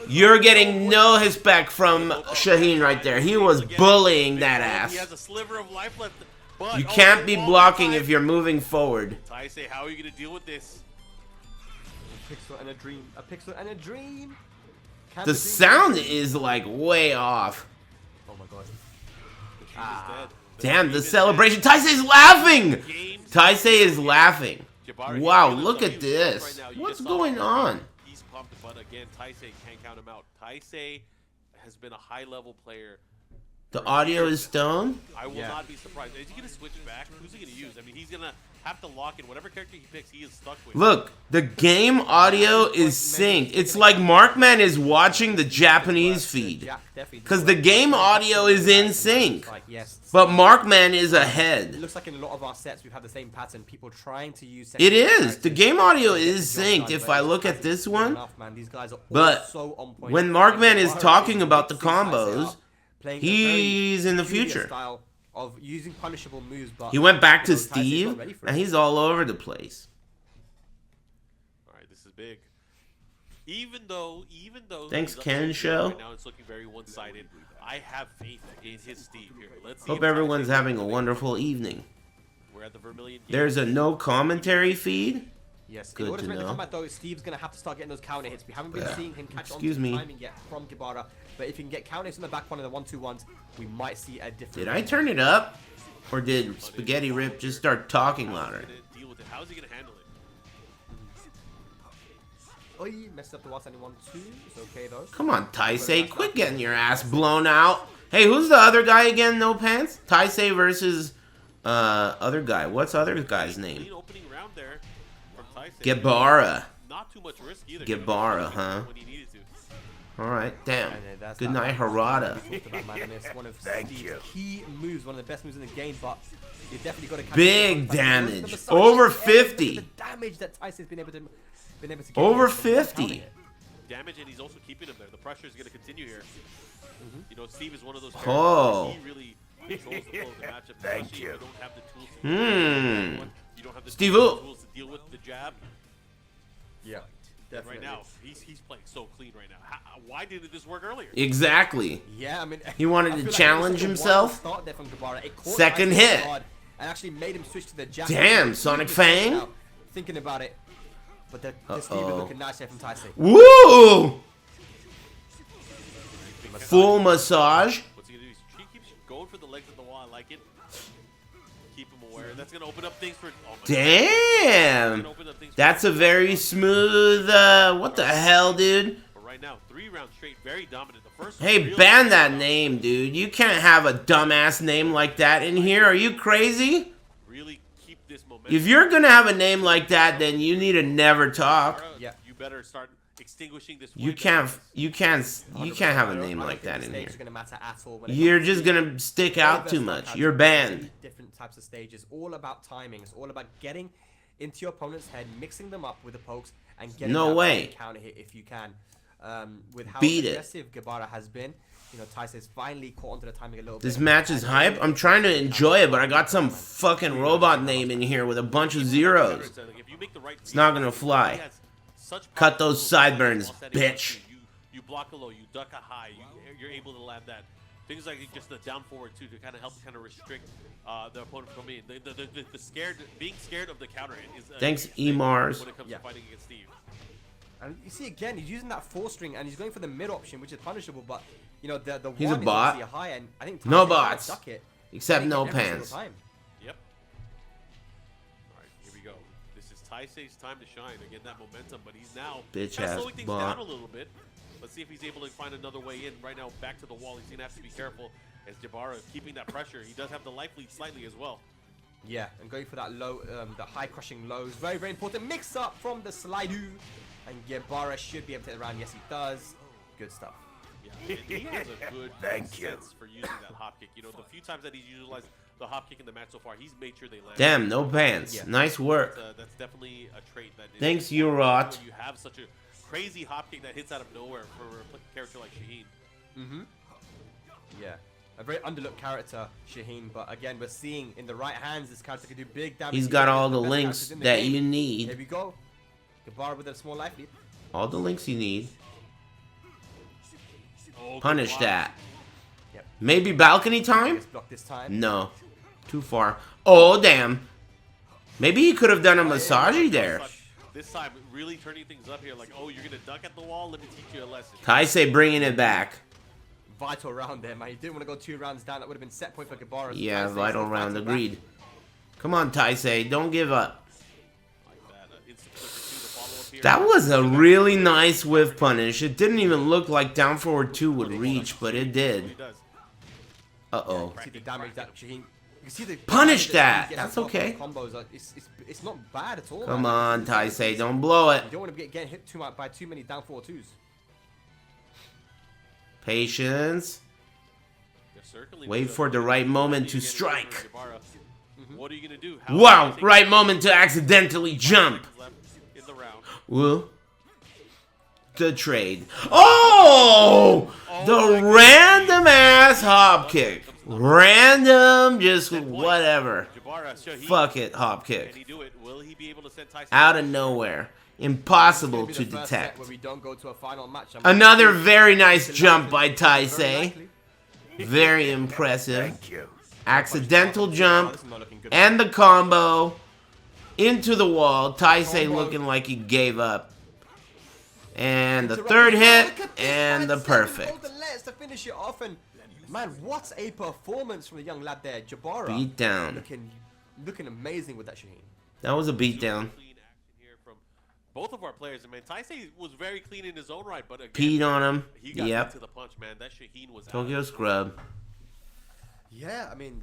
You're getting no respect from Shaheen right there. He was bullying that He has ass. a sliver of life left. But, You can't be oh, blocking time. if you're moving forward. Taisei, how are you going to deal with this? A pixel and a dream. A pixel and a dream. Can The dream sound happen? is like way off. Oh my god. The dream is dead. Damn, dream the is celebration. dead. Taisei's laughing! Game Taisei is laughing. Gebara, Wow, he's look doing at something right this. now. You What's just saw going it. on? He's pumped, but again, Taisei can't count him out. Taisei has been a high-level player. The audio is stoned? I will Yeah. not be surprised. Is he going to switch back? Who's he going to use? I mean, he's going to have to lock in whatever character he picks. He is stuck with. Look, the game audio is synced. It's like Markman is watching the Japanese feed. Because the game audio is in sync. Like, yes. But Markman is It ahead. looks like in a lot of our sets we've had the same pattern. People trying to use. It is. characters The to game audio get is the job done, synced. If but I it look at hasn't this been one. enough, man. These guys are all But so on point. when Markman is Gebara talking about the mixing Taisei combos, up, playing a he's very in the peculiar future. style of using punishable moves, but He went back to you know, Taisei's not Steve, ready for and it. he's all over the place. All right, this is big. Even though Thanks, he's up Ken 0-0 Show. right now, it's looking very one-sided. I have faith in his Steve here. Let's see Hope if everyone's Taisei having a can wonderful evening. We're at the Vermilion. There's a no commentary feed. Yes, Good in order to to make the know. comeback though, Steve's gonna have to start getting those counter hits. We haven't been seeing him catch on to Excuse the me. timing yet from Gebara, but if he can get counter hits in the back one of the 1-2-1s, we might see a different. Did I turn it up? Or did Spaghetti Rip just start talking louder? Deal with it. How's he gonna handle it? Oh, he messed up the Watanabe 1-2. It's okay though. Come on, Taisei. Quit getting your ass blown out. Hey, who's the other guy again, no pants? Taisei versus other guy. What's other guy's name? Clean opening round there from Taisei. Gebara. Not too much risk either. Gebara, huh? When he needed to. Alright, damn. And then that's Good that night, one. Harada. We talked about Madness, one of Thank Steve's you. key moves, one of the best moves in the game, but you definitely got to catch Big it. But damage. look at the Over size of the air, 50. look at the damage that Taisei's been able to get. Over from one 50. counter hit. Damage, and he's also keeping him there. The pressure is going to continue here. You know, Steve is one of those Oh. characters. He really controls the flow of the matchup. Thank especially you. if you don't have the tools to you don't have the Steve-o. tools to deal with the jab. Yeah, And definitely. right now, he's playing so clean right now. Why didn't this work earlier? Exactly. Yeah, I mean, He wanted I to feel like challenge it was like a himself. wild start there from Gebara. It caught Second Taisei hit. off guard and actually made him switch to the jab. Damn, He's Sonic just Fang. now Thinking about it, but the Steve is Uh-oh. looking nice there from Taisei. Woo! Full massage. What's he going to do? He keeps going for the legs of the wall. I like it. Keep him aware. That's going to open up things for... Oh my Damn. God. Open up things for- That's a very smooth, what the hell, dude? But right now, 3 rounds straight, very dominant. The first Hey, really ban that round, name, dude. You can't have a dumbass name like that in here. Are you crazy? Really keep this momentum. If you're gonna have a name like that, then you need to never talk. Yeah. You better start extinguishing this. You win. can't have a name I like don't that think in the here. stage is gonna matter at all when it You're comes to just gonna stick out too much. You're banned. Different types of stages, all about timing. It's all about getting into your opponent's head, mixing them up with the pokes, and getting No that way. counter hit if you can. With how Beat it. aggressive Gebara has been, you know, Taisei's finally caught onto the timing a little This bit. match is hype. I'm trying to enjoy it, but I got some fucking robot name in here with a bunch of zeros. If you make the right It's not gonna fly. he has such Cut powerful those tools sideburns, while setting up bitch. to you. block a low, you duck a high, you're able to land that. Things like just the down forward too to kind of help restrict the opponent from being being scared of the counter is Thanks, a huge thing Emars. when it comes to fighting against Steve. And you see again, he's using that 4-string and he's going for the mid option, which is punishable. But you know the He's one a bot. is obviously high, and I think No Taisei's gonna bots. duck it. Except Take it no every single pants. time. Yep. All right, here we go. This is Taisei's time to shine. Again, that momentum, but he's now Bitch kind of ass slowing things bot. down a little bit. Let's see if he's able to find another way in. Right now, back to the wall. He's gonna have to be careful as Gebara is keeping that pressure. He does have the life lead slightly as well. Yeah, and going for that low, the high crushing lows. Very, very important. Mix up from the Slidu. And Gebara should be able to hit around. Yes, he does. Good stuff. Yeah, and he has a good sense for using that hop kick. You know, the few times that he's utilized the hop kick in the match so far, he's made sure they land. Damn, no pants. Yeah. Nice work. That's definitely a trait that. Thanks, you Urot. You have such a crazy hop kick that hits out of nowhere for a character like Shaheen. Mm-hmm. Yeah. A very underlooked character, Shaheen, but again, we're seeing in the right hands this character can do big damage. He's got all the best links characters in the that game. you Here need. we go. Gebara with a small life lead. All the links you need. Oh, Punish good block. that. Yep. Maybe balcony time? Gets blocked this time. No. Too far. Oh, damn. Maybe he could have done a massage there. This time, really turning things up here. Like, oh, you're gonna duck at the wall. Let me teach you a lesson. Taisei bringing it back. Vital round there, man. He didn't want to go 2 rounds down. That would have been set point for Gebara. So Yeah, Taisei's vital still round. fighting Agreed. back. Come on, Taisei. Don't give up. Like that. Instant flipper two, the follow-up here. That was a really nice whiff punish. It didn't even look like down forward 2 would reach, but it He did. does. Uh-oh. You can see the damage that Shaheen. You can see the Punish damage that. Shaheen gets That's off those okay. Combos. Like, it's not bad at all. Come man. on, Taisei. Don't blow it. You don't want to get hit too much by too many down 4-2s. Patience. They're circling Wait with for the right moment to again, strike. Gebara. Mm-hmm. What are you gonna do? Wow, right moment to accidentally jump. Left in the round. Well, the trade. Oh! The random ass hop kick. Random, just whatever. Gebara, Shaheen, Fuck it, hop can kick. he do it? Will he be able to send Taisei Out of nowhere. Impossible Maybe to the first set detect. where we don't go to a final match. Another very nice jump by Very Taisei. likely. Very impressive. Thank you. Accidental jump. This is not looking good. And the combo. Into the wall. Taisei looking like he gave up. And the third hit. And the perfect. Golden letters to finish it off. And man, what a performance from the young lad there, Gebara. Beat down. Looking amazing with that Shaheen. That was a beatdown. Clean action here from both of our players. And man, Taisei was very clean in his own right, but again, Peed on him. he got Yep. into the punch, man. That Shaheen was Tokyo out. Scrub. Yeah, I mean,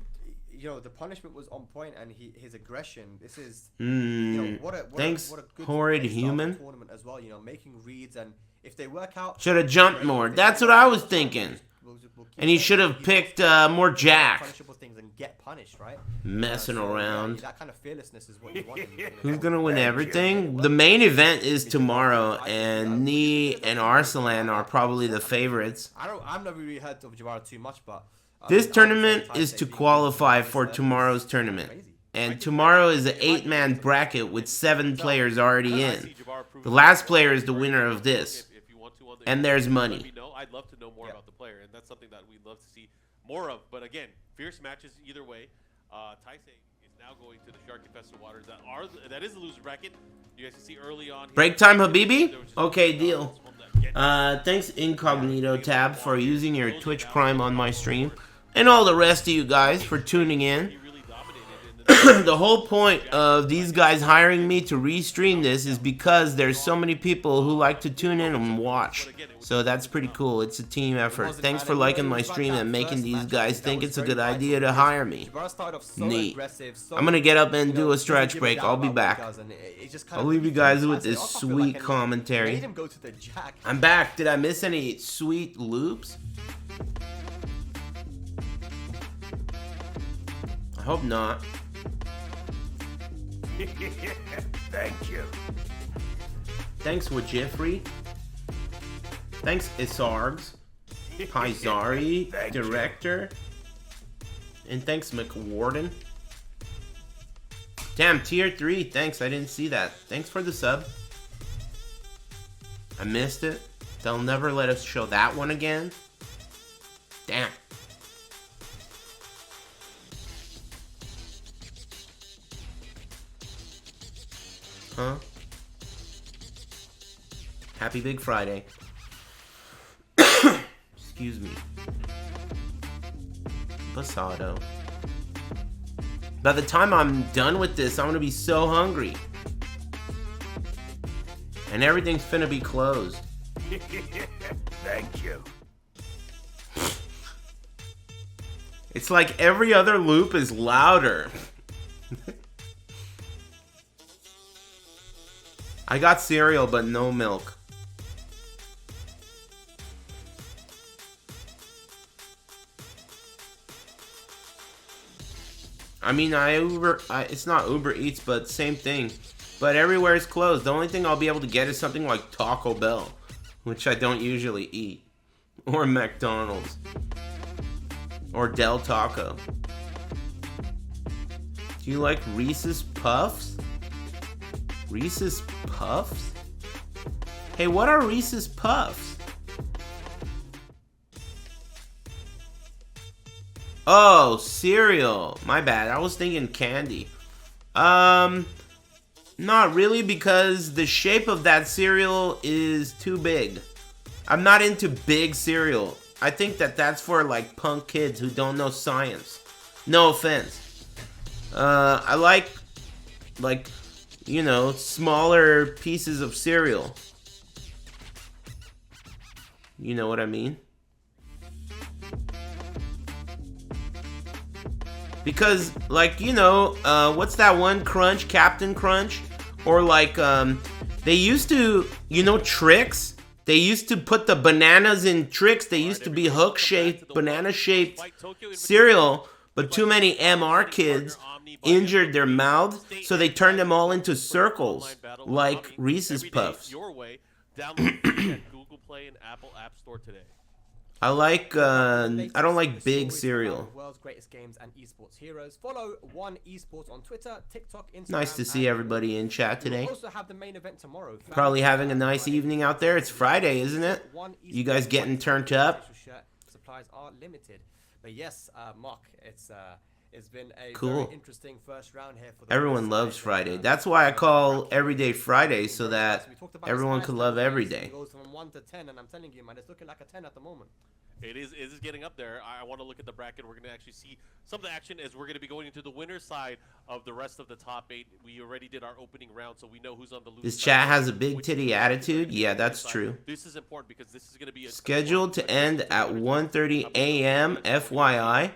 you know, the punishment was on point, and his aggression. This is, you know, what a Thanks, what a good horrid start of the human. tournament as well. You know, making reads, and if they work out, Should have jumped more. That's what I was thinking. we'll keep And he going. should have Keep picked more Jack. punishable things and get punished, right? Messing So, yeah, around. that kind of fearlessness is what you want. Who's gonna win everything? The main event is tomorrow, and Nee and Arsalan are probably the favorites. I've never really heard of Gebara too much, but This I would tournament say is Taisei to being qualify the for best tomorrow's is tournament. crazy. And tomorrow is an 8-man bracket with 7 players already I in. see Gebara prove The it. last player is the winner of this. If you want to on the And there's let me money. know. I'd love to know more Yeah. about the player, and that's something that we'd love to see more of. But again, fierce matches either way. Taisei is now going to the shark-infested waters. That is the loser bracket. You guys can see early on. here. Break time, Habibi? There was just Okay, one deal. one that get- Thanks Incognito Tab for using your Twitch Prime on my stream. And all the rest of you guys for tuning in. He really dominated in the The whole point of these guys hiring me to restream this is because there's so many people who like to tune in and watch. So that's pretty cool. It's a team effort. Thanks for liking my stream and making these guys think it's a good idea to hire me. Gebara started off so Neat. aggressive, so, I'm gonna get up and you do know, a stretch doesn't give break. damn I'll be about what he back. does, and it just kind I'll of leave you really guys feels with nice. this I feel sweet like, and commentary. Made him go to the jack. I'm back. Did I miss any sweet loops? I hope not. Thank you. Thanks, Wajifri. Thanks, Isargs. Paisari, Thank you. Director. And thanks, McWarden. Damn, tier 3. Thanks, I didn't see that. Thanks for the sub. I missed it. They'll never let us show that one again. Damn. Huh? Happy Big Friday. Excuse me. Pasado. By the time I'm done with this, I'm gonna be so hungry. And everything's finna be closed. Thank you. It's like every other loop is louder. I got cereal, but no milk. I mean, it's not Uber Eats, but same thing. But everywhere is closed. The only thing I'll be able to get is something like Taco Bell, which I don't usually eat. Or McDonald's. Or Del Taco. Do you like Reese's Puffs? Reese's Puffs? Hey, what are Reese's Puffs? Oh, cereal. My bad. I was thinking candy. Not really, because the shape of that cereal is too big. I'm not into big cereal. I think that's for like punk kids who don't know science. No offense. I like, you know, smaller pieces of cereal. You know what I mean? Because, like, you know, what's that one Crunch? Captain Crunch? Or like, they used to, you know, Trix? They used to put the bananas in Trix. They used to be hook-shaped, banana-shaped cereal. But too many MR kids injured their mouths, so they turned them all into circles, like Reese's Puffs. I like, I don't like big cereal. World's greatest games and esports heroes. Follow One Esports on Twitter, TikTok, Instagram. Nice to see everybody in chat today. We'll also have the main event tomorrow. Probably having a nice evening out there. It's Friday, isn't it? You guys getting turned up? Supplies are limited. But yes, Mark, it's been a cool. very interesting first round here for the Everyone loves Friday. That's why I call every day Friday, so that everyone could love every day. It goes from 1 to 10, and I'm telling you, man, it's looking like a 10 at the moment. It is getting up there. I want to look at the bracket. We're going to actually see some of the action as we're going to be going into the winner's side of the rest of the top 8. We already did our opening round, so we know who's on the losing This side. chat has a big titty attitude. Yeah, that's true. This is important because this is going to be scheduled to end at 1:30 a.m. FYI.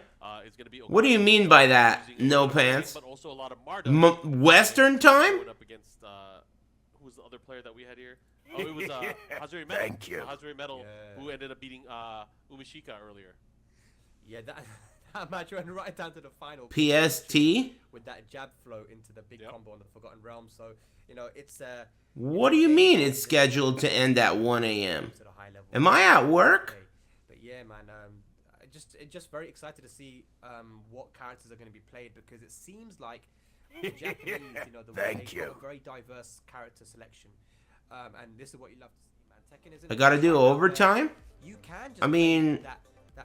What do you mean by that? No pants. Western time? Who's the other player that we had here? Oh, it was Hazuremetal. Thank you. Hazuremetal, who ended up beating Umashika earlier. Yeah, that match went right down to the final. PST? With that jab flow into the big combo on the Forgotten Realm. So, you know, it's... what do you mean it's scheduled to end at 1 a.m.? Am I at work? But yeah, man, just very excited to see what characters are going to be played, because it seems like the Japanese, you know, they've got a very diverse character selection. And this is what you love to see, man. Tekken isn't... I gotta do overtime? You can just I mean,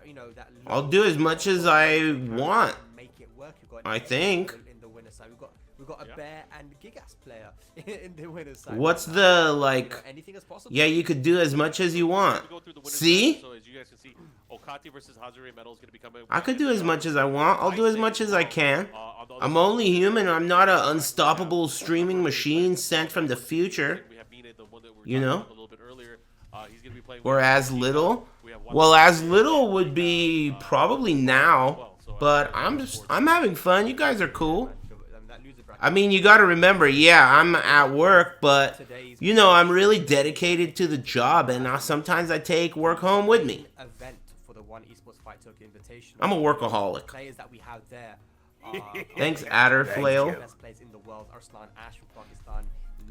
you know, I'll do as much as I want. Make it work. I think. In the winner's side, we've got a Bear and Gigas player in the winner's side. What's the, like... You know, anything is possible. Yeah, you could do as much as you want. See? So as you guys can see, Okaty versus Hazuremetal is going to become I could do as much as I want. I'll do as much as I can. I'm only human. I'm not an unstoppable streaming machine sent from the future. You know? Or as little. Well, as little would be probably now. But I'm having fun. You guys are cool. I mean, you got to remember, yeah, I'm at work, but you know, I'm really dedicated to the job, and sometimes I take work home with me. I'm a workaholic. Thanks, Adderflail.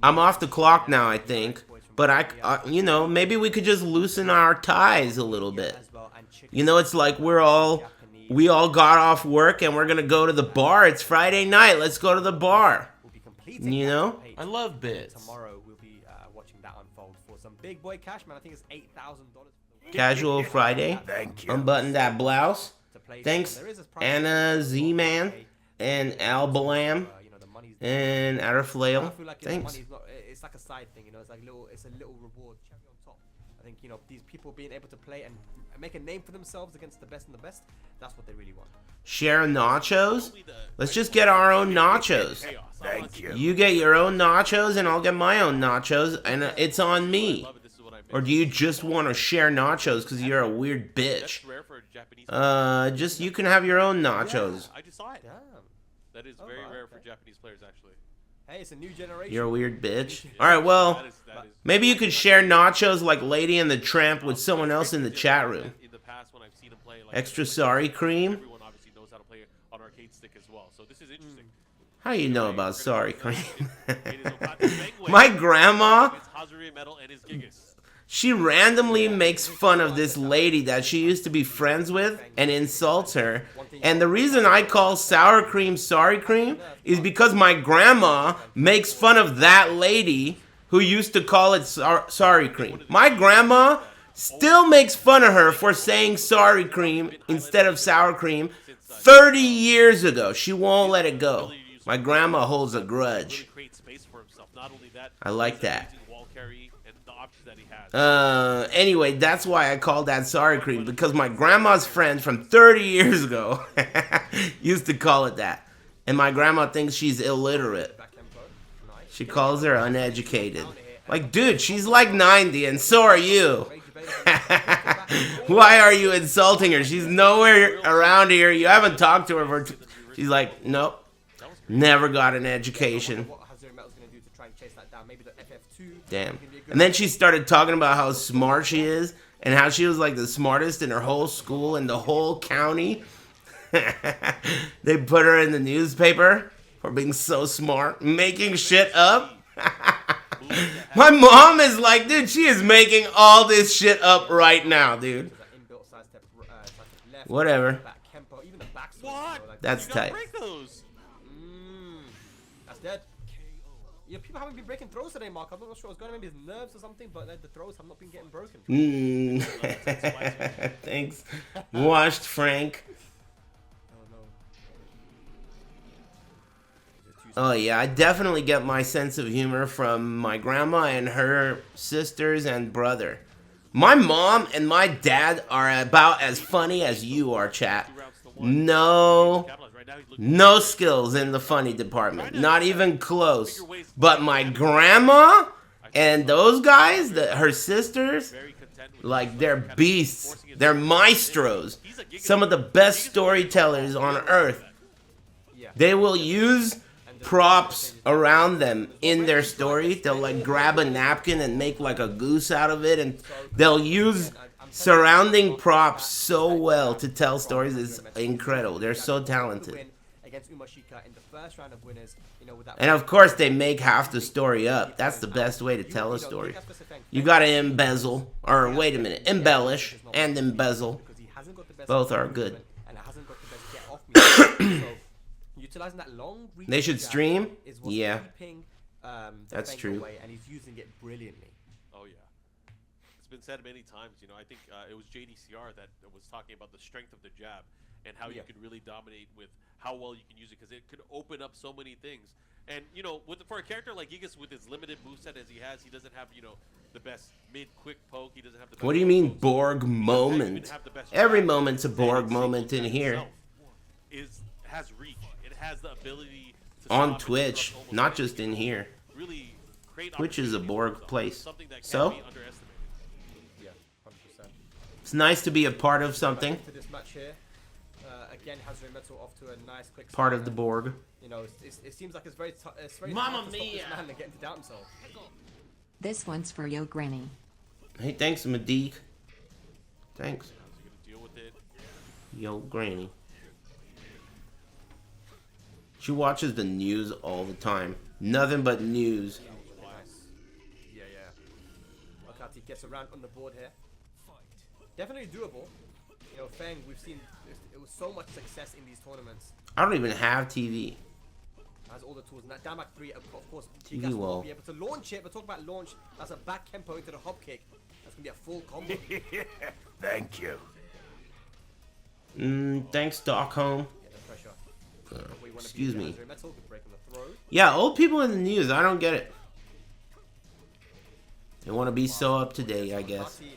I'm off the clock now, I think, but you know, maybe we could just loosen our ties a little bit. You know, it's like we all got off work and we're gonna go to the bar. It's Friday night. Let's go to the bar. You know? I love bits. Tomorrow we'll be watching that unfold for some big boy cash, man. I think it's $8,000 Casual Friday. Thank you. Unbutton that blouse. to play. Thanks, There is a price Anna tag, Z-Man and Al Balam you know, the money's and Outer I Flail. feel like the Thanks. money's not. It's like a side thing, you know. It's a little reward, cherry on top. I think, you know, these people being able to play and make a name for themselves against the best and the best. That's what they really want. Share nachos? Let's just get our own nachos. Thank you. You get your own nachos and I'll get my own nachos, and it's on me. Or do you just want to share nachos because you're a weird bitch? That's rare for a Japanese. Just you can have your own nachos. I just saw it. Damn. That is very rare for Japanese players, actually. Hey, it's a new generation. You're a weird bitch. Alright, well, That is maybe you could share nachos like Lady and the Tramp with someone else in the chat room. In the past, when I've seen him play, like, Extra sorry cream? everyone obviously knows how to play on arcade stick as well. So this is interesting. How do you know about sorry cream? It is Okaty Bangway My grandma, against Hazuremetal and his Gigas. she randomly makes fun of this lady that she used to be friends with and insults her. And the reason I call sour cream sorry cream is because my grandma makes fun of that lady who used to call it sorry cream. My grandma still makes fun of her for saying sorry cream instead of sour cream 30 years ago. She won't let it go. My grandma holds a grudge. Really create space for himself. Not only that, I like he's that. using wall carry and the options that he has. Anyway, that's why I called that sorry cream, because my grandma's friends from 30 years ago used to call it that. And my grandma thinks she's illiterate. Back tempo. Nice. She calls her uneducated. Like, dude, she's like 90 and so are you. Why are you insulting her? She's nowhere around here. You haven't talked to her for... She's like, nope. Never got an education. What Hazuremetal's gonna do to try and chase that down? Maybe the FF2. Damn. And then she started talking about how smart she is and how she was like the smartest in her whole school and the whole county. They put her in the newspaper for being so smart, making shit up. My mom is like, dude, she is making all this shit up right now, dude. Inbuilt side step, left, Whatever. back tempo, even the back swing, What? you know, like, That's You gotta tight. break those. that's dead. Yeah, people haven't been breaking throws today, Mark. I'm not sure what's going on. Maybe it's nerves or something, but the throws have not been getting broken. Thanks. Washed Frank. Oh no. Oh yeah, I definitely get my sense of humor from my grandma and her sisters and brother. My mom and my dad are about as funny as you are, chat. No skills in the funny department. Not even close. But my grandma and those guys, her sisters, Very content with like they're beasts. They're maestros. Some of the best storytellers on earth. They will use props around them in their story. They'll like grab a napkin and make like a goose out of it, and they'll use surrounding props so well to tell stories. It's incredible. They're so talented. Against Umashika in the first round of winners, you know, with that. And of course they make half the story up. That's the best way to tell a story. You gotta embezzle, or wait a minute, embellish and embezzle. Because he hasn't got the best Both are movement good. and hasn't got the best get off me. So utilizing that long reach They should jab stream? is what's Yeah. keeping, the That's Feng true. away, and he's using it brilliantly. Oh yeah, it's been said many times. You know, I think it was JDCR that was talking about the strength of the jab and how you can really dominate with how well you can use it, because it could open up so many things. And you know, for a character like Gigas with his limited moveset as he has, he doesn't have the best mid quick poke. He doesn't have the best What do you mean pokes. Borg He doesn't even moment? have the best Every jab. moment's a And Borg his moment single in jab here. itself has reach. It has the ability to On stop and Twitch, disrupt almost not anything. just in here. Really create Twitch is a opportunity for Borg himself. place. Something that So? can't be underestimated. Yeah, 100%. It's nice to be a part of something. To this match here, again, Hazuremetal off to a nice quick Part start. of the Borg. You know, it seems like it's very Mamma hard to stop mia. this man and get him to doubt himself. This one's for Yo Granny. Hey, thanks, Medique. Thanks. How's he gonna deal with it? Yo, Granny. She watches the news all the time. Nothing but news. Nice. Yeah. Okaty gets around on the board here. Definitely doable. You know, Feng, we've seen it was so much success in these tournaments. I don't even have TV. Has all the tools. And that down back 3, of course, TV Tigas will wall. be able to launch it. But talk about launch, that's a back tempo into the hop kick. That's going to be a full combo. Thank you. Thanks, Stockholm. Yeah, the pressure. We wanna Excuse beat me. Hazuremetal, good break on the throw. Yeah, old people in the news. I don't get it. They want to be so up to date, I guess. Okaty,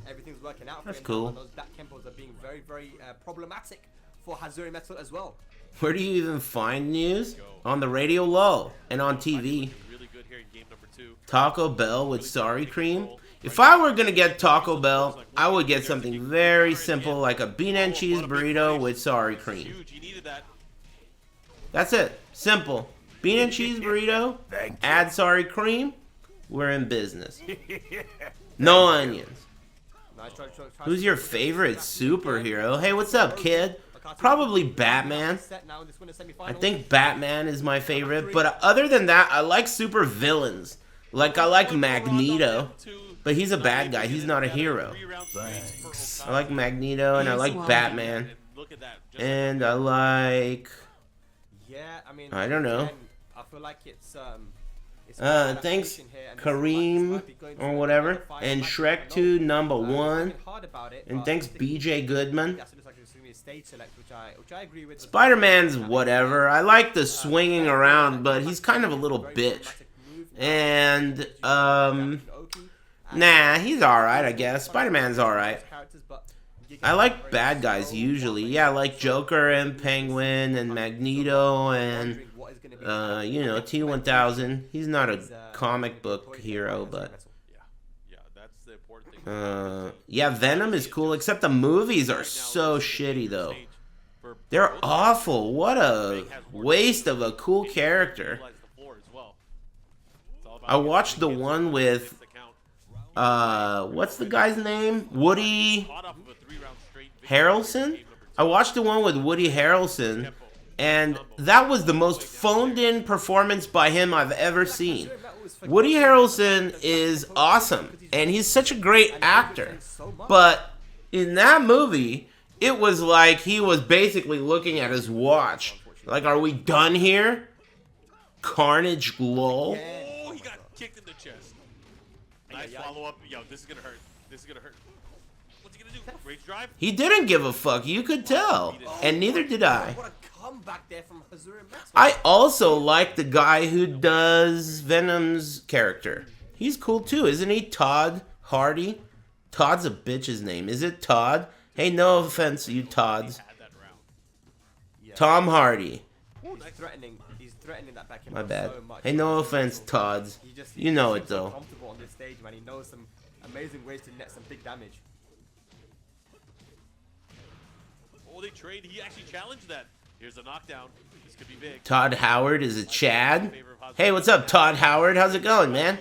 everything's working out for That's him cool. now, and those back tempos are being very, very problematic for Hazuremetal as well. Where do you even find news? On the radio low and on TV. Really good here in game number 2. Taco Bell with Sorry Cream. If I were gonna get Taco Bell, I would get something very simple like a bean and cheese burrito with Sorry Cream. Huge. He needed that. That's it. Simple. Bean and cheese burrito, add Sorry Cream, we're in business. No onions. Nice try. Who's your favorite superhero? Hey, what's up, kid? Probably Batman. Set now in this winner's I semi-final. think Batman is my favorite, but other than that, I like super villains. Like, I like Magneto, but he's a bad guy. He's not a hero. I like Magneto, and I like Batman, and I like... Yeah, I mean, I don't know. again, I feel like it's Thanks, adaptation here, and Kareem, might be going or through whatever, another fight, and might be Shrek going 2 low. number He's 1, working hard about it, and but thanks, I think BJ Goodman. yes, it looks like it's going to be a stage select, which I agree with. Spider-Man's whatever. I like the swinging around, but he's kind of a little bitch. And, nah, he's alright, I guess. Spider-Man's alright. I like bad guys usually. Yeah, I like Joker and Penguin and Magneto and, you know, T-1000. He's not a comic book hero, but... Yeah, that's the important thing. Yeah, Venom is cool, except the movies are so shitty, though. They're awful. What a waste of a cool character. I watched the one with... what's the guy's name? Woody Harrelson? I watched the one with Woody Harrelson, and that was the most phoned-in performance by him I've ever seen. Woody Harrelson is awesome, and he's such a great actor. But in that movie, it was like he was basically looking at his watch. Like, are we done here? Carnage lol. Oh, he got kicked in the chest. Nice follow-up. Yo, this is going to hurt. This is going to hurt. What's he going to do? Rage drive? He didn't give a fuck, you could tell. And neither did I. What a comeback there from Hazuremetal. I also like the guy who does Venom's character. He's cool too, isn't he? Todd Hardy? Todd's a bitch's name. Is it Todd? Hey, no offense, you Todds. Tom Hardy. He's threatening that back My bad. so much. Hey, no offense, Todds. You know it though. Comfortable on this stage, man. He knows some amazing ways to net some big damage. Oh, they trade. He actually challenged that. Here's a knockdown. This could be big. Todd Howard is a Chad. Hey, what's up, Todd Howard? How's it going, man?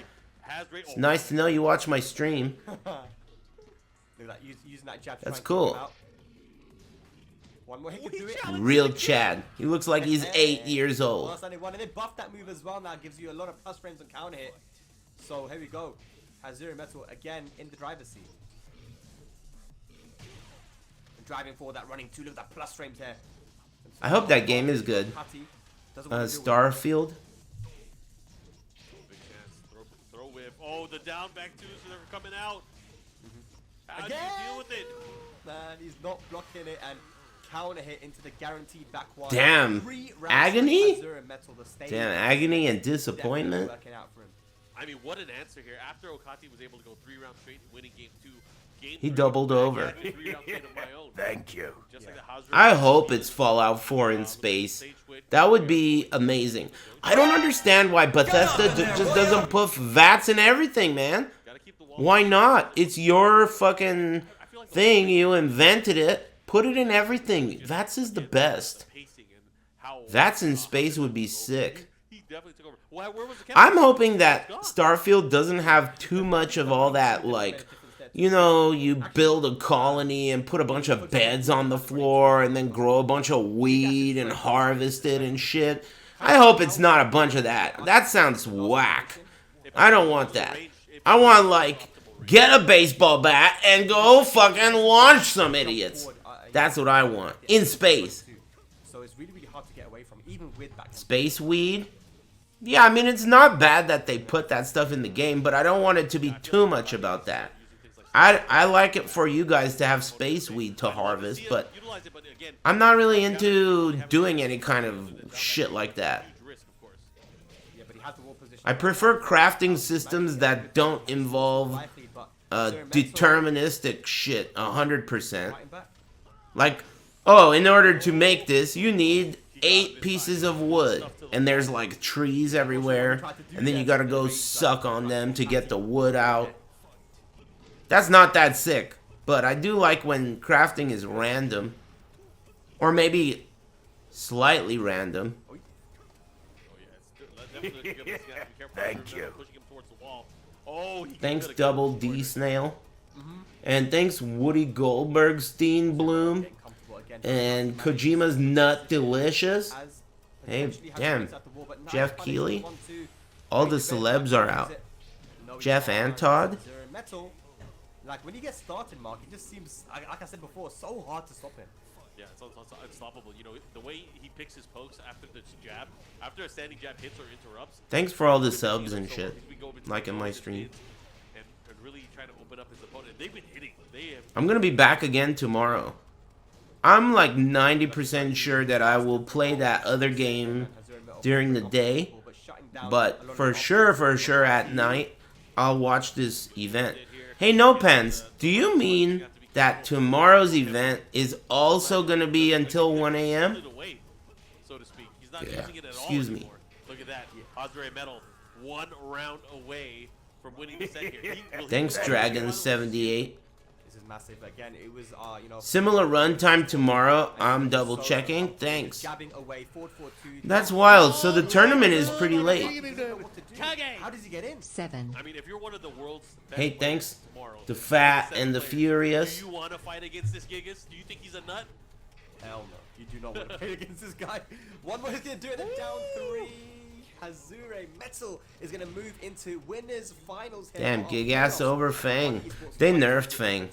It's nice to know you watch my stream. Look at that, using that jab to That's try and keep cool. him out. One more, he can do it. Real Chad. He looks like he's 8 years old. Last one, and they buffed that move as well now. Gives you a lot of plus frames on counter hit. So here we go. Hazuremetal again in the driver's seat. Driving forward that running 2. Look at that plus frames there. I hope that game is good. Starfield. Big chance. Throw whip. Oh, the down back 2s are coming out. How do you deal with it? Man, he's not blocking it and counter hit into the guaranteed back one. Damn. 3 rounds Agony? for Hazuremetal, the stage Damn, agony and disappointment. working out for him. I mean, what an answer here. After Okaty was able to go 3 rounds straight, winning game 2. Game He 3, doubled I over. had 3 rounds straight of my own. Thank you. Just like the Hazuremetal. I hope it's Fallout 4 in space. That would be amazing. I don't understand why Bethesda just doesn't put VATS in everything, man. Gotta keep the wall. Why not? It's your fucking thing. You invented it. Put it in everything. VATS is the best. VATS in space would be sick. He definitely took over. Where was the captain? I'm hoping that Starfield doesn't have too much of all that, like, you know, you build a colony and put a bunch of beds on the floor and then grow a bunch of weed and harvest it and shit. I hope it's not a bunch of that. That sounds whack. I don't want that. I want, like, get a baseball bat and go fucking launch some idiots. That's what I want. In space. So it's really, really hard to get away from. Even with back. Space weed? Yeah, I mean, it's not bad that they put that stuff in the game, but I don't want it to be too much about that. I like it for you guys to have space weed to harvest, but I'm not really into doing any kind of shit like that. I prefer crafting systems that don't involve deterministic shit 100%. Like, oh, in order to make this, you need 8 pieces of wood. And there's like trees everywhere. And then you gotta go suck on them to get the wood out. That's not that sick. But I do like when crafting is random. Or maybe slightly random. Thank you. Thanks, Double D Snail. And thanks, Woody Goldberg Steenbloom. And Kojima's Nut Delicious. Hey, damn. Jeff Keighley. All the celebs are out. Jeff Antod. Like, when he gets started, Mark, it just seems, like I said before, so hard to stop him. Yeah, it's unstoppable. You know, the way he picks his pokes after the jab, after a standing jab hits or interrupts. Thanks for all the subs and shit. Like in my stream. And really trying to open up his opponent. They've been hitting. I'm gonna be back again tomorrow. I'm like 90% sure that I will play that other game during the day. But for sure at night, I'll watch this event. Hey, No Pens, do you mean that tomorrow's event is also going to be until 1 a.m.? Yeah, excuse me. Look at that. Hazuremetal, 1 round away from winning the set here. Thanks, Dragon78. This is massive. Again, it was, you know, similar runtime tomorrow. I'm double checking. Thanks. That's wild. So the tournament is pretty late. How does he get in? 7. I mean, if you're one of the world's best Hey, thanks. tomorrow, The Fat and the Furious. do you want to fight against this Gigas? Do you think he's a nut? Hell no. You do not want to play against this guy. One more is going to do it. Then down 3. Hazuremetal is going to move into winners finals. Damn, Gigas over Fang. They nerfed Fang.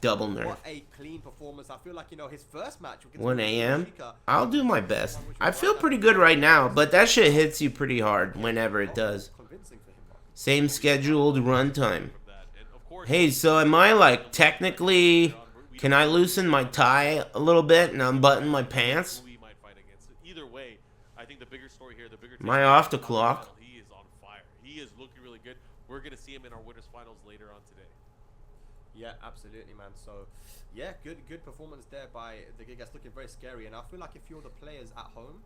Double nerf. What a clean performance. I feel like, you know, his first match. 1 a.m. I'll do my best. I feel pretty good right now, but that shit hits you pretty hard whenever it does. Same scheduled runtime. Hey, so am I like technically... Can I loosen my tie a little bit and unbutton my pants? Either way, I think the bigger story here, the bigger Am I off the clock? He is on fire. He is looking really good. We're going to see him in our winners finals later on today. Yeah, absolutely, man. So, yeah, good performance there by the Gigas, looking very scary. And I feel like if you're the players at home,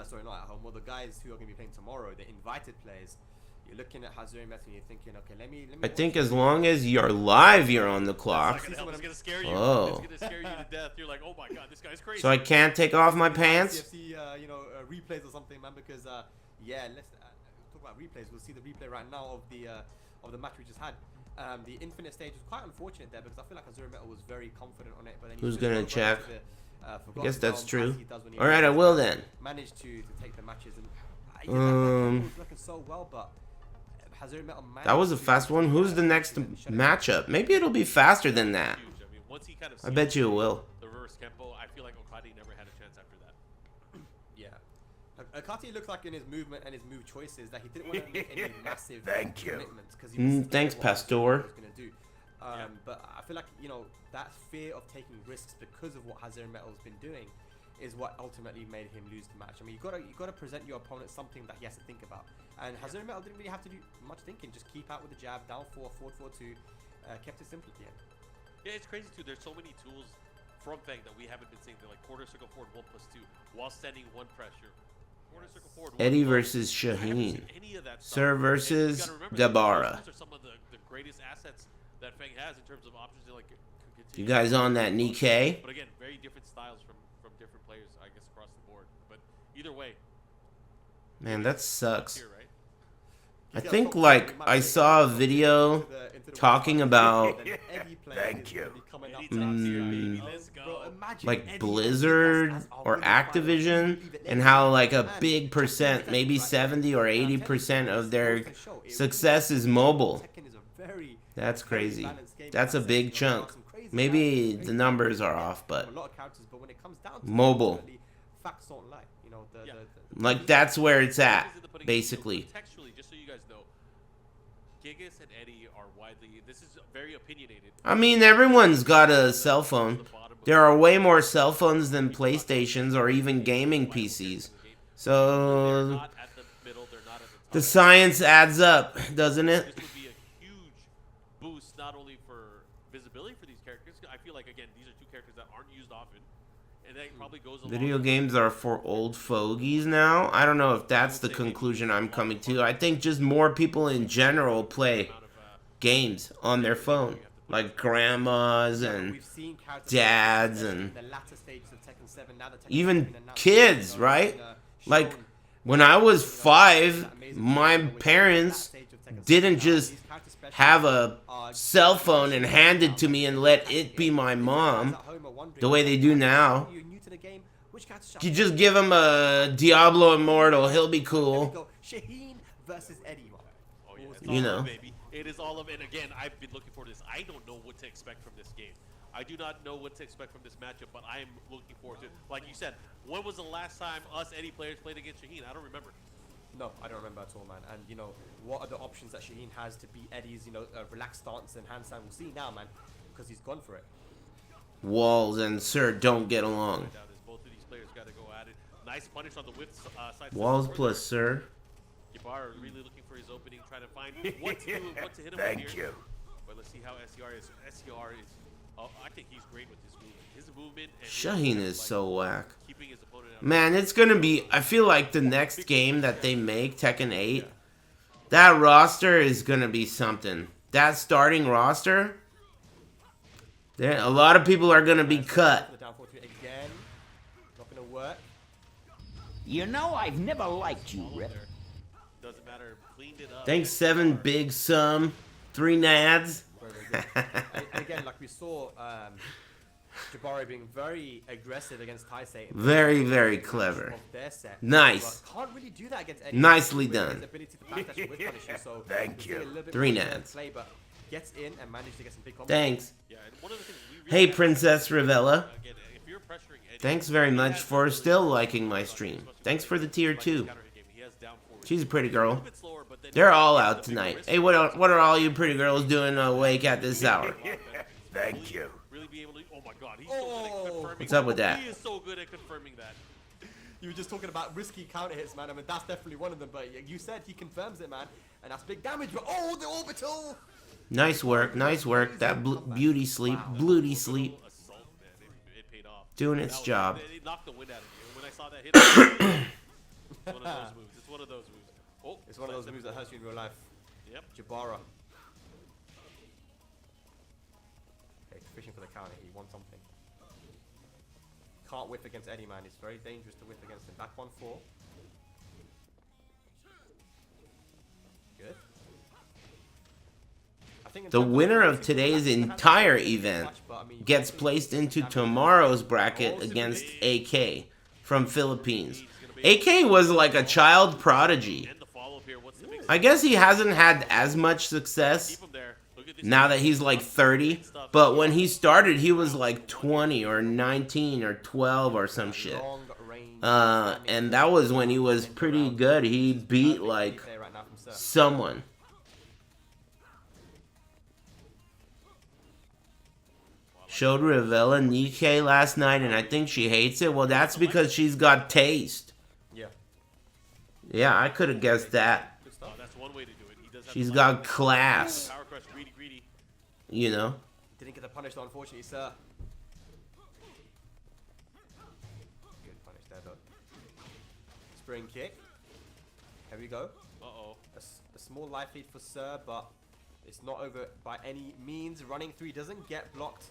sorry, not at home, well, the guys who are going to be playing tomorrow, the invited players, you're looking at Hazuremetal and you're thinking, okay, let me I think as long as you're live, you're on the clock. It's going to scare you. Oh. It's going to scare you to death. You're like, oh my god, this guy's crazy. So I can't take off my pants? CFC, you know, replays or something, man, because, yeah, let's talk about replays. We'll see the replay right now of the match we just had. The infinite stage was quite unfortunate there because I feel like Hazuremetal was very confident on it. But then Who's gonna check? I guess that's true. All Alright, I will then. Managed to take the matches and was looking so well, but Hazuremetal that was a fast one. Who's the next matchup? Maybe it'll be faster than that. I mean, once he kind of I bet you it will. the reverse tempo, I feel like Okaty never had a chance after that. Yeah. Okaty looked like in his movement and his move choices that he didn't want to make any massive Thank you. commitments because he was Thanks, scared what Pastor. Hazuremetal was gonna do. But I feel like, you know, that fear of taking risks because of what Hazuremetal's been doing is what ultimately made him lose the match. I mean, you gotta present your opponent something that he has to think about. And Hazuremetal didn't really have to do much thinking. Just keep out with the jab, down 4, forward 4-2, kept it simple at the end. Yeah, it's crazy too. There's so many tools from Fang that we haven't been seeing. They're like quarter circle forward 1+2, while standing 1 pressure. Quarter circle forward. Eddie versus Shaheen. Sir versus Gebara. Those are some of the greatest assets that Fang has in terms of options to like. You guys on that Nikkei? But again, very different styles from different players, I guess, across the board. But either way, Man, that sucks. here, right? I think like I saw a video talking about Thank you. Let's go. like Blizzard or Activision and how like a big percent, maybe 70 or 80% of their success is mobile. That's crazy. That's a big chunk. Maybe the numbers are off, but mobile. Facts don't lie. You know, Yeah. Like, that's where it's at, Gigas in the putting- basically. Contextually, just so you guys know, Gigas and Eddie are widely. This is very opinionated. I mean, everyone's got a cell phone. There are way more cell phones than PlayStations or even gaming PCs. They're So, not at the middle. They're not at the top. the science adds up, doesn't it? This would be a huge boost, not only for visibility for these characters. I feel like, again, these are two characters that aren't used often, and that probably goes along Video with- games are for old fogies now? I don't know if that's the conclusion I'm coming to. I think just more people in general play amount of, games on their phone. Like grandmas and We've seen characters dads in and the latter stages of Tekken 7, now that Tekken even 7 announced, kids, you know, right? and, Like, shown, when I was you know, 5, that amazing my potential, which parents that stage of Tekken 7 didn't now, just these character specialists have a are cell phone and hand it to me and let it be my mom the way they do now. You're new to the game, which character shall You I just pick? give him a Diablo Immortal, he'll be There we cool. go. Shaheen versus Eddie. Oh yeah, it's You all know. of it, baby. It is all of it. And again, I've been looking forward to this. I don't know what to expect from this game. I do not know what to expect from this matchup, but I am looking forward to it. Like you said, when was the last time us Eddie players played against Shaheen? I don't remember. No, I don't remember at all, man. And, you know, what are the options that Shaheen has to beat Eddie's, you know, relaxed stance and handstand? We'll see now, man, because he's gone for it. Walls and Sir don't get along. Now, there's both of these players got to go at it. Nice punish on the whip side. Walls plus Sir. Gebara really looking for his opening, trying to find what to do and what to hit him Thank with here. you. But let's see how SCR is. SCR is, I think he's great with his movement. His movement and his Shaheen is like, so whack. keeping his opponent out. Man, it's gonna be. I feel like the next game that they make, Tekken 8, that roster is gonna be something. That starting roster, a lot of people are gonna be cut. The down 4-3 again. Not going to work. You know I've never liked you, Rip. Doesn't matter. Cleaned it up. Thanks, 7 big sum, 3 nads. Very, very good. and again, like we saw, Gebara being very aggressive against Taisei. Very, very clever. Of their set. Nice. But can't really do that against Eddie. Nicely with done. his ability to backdash with punishing, so Thank he's you. a little bit 3 more nads. Play, but gets in and managed to get some big combos. Thanks. Yeah, and one of the things we really Hey, have- Princess Ravella. Again, if you're pressuring Eddie, Thanks very he much has for the still ability to liking my counter stream. especially Thanks with for the tier his 2. counter hit game. He has down forward. She's a pretty A girl. little bit slower, but then They're he all gets out the bigger tonight. wrist. Hey, what are all you pretty girls doing awake at this hour? Thank you. Really be able to. Oh my God, he's so good at confirming. What's up with that? He is so good at confirming that. You were just talking about risky counter hits, man. I mean, that's definitely one of them. But you said he confirms it, man. And that's big damage. But oh, the orbital! Nice work, nice work. That beauty sleep, booty sleep, Assault, man. It paid off. doing its That was- job. It knocked the wind out of you. When I saw that hit, it's one of those moves. It's one of those moves. Oh, It's one of those moves that hurts you in real life. Yep. Gebara. Okay, fishing for the counter. He wants something. Can't whiff against Eddie, man. It's very dangerous to whiff against him. Back 1-4. Good. I think in The terms winner of points, today's he could entire have event much, but, I mean, gets you placed can't into damage. tomorrow's bracket against AK from Philippines. AK was like a child prodigy. And the follow up here. What's the big I guess he hasn't had as much success Keep him there. Look at this. now that he's like 30, but when he started, he was like 20 or 19 or 12 or some shit. Long range And that was when he was pretty good. He beat like player right now from Sir. someone. Showed Ravella Nikkei last night, and I think she hates it. Well, that's because she's got taste. Yeah. Yeah, I could have guessed that. Good stuff. That's one way to do it. He does have She's the got light. class, Power crush, greedy. you know? Didn't get the punish though, unfortunately, Sir. Good punish there, though. Spring kick. Here we go. Uh-oh. A small life lead for Sir, but it's not over by any means. Running 3 doesn't get blocked.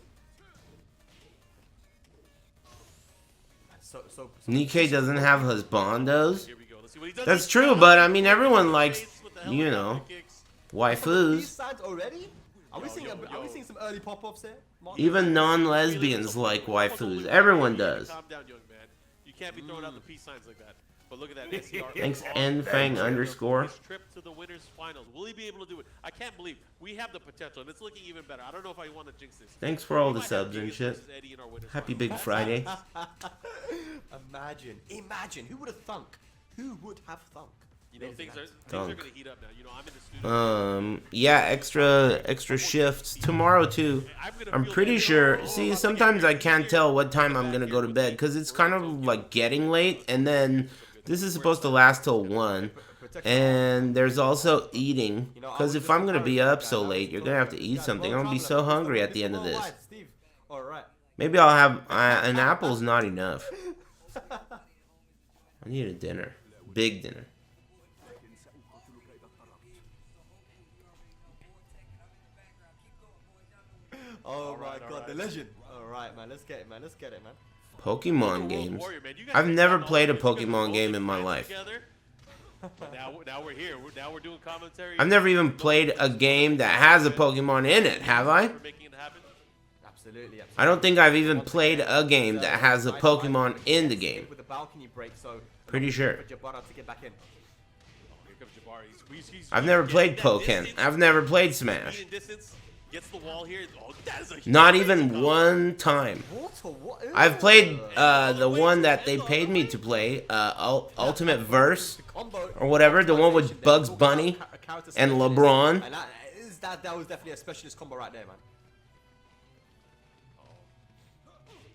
So Nikkei doesn't have husbandos. Here we go. Let's see what he does. That's true, but I mean, everyone likes, you know, These waifus. sides already? Are we seeing yo. some early pop-ups here? Mark? Even non-lesbians like waifus. Everyone does. Calm down, young man. You can't be throwing out the peace signs like that. But look at that. SCR. Thanks, Enfang underscore. His trip to the winners finals. Will he be able to do it? I can't believe we have the potential, and it's looking even better. I don't know if I want to jinx this. Thanks for all We the might have subs and Gigas shit. versus Eddie in our winners Happy finals. Big Friday. Imagine. Who would have thunk? Who would have thunk? You know, things are Thunk. going to heat up now. You know, I'm in the studio. Yeah, extra shifts tomorrow too. I'm pretty sure. See, sometimes I can't tell what time I'm gonna go to bed because it's kind of like getting late, and then this is supposed to last till 1. And there's also eating, because if I'm gonna be up so late, you're gonna have to eat something. I'm gonna be so hungry at the end of this. Maybe I'll have an apple's not enough. I need a dinner, big dinner. Oh my god, the legend. Alright, man, let's get it, man. Pokemon games. Warrior, man. You guys I've are never getting played a all the way together, Pokemon both game in my friends life. together. Now we're here. Now we're doing commentary. I've never even played a game that has a Pokemon in it, have I? For making it happen. Absolutely. I don't think I've even played a game that has a Pokemon in the game. With the balcony break, so Pretty sure. for Gebara to get back in. Here comes Gebara. He's I've never played getting that Pokken. distance. I've never played He's Smash. in distance. Gets the wall here. Oh, that is a Not huge even combo. one time. What? I've played the one that they paid me to play, Ultimate Verse, or whatever, the one with Bugs Bunny and LeBron. And that was definitely a specialist combo right there, man.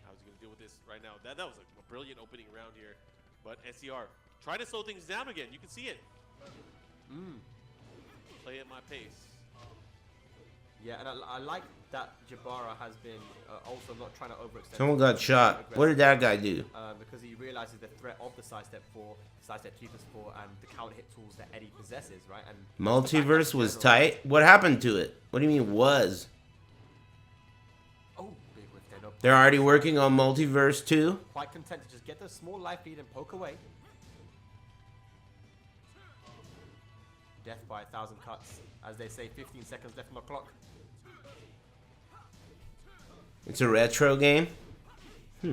How's he gonna deal with this right now? That was a brilliant opening round here, but SCR trying to slow things down again. You can see it. Play at my pace. Yeah, and I like that Gebara has been also not trying to overextend. Someone got shot. What did that guy do? Because he realizes the threat of the sidestep 4, sidestep 2+4, and the counter hit tools that Eddie possesses, right? And Multiverse was tight? What happened to it? What do you mean was? Oh, big whiff there. No, They're already working on Multiverse 2? quite content to just get the small life lead and poke away. Death by 1,000 cuts. As they say, 15 seconds left on the clock. It's a retro game? Oh,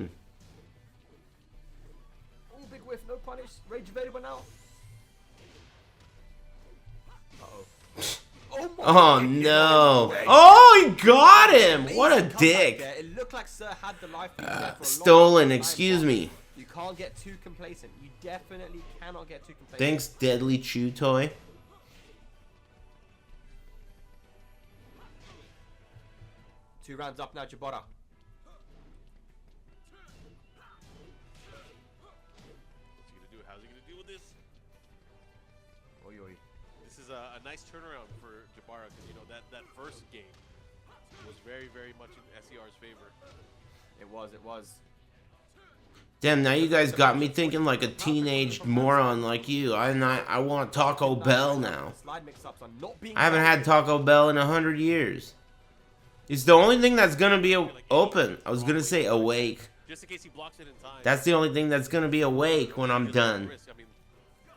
big whiff, no punish. Rage available now. Uh-oh. Oh no. Oh, he got him! What a dick. It looked like Sir had the life lead there for a Stolen, long excuse time. me. You can't get too complacent. You definitely cannot get too complacent. Thanks, Deadly Chew Toy. 2 rounds up now, Gebara. What's he gonna do? How's he gonna deal with this? Oi, oi. This is a nice turnaround for Gebara because you know that first game was very much in SCR's favor. It was. Damn, now you guys got me thinking like a teenage moron like you. I want Taco Bell now. Slide mix-ups are not being I haven't had Taco Bell in 100 years. It's the only thing that's gonna be open. I was gonna say awake. Just in case he blocks it in time. That's the only thing that's gonna be awake when I'm done. I mean,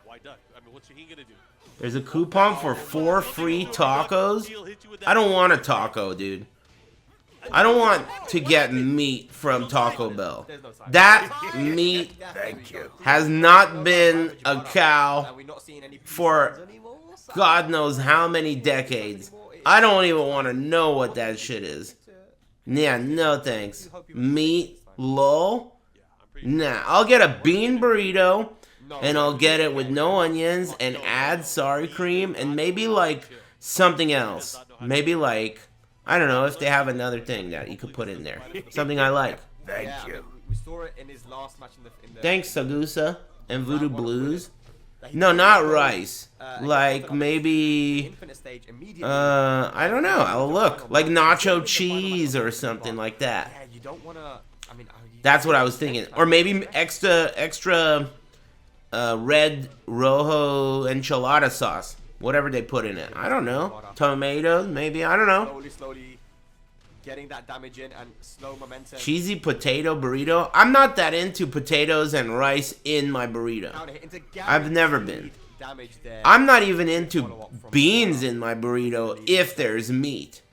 why duck? I mean, what's he gonna do? There's a coupon for 4 free tacos. I don't want a taco, dude. I don't want to get meat from Taco Bell. That meat Thank you. has not been a cow And we're not seeing any for pieces anymore, so- God knows how many decades. I don't even want to know what that shit is. Yeah, no thanks. Meat, lol. Nah, I'll get a bean burrito, and I'll get it with no onions, and add sour cream, and maybe like something else. Maybe like, I don't know if they have another thing that you could put in there. Something I like. Thank Yeah, I you. mean, we saw it in his last match in the Thanks, Sagusa and Voodoo Blues. No, not rice. Like maybe, infinite stage immediately. I don't know. I'll look. Like nacho cheese or something like that. Yeah, you don't want to. I mean, That's what I was thinking. Or maybe extra red rojo enchilada sauce. Whatever they put in it. I don't know. Tomatoes, maybe. I don't know. slowly getting that damage in and slow momentum. Cheesy potato burrito. I'm not that into potatoes and rice in my burrito. Counter hit into I've never been. damage there. I'm not even into beans in my burrito if there's meat.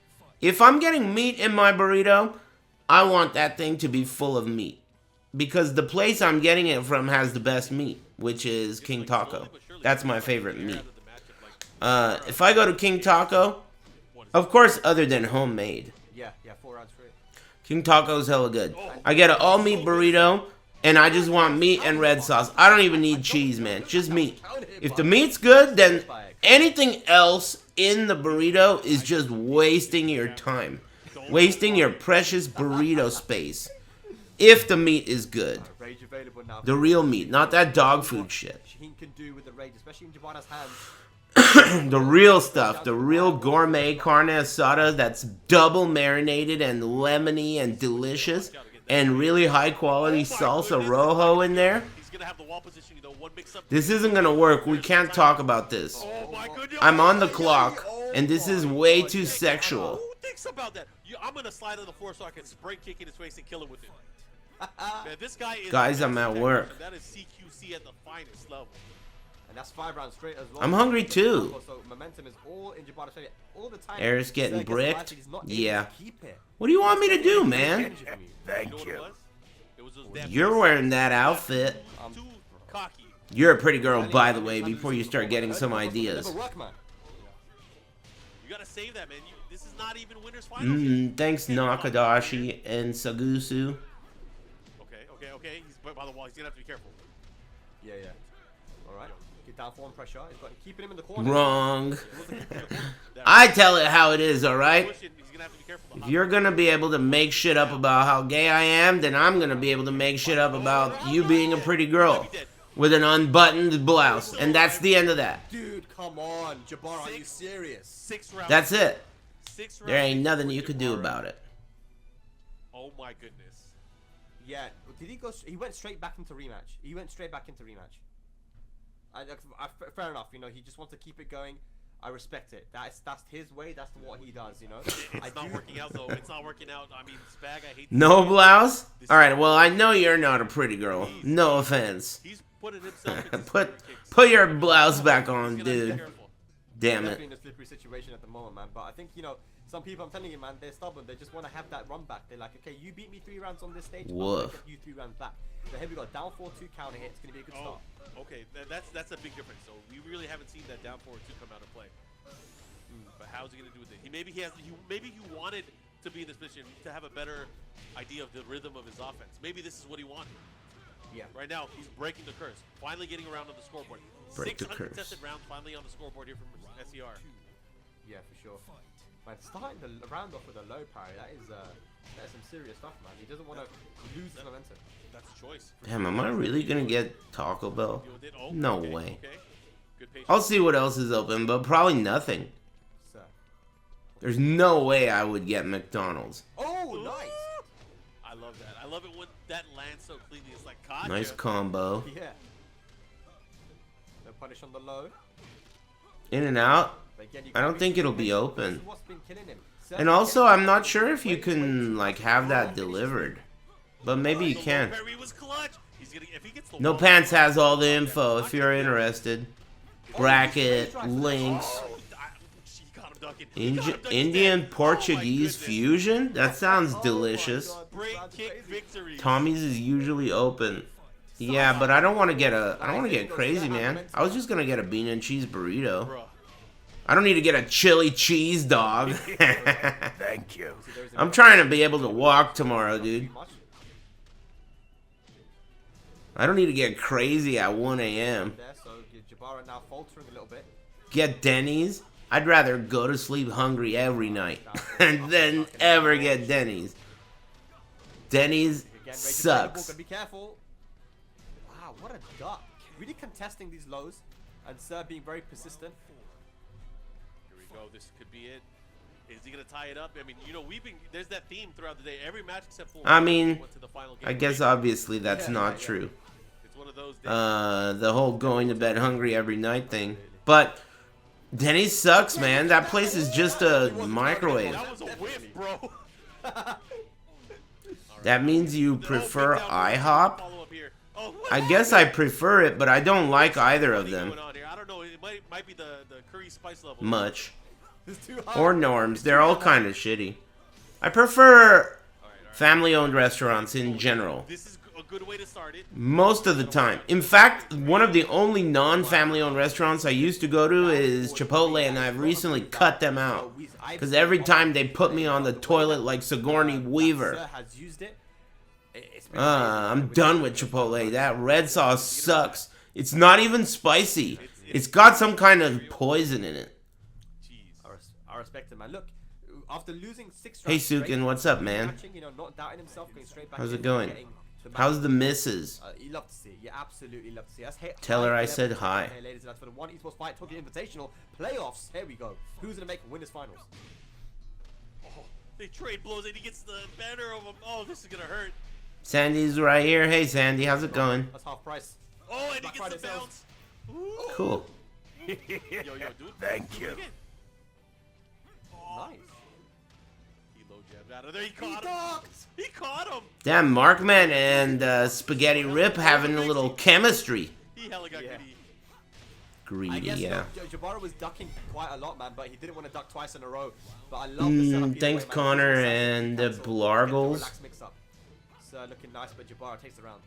If I'm getting meat in my burrito, I want that thing to be full of meat. Because the place I'm getting it from has the best meat. which is King Taco. That's my favorite meat. If I go to King Taco, of course, other than homemade, Yeah, 4 rounds straight. King Taco's hella good. I get an all-meat burrito, and I just want meat and red sauce. I don't even need cheese, man. Just meat. If the meat's good, then anything else in the burrito is just wasting your time. Wasting your precious burrito space. If the meat is good. Rage available now. The real meat, not that dog food shit. Shaheen can do with the rage, especially in Gebara's hands. The real stuff, the real gourmet carne asada that's double marinated and lemony and delicious, and really high quality salsa rojo in there. This isn't gonna work. We can't talk about this. I'm on the clock, and this is way too sexual. Who thinks about that? I'm gonna slide on the floor so I can spray kick in his face and kill him with it. Man, this guy is Guys, I'm at work. That is CQC at the finest level. And that's 5 rounds straight as well. I'm hungry too. So momentum is all in Gebara's favor all the time. Aris getting Sergey bricked? He's not able Yeah. to keep it. What do you want me to do, man? Thank What you. it was? It was those damn You're wearing that outfit. too cocky. You're a pretty girl, by the way, before you start getting some ideas. Never work, man. You gotta save that, man. This is not even winners finals yet. Thanks, Nakadashi and Sagusu. Okay. He's by the wall. He's gonna have to be careful. Yeah. Alright. Get down form pressure. He's got keeping him in the corner. Wrong. I tell it how it is, alright? He's gonna have to be careful. If you're gonna be able to make shit up about how gay I am, then I'm gonna be able to make shit up about you being a pretty girl with an unbuttoned blouse. And that's the end of that. Dude, come on. Gebara, are you serious? 6 rounds. That's it. 6 rounds. There ain't nothing you could do about it. Oh my goodness. Yeah. Did he go? He went straight back into rematch. Fair enough. You know, he just wants to keep it going. I respect it. That's his way. That's what he does. You know. It's not working out though. It's not working out. I mean, Spag, I hate. No blouse? Alright, well, I know you're not a pretty girl. No offense. He's putting himself in Put your blouse back on, dude. Damn Definitely it. in a slippery situation at the moment, man. But I think, you know, some people, I'm telling you, man, they're stubborn. They just want to have that run back. They're like, okay, you beat me 3 rounds on this stage. I'm gonna Woof. get you 3 rounds back. So here we go, down 4-2 counter hit. It's gonna be a good start. Okay, that's a big difference. So we really haven't seen that down forward 2 come out and play. But how's he gonna do with it? Maybe he wanted to be in this position to have a better idea of the rhythm of his offense. Maybe this is what he wanted. Yeah. Right now, he's breaking the curse. Finally getting around on the scoreboard. Break the 6 curse. uncontested rounds finally on the scoreboard here from SER. Yeah, for sure. Man, starting the round off with a low parry, that is some serious stuff, man. He doesn't want to lose his momentum. That's a choice. Damn, am I really gonna get Taco Bell? Deal with it. Oh, No okay, way. Okay. Good patience. I'll see what else is open, but probably nothing. So. There's no way I would get McDonald's. Oh, nice. I love that. I love it when that lands so cleanly. It's like, gotcha. Nice combo. Yeah. No punish on the low. In and out. But again, you I don't can't think really it'll see be him. open. This is what's been killing him. And also, I'm not sure if you can, like, have that delivered. But maybe you can. Perry was clutch. He's gonna, if he gets the No wall- Pants has all the info if you're interested. Bracket, links. Oh, he got him ducking. He got him ducking. Indian Oh my Portuguese goodness. fusion? That sounds delicious. Break kick victory. Tommy's is usually open. Yeah, but I don't want to get crazy, man. I was just gonna get a bean and cheese burrito. Bruh. I don't need to get a chili cheese dog. Thank you. I'm trying to be able to walk tomorrow, dude. I don't need to get crazy at 1 a.m. There, so Gebara now faltering a little bit. Get Denny's? I'd rather go to sleep hungry every night than ever get Denny's. Denny's Again, Rage sucks. Gotta be careful. Wow, what a duck. Really contesting these lows, and Sir being very persistent. Here we go. This could be it. Is he gonna tie it up? I mean, you know, there's that theme throughout the day. Every match except for I mean, went to the final game. I guess obviously that's not true. It's one of those days. The whole going to bed hungry every night thing. But Denny's sucks, man. That place is just a microwave. That was a whiff, bro. That means you prefer IHOP? Follow up here. Oh, I guess I prefer it, but I don't like either of what's them going on here? I don't know. It might be the curry spice level. much. It's too high. Or norms. They're all kind of shitty. I prefer family-owned restaurants in general. This is a good way to start it. Most of the time. In fact, one of the only non-family-owned restaurants I used to go to is Chipotle, and I've recently cut them out. Because every time they put me on the toilet like Sigourney Weaver. I'm done with Chipotle. That red sauce sucks. It's not even spicy. It's got some kind of poison in it. Jeez. I respect him, man. Look, after losing 6 Hey, rounds straight, Sukin, what's up, man? you know, not doubting himself, going straight back How's it in, going? getting the How's the missus? You love to see it. You absolutely love to see it. That's Tell her I said hi. Hey, ladies and gentlemen, for the One Esports Fight Tokyo Invitational playoffs. Here we go. Who's gonna make winners finals? Oh, they trade blows and he gets the banner of him. Oh, this is gonna hurt. Sandy's right here. Hey, Sandy, how's it going? That's half price. Oh, and Black he gets the Friday bounce. Ooh. Cool. Yo, dude. Thank you. Oh, Nice. he low jabbed out of there. He caught him. He caught him. Damn, Markman and Spaghetti Rip having a little chemistry. He hella got Yeah. greedy. I Greedy, guess yeah. Jabara was ducking quite a lot, man, but he didn't want to duck twice in a row. But I love the setup. either Thanks, way, man. Connor It's and cancel, Blargles. relaxed mix-up. It's looking nice, but Jabara takes the round.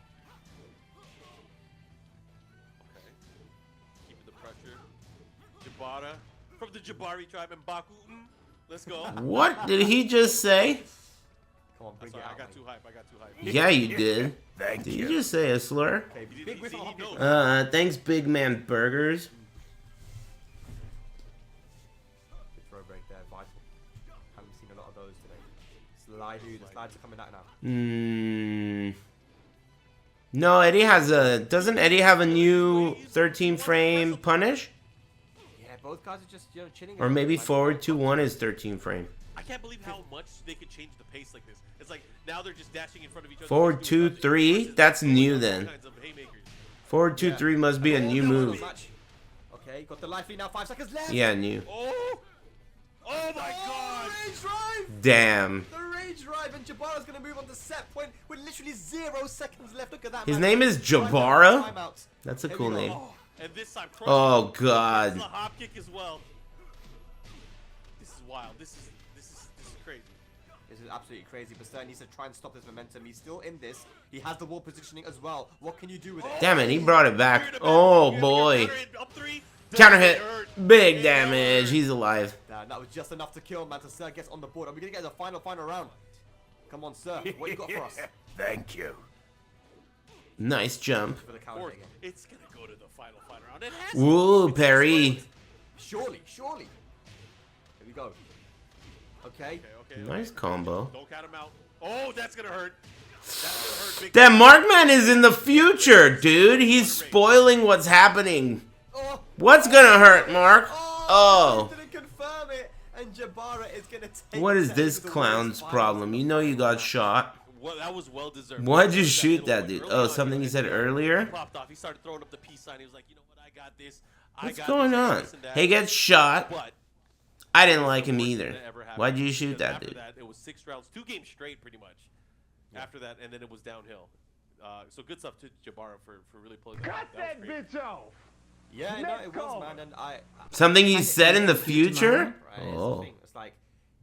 Okay. Keeping the pressure. Gebara from the Jabari tribe and Baku. Let's go. What did he just say? Come on, bring Sorry, it out. I got man. too hype. I got too hype. Yeah, you did. Thank Did you. you just say a slur? Okay, He big whiff see, of he hot knows. pick. Thanks, Big Man Burgers. Good throw break there, vital. Haven't seen a lot of those today. Slide, dude. The slides are coming out now. No, Eddie has a... Doesn't Eddie have a new 13 frame punish? Yeah, both guys are just chilling. Or maybe forward 2-1 is 13 frame. I can't believe how much they could change the pace like this. It's like now they're just dashing in front of each other. Forward 2-3? That's new then. Forward 2-3 must be a new move. Okay, got the life lead now. 5 seconds left. Yeah, new. Oh! Oh my god! Rage drive! Damn. The rage drive, and Jabara's gonna move on to set point with literally 0 seconds left. Look at that. His man. name is Timeout, Gebara? timeout. That's a Here cool we go. name. Oh, and this time, Oh, It's God. a hop kick as well. This is wild. This is crazy. This is absolutely crazy, but Stern needs to try and stop this momentum. He's still in this. He has the wall positioning as well. What can you do with it? Damn it, he brought it back. Oh, boy. Up 3. Counter hit. Big damage. He's alive. That was just enough to kill, man. So Sir gets on the board. Are we gonna get the final round? Come on, Sir. What you got for us? Thank you. Nice jump. For the counter again. It's gonna go to the final round. It has to. Woo, parry. Surely. Here we go. Okay. Okay. Nice combo. Don't count him out. Oh, that's gonna hurt. That's gonna hurt. Big That Markman is in the future, dude. He's spoiling what's happening. Oh, What's gonna hurt, Mark? oh. Didn't confirm it. And Gebara is gonna take. What is that this into the clown's world's problem? finals. You know you got shot. Well, that was well deserved. Why'd you shoot middle that point. dude? Early Oh, on, something he you said He earlier? popped off. He started throwing up the peace sign. He was like, you know what? I got this. What's I got going this, I got on? this and that. He gets shot. But I didn't like him worst thing either. that ever happened, Why'd you shoot because that after dude? that, it was 6 rounds, 2 games straight, pretty much. After that, and then it was downhill. So good stuff to Gebara for really pulling that off. That was great. Yeah, no, it was, man. And Something he said in the future? Right, it's the Oh. thing. It's like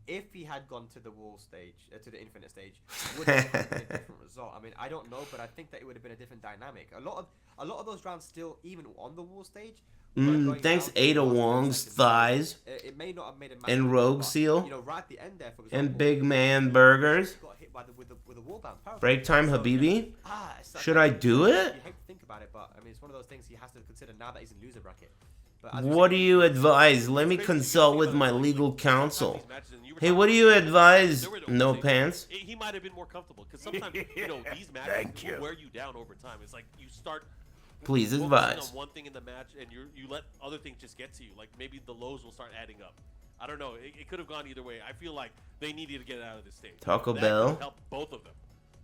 if he had gone to the wall stage, to the infinite stage, would it have been a different result? I mean, I don't know, but I think that it would have been a different dynamic. A lot of those rounds still, even on the wall stage. were going Thanks down to Ada the last 30 Wong's seconds. thighs It may not have made a massive and difference, Rogue but, Seal you know, right at the end there, for example, and Big Man Burgers. got hit by with the wall bounce. Power Break time, Habibi. it's like- Should I do You it? hate to think about it, but I mean, it's one of those things he has to consider now that he's in loser bracket. But as What do said, you advise? Let me consult with my legal counsel. Hey, what do you advise? No pants? He might have been more comfortable because sometimes these matches Thank will you. wear you down over time. It's like you start Please focusing advise. on one thing in the match and you let other things just get to you. Like maybe the lows will start adding up. I don't know. It could have gone either way. I feel like they needed to get out of this stage. Taco That Bell. could help both of them.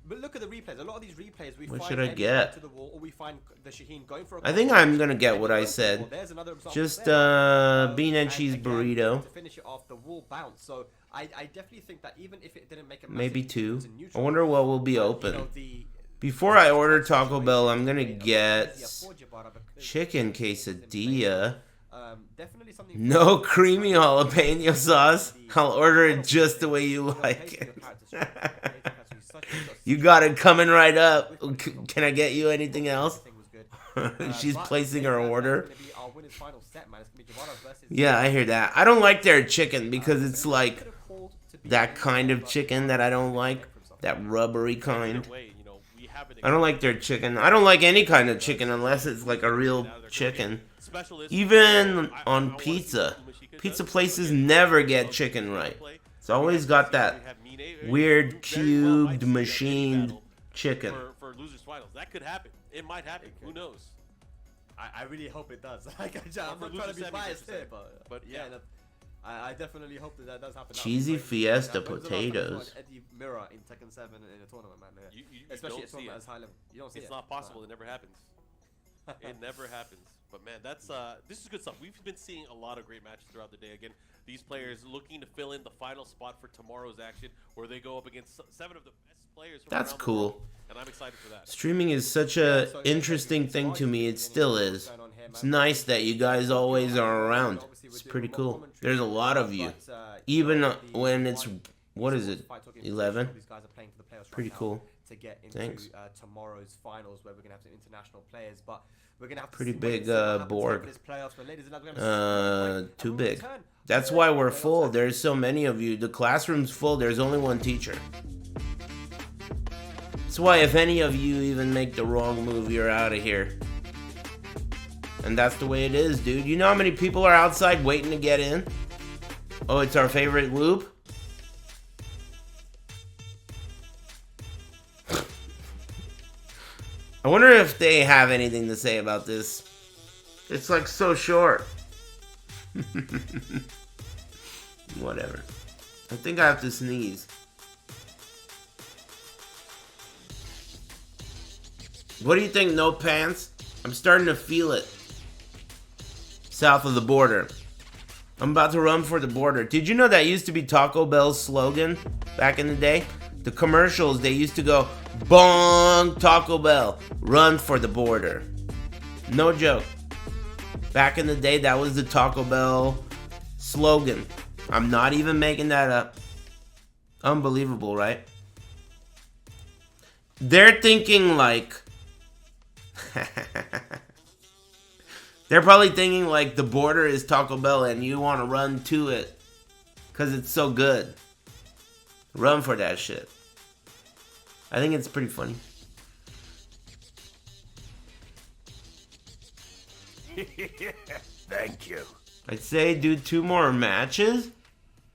But look at the replays. A lot of these replays, we What find should I Eddie get? going to the wall, or we find the Shaheen going for a I think combo. I'm gonna get Eddie what I goes for the said. wall. There's another example Just there. bean and cheese again, burrito. to finish it off, the wall bounce. So I definitely think that even if it didn't make a Maybe massive 2. difference in I neutral, wonder what will be you know, open. the Before I order Taco Bell, I'm gonna get easier for Gebara because chicken quesadilla. definitely something. No creamy jalapeno sauce. I'll order it just the way you like it. You got it coming right up. Can I get you anything else? Thing was good. She's But placing her order. It's gonna be our winner's final set, man. It's gonna be Gebara versus. Yeah, I hear that. I don't like their chicken because it's like that kind of chicken that I don't like. That rubbery kind. Either way, you know, we have an I don't like their chicken. I don't like any kind of chicken unless it's like a real chicken. specialist. Even I on wanna see pizza. what Umashika Pizza does. places never get chicken right. It's always got that weird cubed machined chicken. For losers finals. That could happen. It might happen. Who knows? I really hope it does. Like, I'm for not trying to losers be semis, biased I here, should say. but yeah, yeah. I definitely hope that does happen. That would be Cheesy great. Fiesta When was the last time you saw potatoes. an Eddie Mirror in Tekken 7 in a tournament, man. Yeah. You Especially don't a see tournament it. as high level. You don't see It's it. not possible. It never happens. It never happens. But man, that's this is good stuff. We've been seeing a lot of great matches throughout the day. Again, these players looking to fill in the final spot for tomorrow's action, where they go up against 7 of the best players from That's around the cool. world, and I'm excited for that. Streaming is such a interesting thing to me. It still is. It's nice that you guys always are around. It's pretty cool. There's a lot of you. Even when it's, what is it, 11? Pretty cool. To get into Thanks. Tomorrow's finals, where we're gonna have some international players, but we're gonna have to Pretty see big, what happens board. over this playoffs. But ladies and gentlemen, we're gonna see Too a big. return. That's why we're full. There's so many of you. The classroom's full. There's only one teacher. That's why if any of you even make the wrong move, you're out of here. And that's the way it is, dude. You know how many people are outside waiting to get in? Oh, it's our favorite loop? I wonder if they have anything to say about this. It's like so short. Whatever. I think I have to sneeze. What do you think, no pants? I'm starting to feel it. South of the border. I'm about to run for the border. Did you know that used to be Taco Bell's slogan back in the day? The commercials, they used to go, Bong Taco Bell, run for the border. No joke. Back in the day, that was the Taco Bell slogan. I'm not even making that up. Unbelievable, right? They're thinking like... They're probably thinking like the border is Taco Bell and you want to run to it because it's so good. Run for that shit. I think it's pretty funny. Thank you. I'd say do 2 more matches.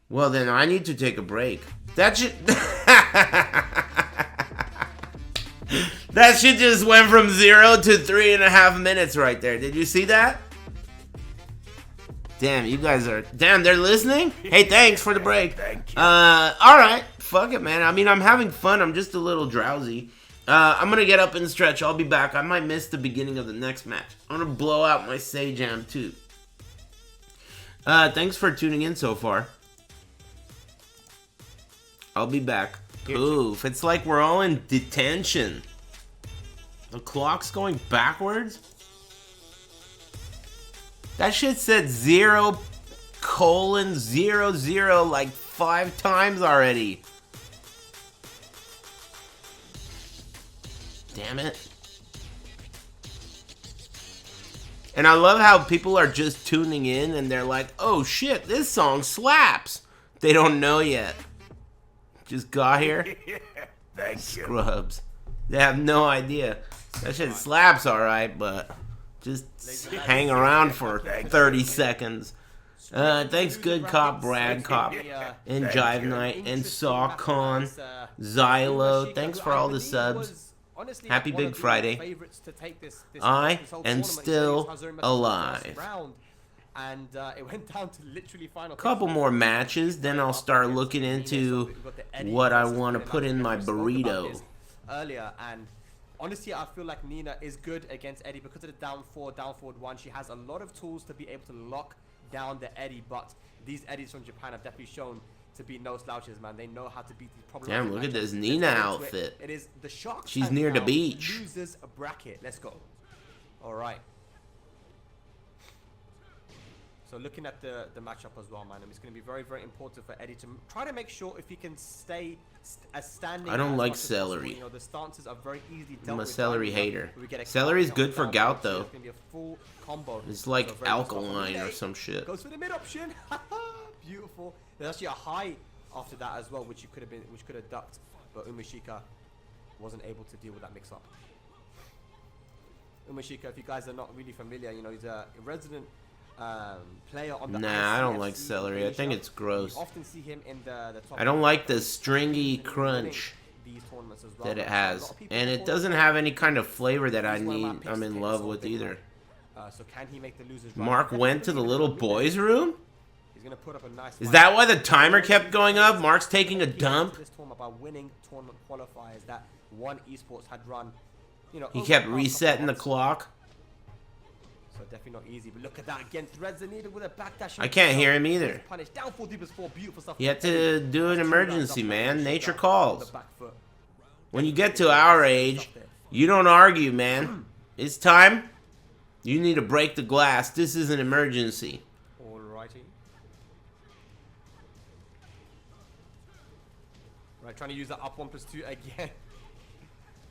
Well, then I need to take a break. That shit... That shit just went from 0 to 3.5 minutes right there. Did you see that? Damn, you guys are... Damn, they're listening? Hey, thanks for the break. Thank you. Alright. Fuck it, man. I mean, I'm having fun. I'm just a little drowsy. I'm gonna get up and stretch. I'll be back. I might miss the beginning of the next match. I'm gonna blow out my Say Jam, too. Thanks for tuning in so far. I'll be back. Poof. It's like we're all in detention. The clock's going backwards? That shit said 0:00 like 5 times already. Damn it. And I love how people are just tuning in and they're like, oh shit, this song slaps. They don't know yet. Just got here. Thank you. Scrubs. They have no idea. That shit slaps alright, but just hang around for 30 seconds. Thanks, Good Cop, Brad Cop, and Jive Knight, and Sawcon, Xylo. Thanks for all the subs. Happy Big Friday. I am still alive. And it went down to literally final. Couple more matches, then I'll start looking into what I want to put in my burrito. Earlier, and honestly, I feel like Nina is good against Eddie because of the down forward 1. She has a lot of tools to be able to lock down the Eddie, but these Eddies from Japan have definitely shown to be no slouches, man. They know how to beat these problems. Damn, look at this Nina outfit. It is the Sharks. She's near the beach. Losers bracket. Let's go. All right. So looking at the matchup as well, man, it's going to be very, very important for Eddie to try to make sure if he can stay as standing. I don't as like much as possible. celery. You know, the stances are very easily dealt I'm a with. celery But hater. we get a Celery's counter good for down, gout, so though. It's going to be a full combo. It's So like very good stuff from alkaline or Mine. some shit. Goes for the mid option. Beautiful. There's actually a high after that as well, which could have ducked, but Umashika wasn't able to deal with that mix-up. Umashika, if you guys are not really familiar, you know, he's a resident player on the Nah, I don't ICFC like celery. I think Asia. it's gross. You often see him in the top I don't like the winning stringy crunch these tournaments as well. that it A has. lot of people And it call doesn't him have any kind of flavor that I He's one of my need. picks I'm to in take love this with big either. one. So can he make the losers right? Mark went to the little boys' room? He's gonna put up a nice Is fight. that why the timer kept going up? Mark's taking a He went dump? to this tournament by winning tournament qualifiers that one esports had run. You know, He over kept the past couple resetting the months. clock. So definitely not easy. But look at that again. Threads the needle with a backdash. I can't hear him either. Punish down 4 deep is 4. Beautiful stuff. You have to do an Two emergency, rounds up, man. shut Nature down on calls. the back foot. When you get to our age, you don't argue, man. It's time. You need to break the glass. This is an emergency. Alrighty. Right, trying to use that up 1+2 again.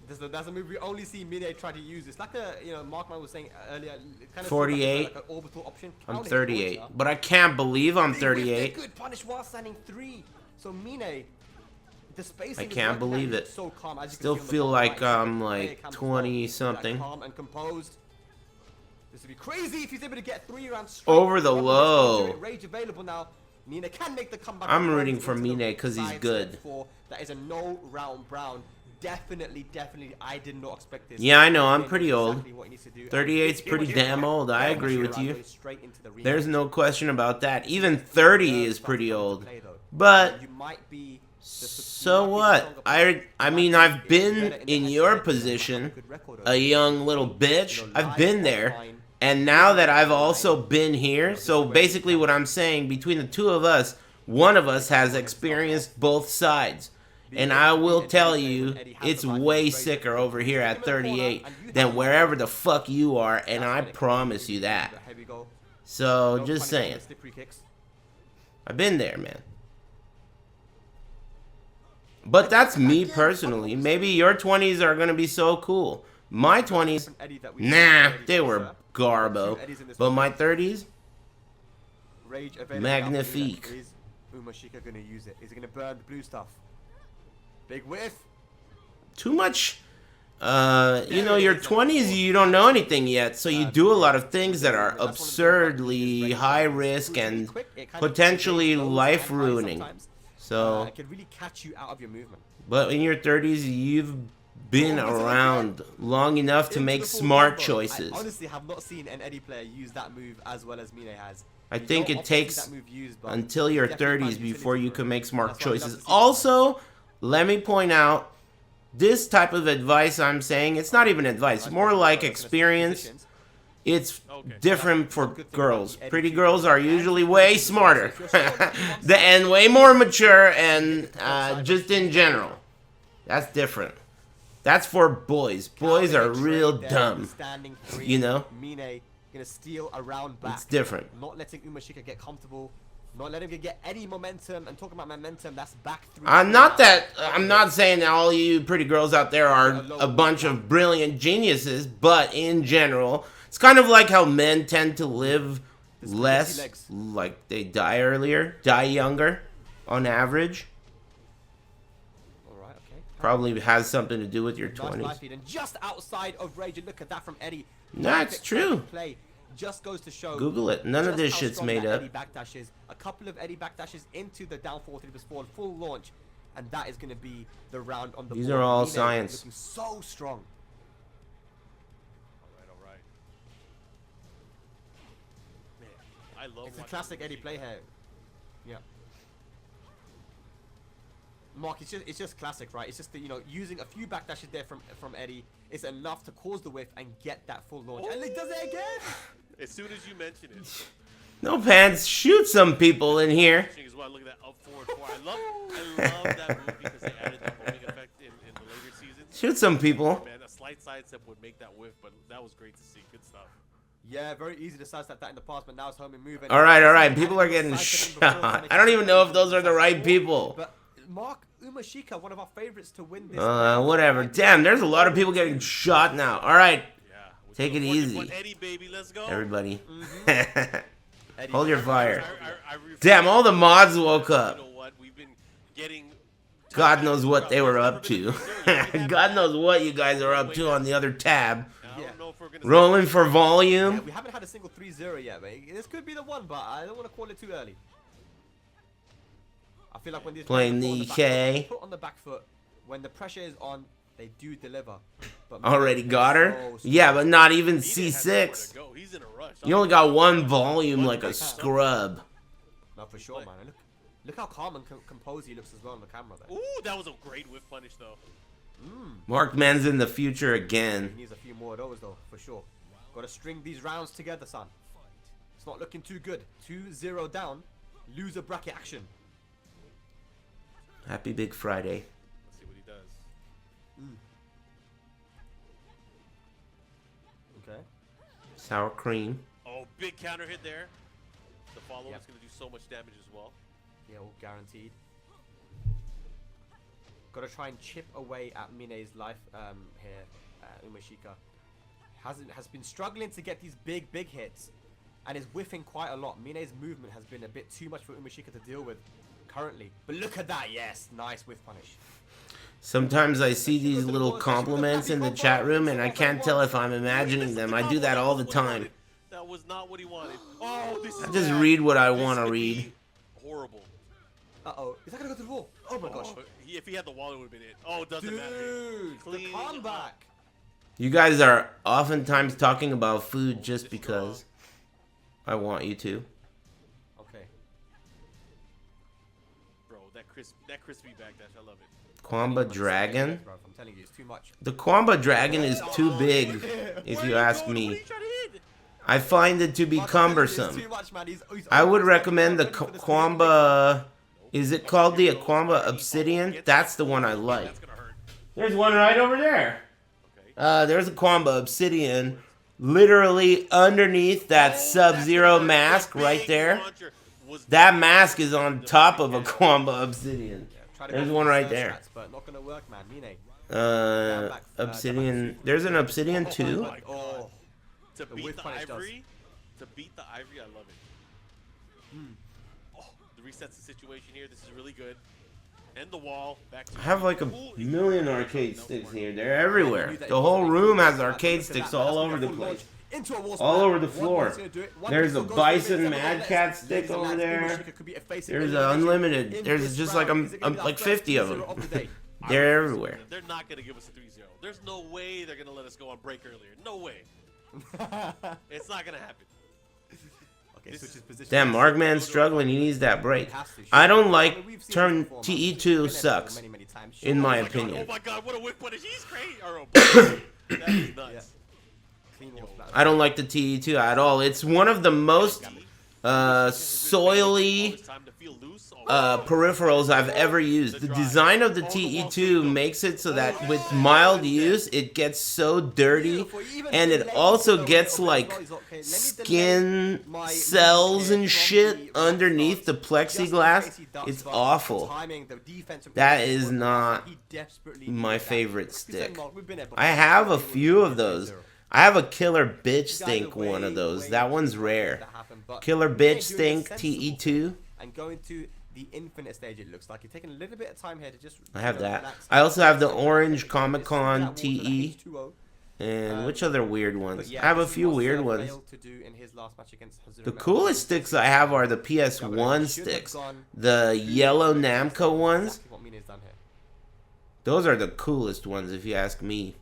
That's a move we only see Mine try to use. It's like a, you know, Markman was saying earlier. It kind of 48. like an orbital option. I'm Counting 38. water. But I can't believe I'm Big whip, 38. Good punish while standing 3. So Mine, the spacing. I can't believe it. So calm. As you Still can see on the feel bottom like right, I'm player like cam as 20 well. something. Calm and composed. This would be crazy if he's able to get 3 rounds straight. Over the Weapon low. disposal, Rage available now. Mina can make the comeback. I'm and rooting runs for into the Mine 'cause he's side good. step 4. That is a no round Brown. Definitely, I did not expect this. Yeah, I know, I'm Mine pretty knows old. exactly what he needs to do. 38's pretty damn old. I agree with you. Goes straight into the There's rematch. no question about that. Even 30 is pretty old. But You might be so what? I mean, I've been in your position, a young little bitch. I've been there. And now that I've also been here, so basically what I'm saying, between the two of us, one of us has experienced both sides. And I will tell you, it's way sicker over here at 38 than wherever the fuck you are, and I promise you that. So, just saying. I've been there, man. But that's me personally. Maybe your 20s are going to be so cool. My 20s, nah, they were garbo. But my 30s, magnifique. Is Umashika going to use it? Is he going to burn the blue stuff? Big whiff. Too much. You know, your 20s, you don't know anything yet, so you do a lot of things that are absurdly high risk and potentially life ruining. So, it can really catch you out of your movement. but in your 30s, you've been around long enough to make smart choices. I honestly have not seen an Eddie player use that move as well as Mine has. I You think don't it often see takes that move used, but until your definitely 30s finds before utility you for can it. make smart That's why I love choices. to see Also, let me point out, this type of advice I'm saying, it's not even advice, That's more why like looking at experience. positions. It's Okay. different for That's a good thing girls. about the Pretty Eddie girls are team. usually way smarter and way more mature and just in general. That's different. That's for boys. Boys are real dumb. Standing three, You know? Mine gonna steal around back. It's different. Not letting Umashika get comfortable. Not letting him get any momentum. And talking about momentum, that's back 3. I'm not saying that all you pretty girls out there are a bunch of brilliant geniuses, but in general, it's kind of like how men tend to live less, like they die earlier, die younger, on average. Alright, okay. Probably has something to do with your Nice 20s. life feed, and just outside of Rage, and look at that from Eddie. That's Perfect true. play. Just goes to show. Google it. None of just this how shit's strong made that up. Eddie backdashes. A couple of Eddie backdashes into the down 4-3+4 full launch, and that is going to be the round on the These board. are all Mine science. Looking so strong. All right. Man, I love It's a watching classic Eddie Umashika. play here. Yeah. Mark, it's just classic, right? It's just the, you know, using a few backdashes there from Eddie is enough to cause the whiff and get that full launch. And he does it again. As soon as you mention it, No pants, shoot some people in here. watching as well. Look at that up forward 4. I love that move because they added the homing effect in the later seasons. Shoot some people. Man, a slight sidestep would make that whiff, but that was great to see. Good stuff. Yeah, very easy to sidestep that in the past, but now it's homing move. All right. People are getting shot. I don't even know if those are the right people. But Mark Umashika, one of our favorites to win this. Whatever. Damn, there's a lot of people getting shot now. All right. Yeah. Take it easy. Eddie, baby, let's go. Everybody. Eddie, Hold your fire. I Damn, all the mods woke up. You know what? We've been getting. God knows what they were up to. God knows what you guys are up to on the other tab. I don't know if we're gonna Rolling for Yeah, volume. we haven't had a single 3-0 yet, but this could be the one, but I don't want to call it too early. I feel like when these Playing players the put on back EK. foot, put on the back foot, when the pressure is on, they do deliver. But Already man, got her? so Yeah, but not even Nina has nowhere to C6. go. He's in a rush. You only got one volume like a scrub. No, for sure, man. Look how calm and composed he looks as well on the camera there. Ooh, that was a great whiff punish though. Mark Men's in the future again. He needs a few more of those though, for sure. Got to string these rounds together, son. It's not looking too good. 2-0 down. Loser bracket action. Happy Big Friday. Let's see what he does. Okay. Sour cream. Oh, big counter hit there. The follow-up Yep. is going to do so much damage as well. Yeah, all guaranteed. Got to try and chip away at Mine's life here. Umashika has been struggling to get these big hits, and is whiffing quite a lot. Mine's movement has been a bit too much for Umashika to deal with currently. But look at that, yes, nice whiff punish. Sometimes I see these little compliments in the chat room and I can't tell if I'm imagining them. I do that all the time. That was not what he wanted. Oh, this is I just bad. read what I This want to could read. be horrible. Uh-oh, is that gonna go to the wall? Oh my gosh. Oh, if he had the wall, it would have been it. Oh, it doesn't matter. Dude, the Clean comeback. You guys are oftentimes talking about food just because I want you to. Okay. Bro, that crispy backdash, I love it. Kwamba Dragon? Bro, I'm telling you, it's too much. The Kwamba Dragon is too big, if you ask me. I find it to be cumbersome. I would recommend the Kwamba... Is it called the Kwamba Obsidian? That's the one I like. That's gonna hurt. There's one right over there. Okay. There's a Kwamba Obsidian literally underneath that Sub-Zero mask right there. That mask is on top of a Kwamba Obsidian. There's one right there. But not gonna work, man. Mine. Obsidian. There's an Obsidian too? Oh. To beat whiff the punish does. ivory, I love it. Oh, the resets the situation here. This is really good. End the wall. Back to I have like a million arcade sticks here. They're everywhere. The whole room has arcade sticks all over the place. All over the floor. There's a Bison Mad Cat stick over there. There's an unlimited. There's just like like 50 of them. They're everywhere. They're not gonna give us a 3-0. There's no way they're gonna let us go on break earlier. No way. It's not gonna happen. Okay, switches position. Damn, Markman's struggling. He needs that break. I don't like turn TE2 sucks, in my Oh opinion. my god, what a whip punish. He's crazy. Or that is nuts. Clean wall flat. I don't like the TE2 at all. It's one of the most soily It's time to feel loose. Oh, peripherals I've ever used. The design of the TE2 makes it so that with mild use, it gets so dirty, and it also gets like skin cells and shit underneath the plexiglass. It's awful. That is not my favorite stick. I have a few of those. I have a Killer Bitch Stink one of those. That one's rare. Killer Bitch Stink TE2. And going to the infinite stage, it looks like you're taking a little bit of time here to just. I have that. relax. I also have the Orange Comic That Con water TE. H2O. And which other weird But ones? yeah, I have a this is few what weird Sir ones. failed to do in his last match against The Hazuremetal. coolest sticks I have are the PS1 sticks. The yellow Namco ones. Exactly what Mina's done here. Those are the coolest ones if you ask me.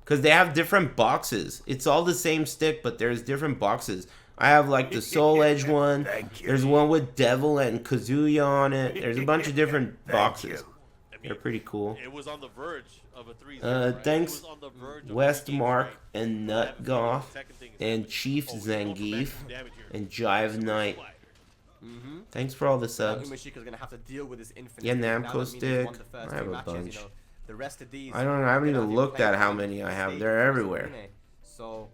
Because they have different boxes. It's all the same stick, but there's different boxes. I have like the Soul Edge one. Thank you. There's one with Devil and Kazuya on it. There's a bunch of different boxes. I mean, They're pretty cool. It was on the verge of a 3-0. right? Thanks, It was on the verge of a West 3-0 Mark strike. and That Nut was Goth the second thing is and that- Chief Oh, we're going back Zangief to damage here. and Jive Knight. Mm-hmm. Thanks for all the Now subs. Umashika's gonna have to deal with this infinite. Yeah, stage now Namco that Mina's stick. won the first I have two a matches, bunch. you know, the rest of these. I haven't even they're looked playing at how on many I have. stage They're versus everywhere. Mine. So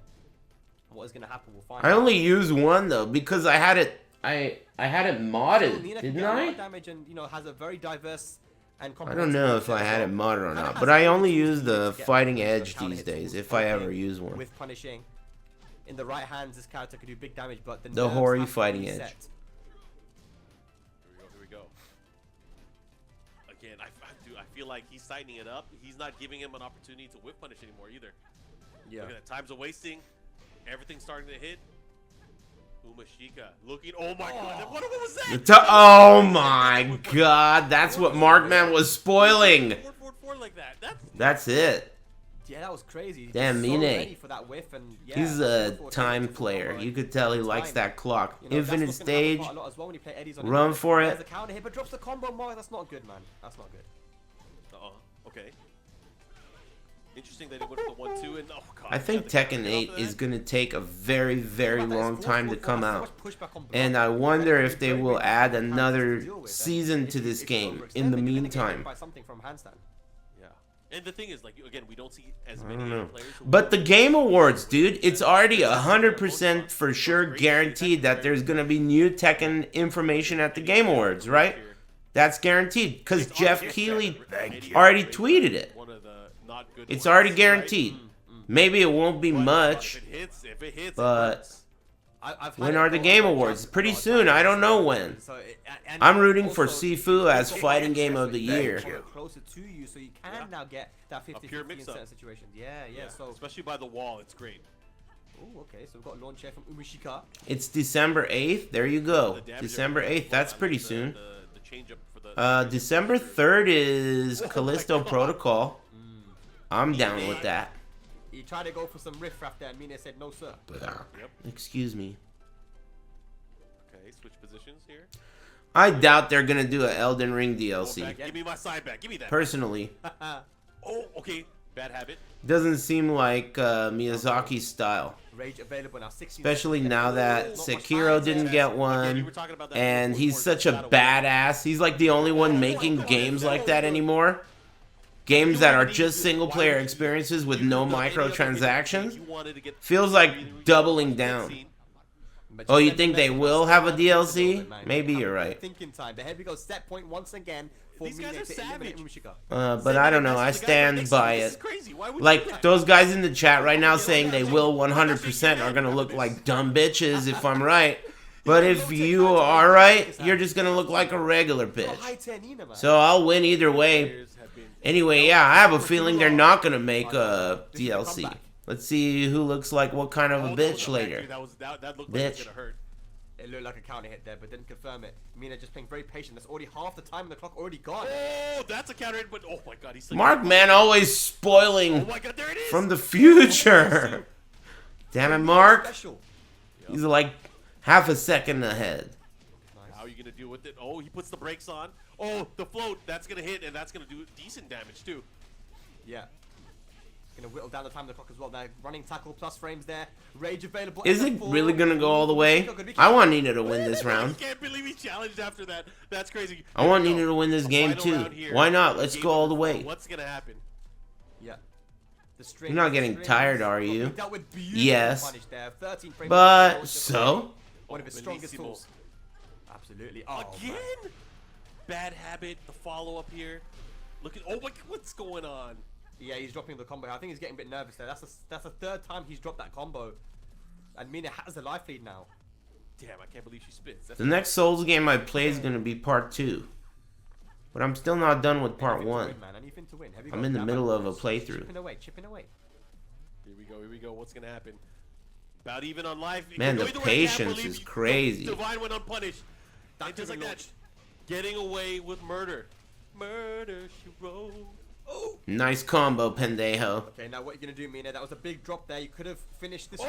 What is gonna happen? We'll find I out. only used one though because I had it. I had it Still, modded, Nina can didn't get a lot I? of damage and has a very diverse and I don't know if I had it modded or not, but I only use the fighting edge these days if I ever use one. With punishing, in the right hands, this character could do big damage, but the The nerves Hori have to fighting reset. edge. Here we go. Again, I feel like he's tightening it up. He's not giving him an opportunity to whip punish anymore either. Yeah. Look at that. Time's a wasting. Everything's starting to hit. Umashika looking. Oh my god. What was that? Oh my god, that's what Markman was spoiling. 4-4-4 like that. That's it. Yeah, that was crazy. He's Damn, so Mine. ready for that whiff and, yeah, He's a looking forward to time the player. combo You and could tell he time. likes that clock. You know, that's Infinite what's gonna happen stage. quite a lot as well when you play Eddies on Run him. for There's it. a counter hit, but drops the combo mark. That's not good, man. That's not good. Okay. Interesting that he went for the 1-2 and oh god. I think Tekken 8 is going to take a very, very long time to come out. And I wonder if they will add another season to this game in the meantime. Yeah. And the thing is, like, again, we don't see as I many don't know. players who But the Game Awards, dude, it's already 100% for sure guaranteed that there's going to be new Tekken information at the Game Awards, right? That's guaranteed because Jeff Keighley already tweeted it. one of the not good It's ones, already right? guaranteed. Maybe it won't be But much, if it hits, but it hurts. when are the Game Awards? Pretty soon. I don't know when. I'm rooting for Sifu as Fighting Game of the Year. Closer to you, so you can now get that 50-50 pure in mix-up. certain situations. Yeah. So, especially by the wall, it's great. oh, okay. So we've got a launch here from Umashika. It's December 8th. There you go. The damage December every 8th. That's I like pretty the- soon. The change up for the December 3rd is Callisto Protocol. I'm down with that. He tried to go for some riff-raff there, and Mina said, no, sir. Excuse me. Okay, switch positions here. I doubt they're gonna do an Elden Ring Go DLC. back, give me my side back. Give me that. Personally, Oh, okay. Bad habit. doesn't seem like Miyazaki's style. Rage available now. 16 Especially seconds now left. that Not much Sekiro time didn't there. get Again, you one, were talking about that and before, he's before such a battle went. badass. He's like the only one making games like that anymore. Games that are just single-player experiences with no microtransactions. Feels like doubling down. But Oh, just you let think the they message will go have a down DLC? little bit, man. Maybe Have you're a right. Thinking time. But here we go. Set point once again for These guys Mina are to eliminate savage. Umashika. But I don't know. I stand by This is it. crazy. Why would you do Like, that? those guys in the chat right now saying they will 100% are gonna look like dumb bitches if I'm right. But if you are right, you're just gonna look like a regular Oh, bitch. high 10 Nina, man. So I'll win either way. Players have been- Anyway, yeah, I have a feeling they're not gonna make a DLC. Let's see who looks like what kind of a Oh, that was bitch a later. factory. That looked like it was Bitch. gonna hurt. It looked like a counter hit there, but didn't confirm it. Mina just playing very patient. That's already half the time, and the clock already gone. Oh, that's a counter hit, but oh my god, he's like, Mark Man always Oh spoiling my god, there it is. from the future. Damn it, Mark. Special. He's like half a second ahead. How are you gonna deal with it? Oh, he puts the brakes on. Oh, the float. That's gonna hit, and that's gonna do decent damage too. Yeah. Gonna whittle down the time of the clock as well. They're running tackle plus frames there. Rage available. Is and it the really full- gonna go all the way? Gonna be I want Nina to win this round. I can't believe he challenged after that. That's crazy. I want Here we Nina go. to win this A game final too. round here. Why not? Let's Game go all the number way. 4. What's gonna happen? Yeah. The string, You're not the getting strings. tired, are Look, you? he dealt with beautiful Yes. punish there. 13 frames But per so? one of his strongest Bellissimo. tools. Absolutely. Oh, Again? man. Bad habit. The follow up here. Look at. Oh my. What's going on? Yeah, he's dropping the combo. I think he's getting a bit nervous there. That's the third time he's dropped that combo. And Mina has a life lead now. Damn, I can't believe she spits. That's The next Souls game I play is gonna be part 2. But I'm still not done with part Anything to 1. win, man. Anything to win. Here we I'm go. in the Down middle back of a forwards. playthrough. Chipping away, chipping away. Here we go. Here we go. What's gonna happen? About even on life. It Man, can go the either way. I can't patience believe is you- crazy. Divine went unpunished. And just like that, launch. getting away with murder. Murder, she wrote. Oh. Nice combo, pendejo. Okay, now what are you gonna do, Mina? That was a big drop there. You could have finished this. Oh,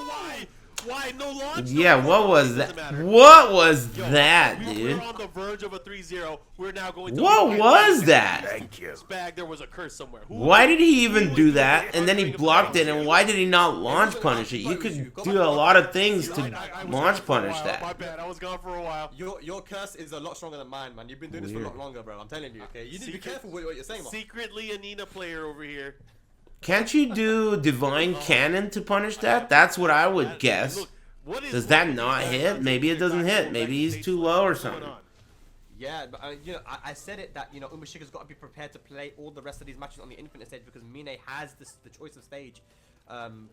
why? Why no launch? Yeah, No, what was doesn't that? matter. What was Yo, that, We're dude? on the verge of a 3-0. We're now going to. What was that? Thank you. This bag, there was a curse somewhere. Why did he even do that? And then he blocked it, and why did he not launch punish it? You could do a lot of things to launch punish My that. bad, I was gone for a while. Your curse is a lot stronger than mine, man. You've been doing this for a lot longer, bro. I'm telling you. Okay, you need to be careful with what you're saying, man. Secretly a Nina player over here. Can't you do Divine Cannon to punish that? That's what I would guess. Look, what is Does that with not these hit? guys? Maybe it doesn't hit. Maybe he's too low or something. Yeah, but I said it that Umashika's got to be prepared to play all the rest of these matches on the infinite stage because Mine has the choice of stage,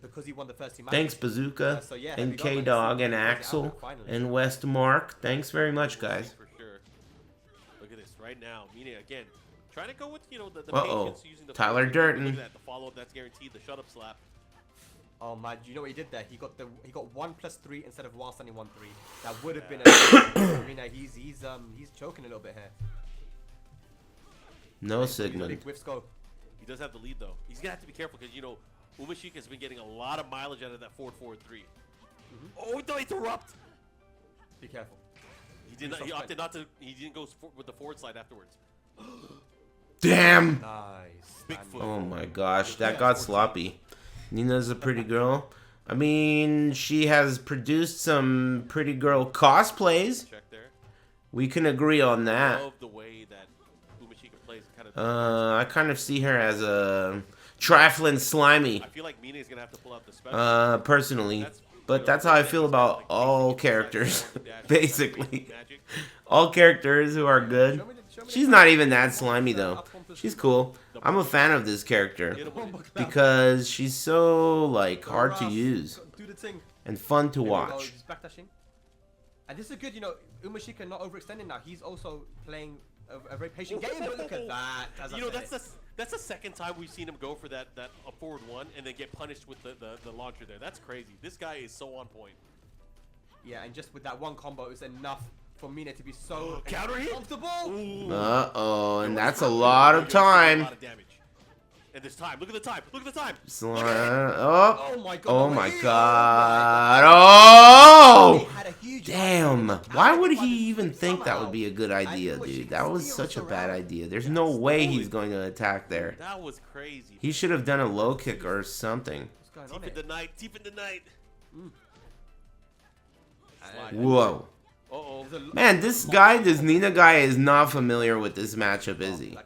because he won the first 2 matches. Thanks, Bazooka, So yeah, and there we go, man. K-Dog, and Let's see if Axel, we can finally. and Westmark. Thanks very much, guys. For sure. Look at this right now. Mine again, trying to go with the Uh-oh. patience using the Tyler look Durden. at that, the follow-up that's guaranteed, the shut-up slap. Oh man, you know what he did there? He got 1+3 instead of while standing 1-3. That would have been a he's choking a little bit here. No Big Sigmund. whiffs go. He does have the lead though. He's gonna have to be careful because Umashika has been getting a lot of mileage out of that forward 3. Oh, don't interrupt! Be careful. He did not. He opted not to. He didn't go with the forward slide afterwards. Damn! Nice. Bigfoot. Oh my gosh, that got sloppy. Nina's a pretty girl. I mean, she has produced some pretty girl cosplays. Check there. We can agree on I that. love the way that Umashika plays. Kind of. I kind of see her as a trifling slimy, I feel like Mina is gonna have to pull out the special. personally. But that's how I feel about all characters, basically. All characters who are good. She's not even that slimy, though. She's cool. I'm a fan of this character because she's so, like, hard to use Do the thing. and fun to Here we go, watch. just backdashing. And this is good, Umashika not overextending now. He's also playing a very patient game, but look at that. As I said. That's the second time we've seen him go for that forward 1 and then get punished with the launcher there. That's crazy. This guy is so on point. Yeah, and just with that one combo, it's enough for Mina to be so Counter hit? comfortable. Uh-oh, and that's a lot of time. A lot of damage. And this time, look at the time. Look at the time. Oh, Oh my god. oh the my way- god. He Oh! had a huge Damn. counter Why would by he the even team think that would somehow. be a good idea, And dude? Umashika That was steals such a the bad round. idea. There's no way he's going to attack there. That was crazy. He should have done a low kick or something. What's going on Deep in here? the night. Deep in the night. Whoa. Uh-oh. There's a- Man, this Nina guy is not familiar with this matchup, is he? Like,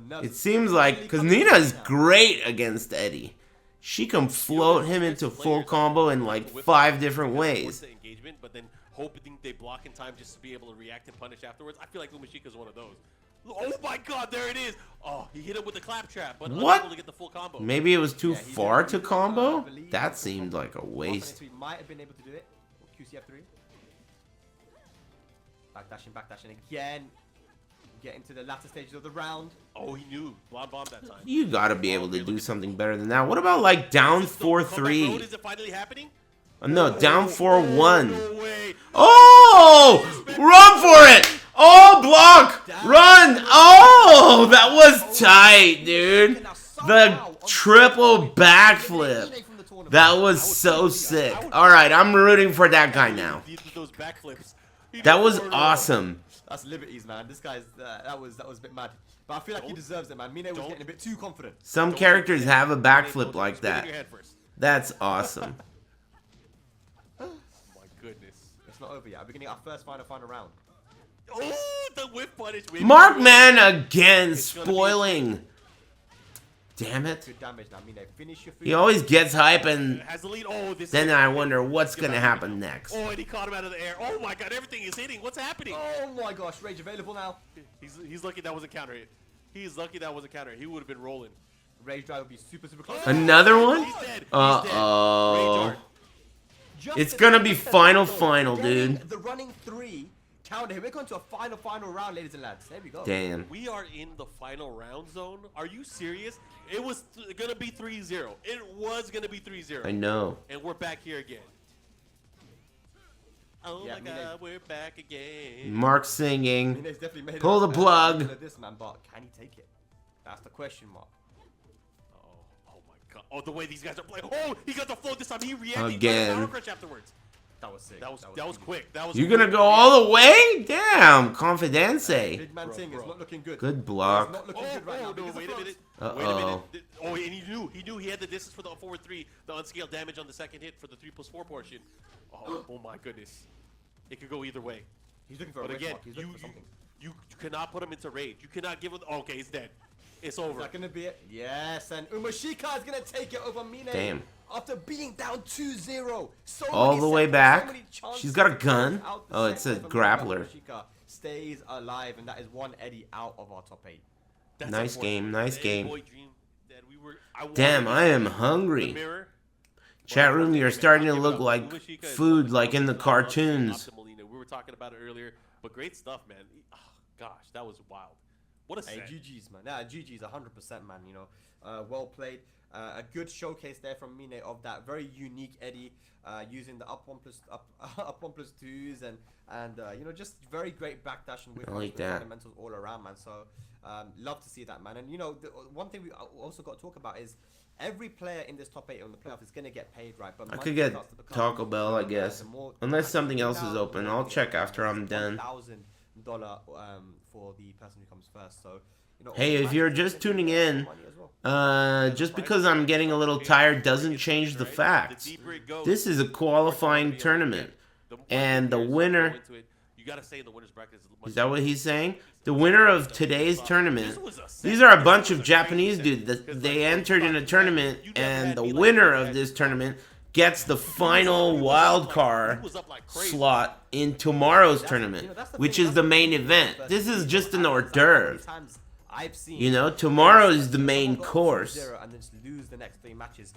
nerves. It seems like, because Nina is great against Eddie. She can float him into full combo in like 5 different ways. The engagement, but then hoping they block in time just to be able to react and punish afterwards. I feel like Umashika is one of those. Oh my god, there it is! Oh, he hit him with the claptrap, but What? unable to get the full combo. Maybe it was too Yeah, he far did- to combo? I believe That he seemed like a waste. He might have been able to do it. QCF3. Backdashing again. Get into the latter stages of the round. Oh, he knew. Blonde bomb that time. You gotta be able to do something better than that. What about like down Is this the comeback 4-3? road? Is it finally happening? No, down 4-1. No way. Oh! Run for it! Oh, block! Run! Oh! That was tight, dude. The triple backflip. That was so sick. Alright, I'm rooting for that guy now. Those backflips. That was awesome. That's liberties, man. This guy's that was a bit mad. But I feel like he deserves it, man. Mine was getting a bit too confident. Some characters have a backflip like Spin in that. your head first. That's awesome. My goodness. It's not over yet. We're beginning our first final round. Oh, the whip punish. Markman again, spoiling. Damn it. Good damage now. Mine, finish your food. He always gets hype and Has the lead. Oh, this. then is- I wonder what's gonna happen next. Oh, and he caught him out of the air. Oh my god, everything is hitting. What's happening? Oh my gosh, rage available now. He's lucky that was a counter hit. He's lucky that was a counter hit. He would have been rolling. Rage drive would be super close. Another one? He's dead. Uh-oh. Rage art. Just It's as gonna we be said, final, though, final, getting dude. The running 3 counter here. We're going to a final round, ladies and lads. There we go. Damn. We are in the final round zone. Are you serious? It was gonna be 3-0. It was gonna be 3-0. I know. And we're back here again. Oh Yeah, my Mine- god, we're back again. Mark singing. Mine's definitely made Pull a- the plug. a- This man, but can he take it? That's the question mark. Oh my god. Oh, the way these guys are playing. Oh, he got the float this time. He reacted. Again. He got a power crunch afterwards. That was sick. That was huge. quick. That was. You're gonna go all the way? Damn, Confidence. Big man Bro, thing is bro. not looking good. Good It's block. not looking Oh, good right now. no, because wait of a floats. minute. Wait a Uh-oh. minute. Oh, and he knew he had the distance for the forward 3, the unscaled damage on the second hit for the 3+4 portion. Oh my goodness. It could go either way. He's looking for a But wrist again, lock. He's looking for something. you cannot put him into rage. You cannot give him. Okay, he's dead. It's Is over. that gonna be it? Yes, and Umashika is gonna take it over Mine. Damn. After being down 2-0. So All many the way seconds, back. so many chances She's got a to gun. close out the Oh, it's a second for Mine, but grappler. Umashika stays alive, and that is one Eddie out of our top 8. That's Nice unfortunate. game, nice The game. boy dream that we were, wanted Damn, to I am see the hungry. mirror, but Chat room, unfortunately, you're man, starting to I'll give look it up. like Umashika is food, one like of in the most cartoons. optimal Nina. We were talking about it earlier, but great stuff, man. Oh, gosh, that was wild. What a Hey, set. GG's, man. Yeah, GG's 100%, man. You know, well played. A good showcase there from Mine of that very unique Eddie, using the up 1+2s and you know, just very great backdash and I like that. fundamentals all around, man. So love to see that, man. And you know, the one thing we also got to talk about is every player in this top 8 on the playoff is gonna get paid, right? But I money could get starts to become Taco Bell, I more, guess. the more- Unless I something think else is now open. the I'll more check you after I'm done. $1,000 for the person who comes first. So, you know, Hey, if you're just tuning in, just because I'm getting a little tired doesn't change the facts. This is a qualifying tournament. And the winner, You gotta say in the winners bracket is that what he's saying? The winner of today's tournament, these are a bunch of Japanese dudes that they entered in a tournament, and the winner of this tournament gets the final wild card slot in tomorrow's tournament, which is the main event. This is just an hors d'oeuvre. You know, tomorrow is the main course. And then just lose the next 3 matches.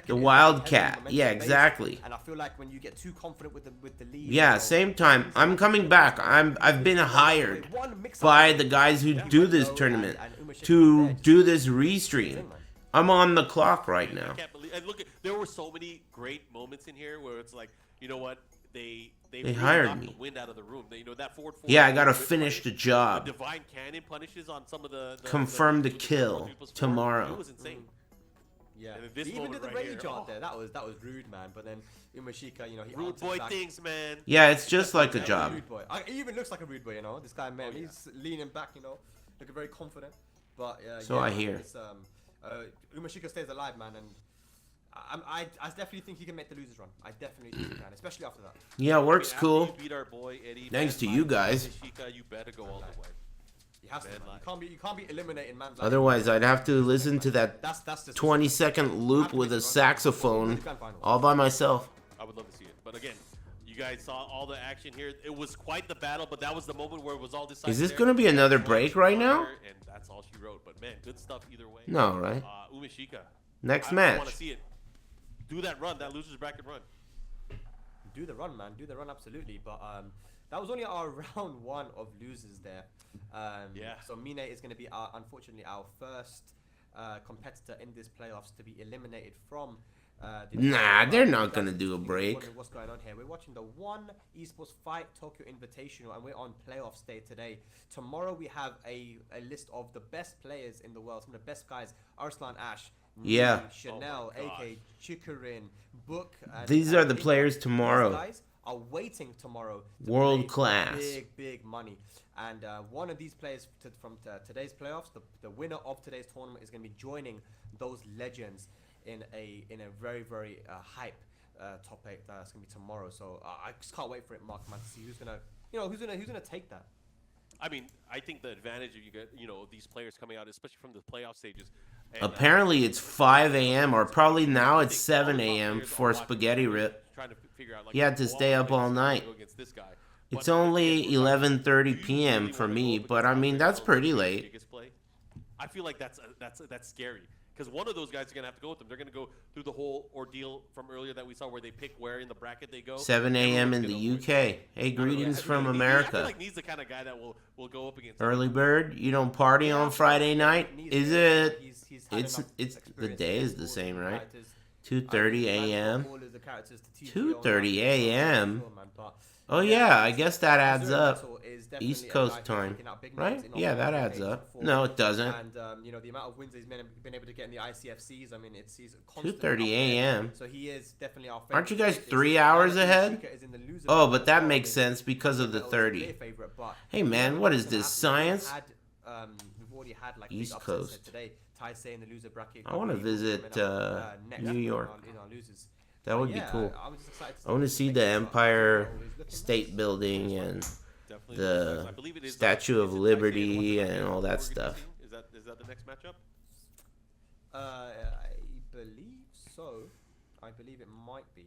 The Wildcat. Yeah, exactly. And I feel like when you get too confident with the lead. Yeah, same time. I'm coming back. I've been hired by the guys who do this tournament to do this restream. I'm on the clock right now. I can't believe. And look, there were so many great moments in here where it's like, you know what, they really hired knocked me. the wind out of the room. You know that forward. Yeah, I gotta with finish the punish, job. the Divine Cannon punishes on some of the Confirm the with kill 3+4. tomorrow. It was insane. Yeah, And this he even moment did the right rage here, art oh. there. That was rude, man. But then Umashika, you know, he Rude answers boy back. things, man. Yeah, it's just like a Yeah, job. rude boy. He even looks like a rude boy, you know. This guy, man, Oh, yeah. he's leaning back, you know, looking very confident. But So yeah, I man, hear. It's, Umashika stays alive, man, and I definitely think he can make the losers run. I definitely think he can, especially after that. Yeah, work's After cool. you beat our boy, Eddie, Thanks man, to you like, guys. Umashika, you better go all the way. He has to. Man, Man. like- You can't be eliminating man's life. Otherwise, I'd have to listen to that That's just 20-second loop with a saxophone all by myself. I would love to see it. But again, you guys saw all the action here. It was quite the battle, but that was the moment where it was all decided. Is this there. gonna be another break right now? And that's all she wrote. But man, good stuff either way. No, right? Umashika. Next I match. want to see it. Do that run, that losers bracket run. Do the run, man. Do the run, absolutely. But that was only our round 1 of losers there. Yeah. So Mine is going to be, unfortunately, our first competitor in this playoffs to be eliminated from. Nah, they're not gonna do a break. Wondering what's going on here? We're watching the One Esports Fight Tokyo Invitational, and we're on playoffs day today. Tomorrow we have a list of the best players in the world, some of the best guys: Arslan Ash. Yeah. Nini, Chanel, Oh my AK, Chikurin, Book. And, These are the Big players Man. tomorrow. These guys are waiting tomorrow. To World play class. Big money. And one of these players from today's playoffs, the winner of today's tournament, is going to be joining those legends in a very hype top 8 that's going to be tomorrow. So I just can't wait for it, Mark, man, to see who's gonna take that. I mean, I think the advantage of you get, these players coming out, especially from the playoff stages. And, Apparently it's 5 a.m. or probably now it's 7 a.m. for Spaghetti Rip. Trying to figure out, like, He had to who stay all up the all players night. go against this guy. It's But only again, we're talking, 11:30 do you p.m. really for wanna me, go up but I against mean the that's guy pretty who's the late. biggest play? I feel like that's scary, because one of those guys are gonna have to go with them. They're gonna go through the whole ordeal from earlier that we saw, where they pick where in the bracket they go. 7 a.m. in Everyone's the gonna UK. avoid Hey, it. greetings from I feel America. like he's the kind of guy that will go up against. Early bird, you don't party on Friday night? Is it? It's the day is the same, right? 2:30 a.m. 2:30 a.m. Oh yeah, I guess that adds up. East Coast time, right? Yeah, that adds up. No, it doesn't. And the amount of wins he's been able to get in the ICFCs, I mean, he's constant 2:30 up there. a.m. So he is definitely our favorite. Aren't you guys It's 3 now hours that ahead? Umashika is in the loser Oh, bracket but as that well, makes then sense because of the Metal is 30. their favorite, but Hey man, what is what's gonna this, happen science? we've already had like East big upsets Coast. today. Taisei in the loser bracket. I wanna Gebara visit, coming up, next New York. in our losers. That would be Yeah, cool. I'm just excited I want to see the things, but, Empire it's looking State nice. Building and Definitely the I believe it is Statue of is it Taisei, Liberty the one and all that we're gonna stuff. see? Is that the next matchup? I believe so. I believe it might be.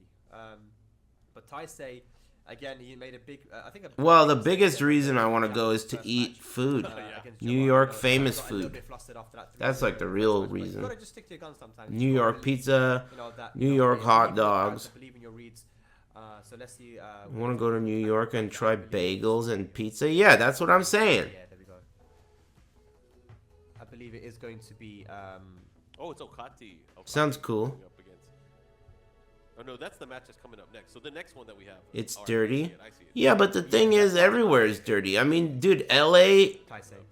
But Taisei, again, he made a big. I think. Well, the biggest reason I want to go is to eat food. New York famous food. That's like the real reason. New York pizza, New York hot dogs. So let's see. I want to go to New York and try bagels and pizza. Yeah, that's what I'm saying. Yeah, there we go. I believe it is going to be. Oh, it's Okaty. Sounds cool. Up against. Oh no, that's the match that's coming up next. So the next one that we have. It's Alright, dirty. I see it. Yeah, but the thing is, everywhere is dirty. I mean, dude, LA,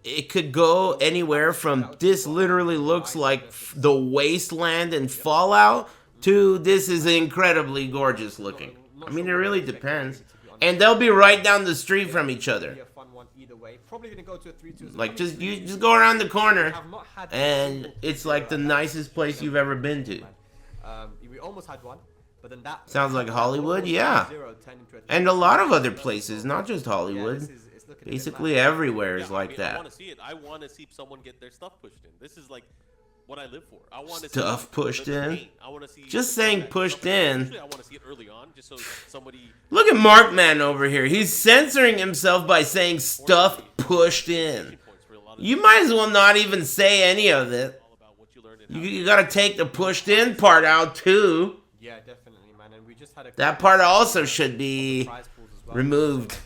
it could go anywhere from this literally looks like the wasteland in Fallout to this is incredibly gorgeous looking. I mean, it really depends. And they'll be right down the street from each other. Like, you just go around the corner, and it's like the nicest place you've ever been to. We almost had one. But then that Sounds like Hollywood, yeah. And a lot of other places, not just Hollywood. Basically everywhere is like I that. want to see it. I want to see someone get their stuff pushed in. This is like what I live for. I want to Stuff see pushed the in? paint. I want to see Just saying pushed in. Actually, I want to see it early on, just so somebody. Look at Markman over here. He's censoring himself by saying stuff pushed in. You might as well not even say any of it. All about what you learned and You gotta take the pushed in part out too. Yeah, definitely, man. And we just had a That part also should be prize pools as well. removed.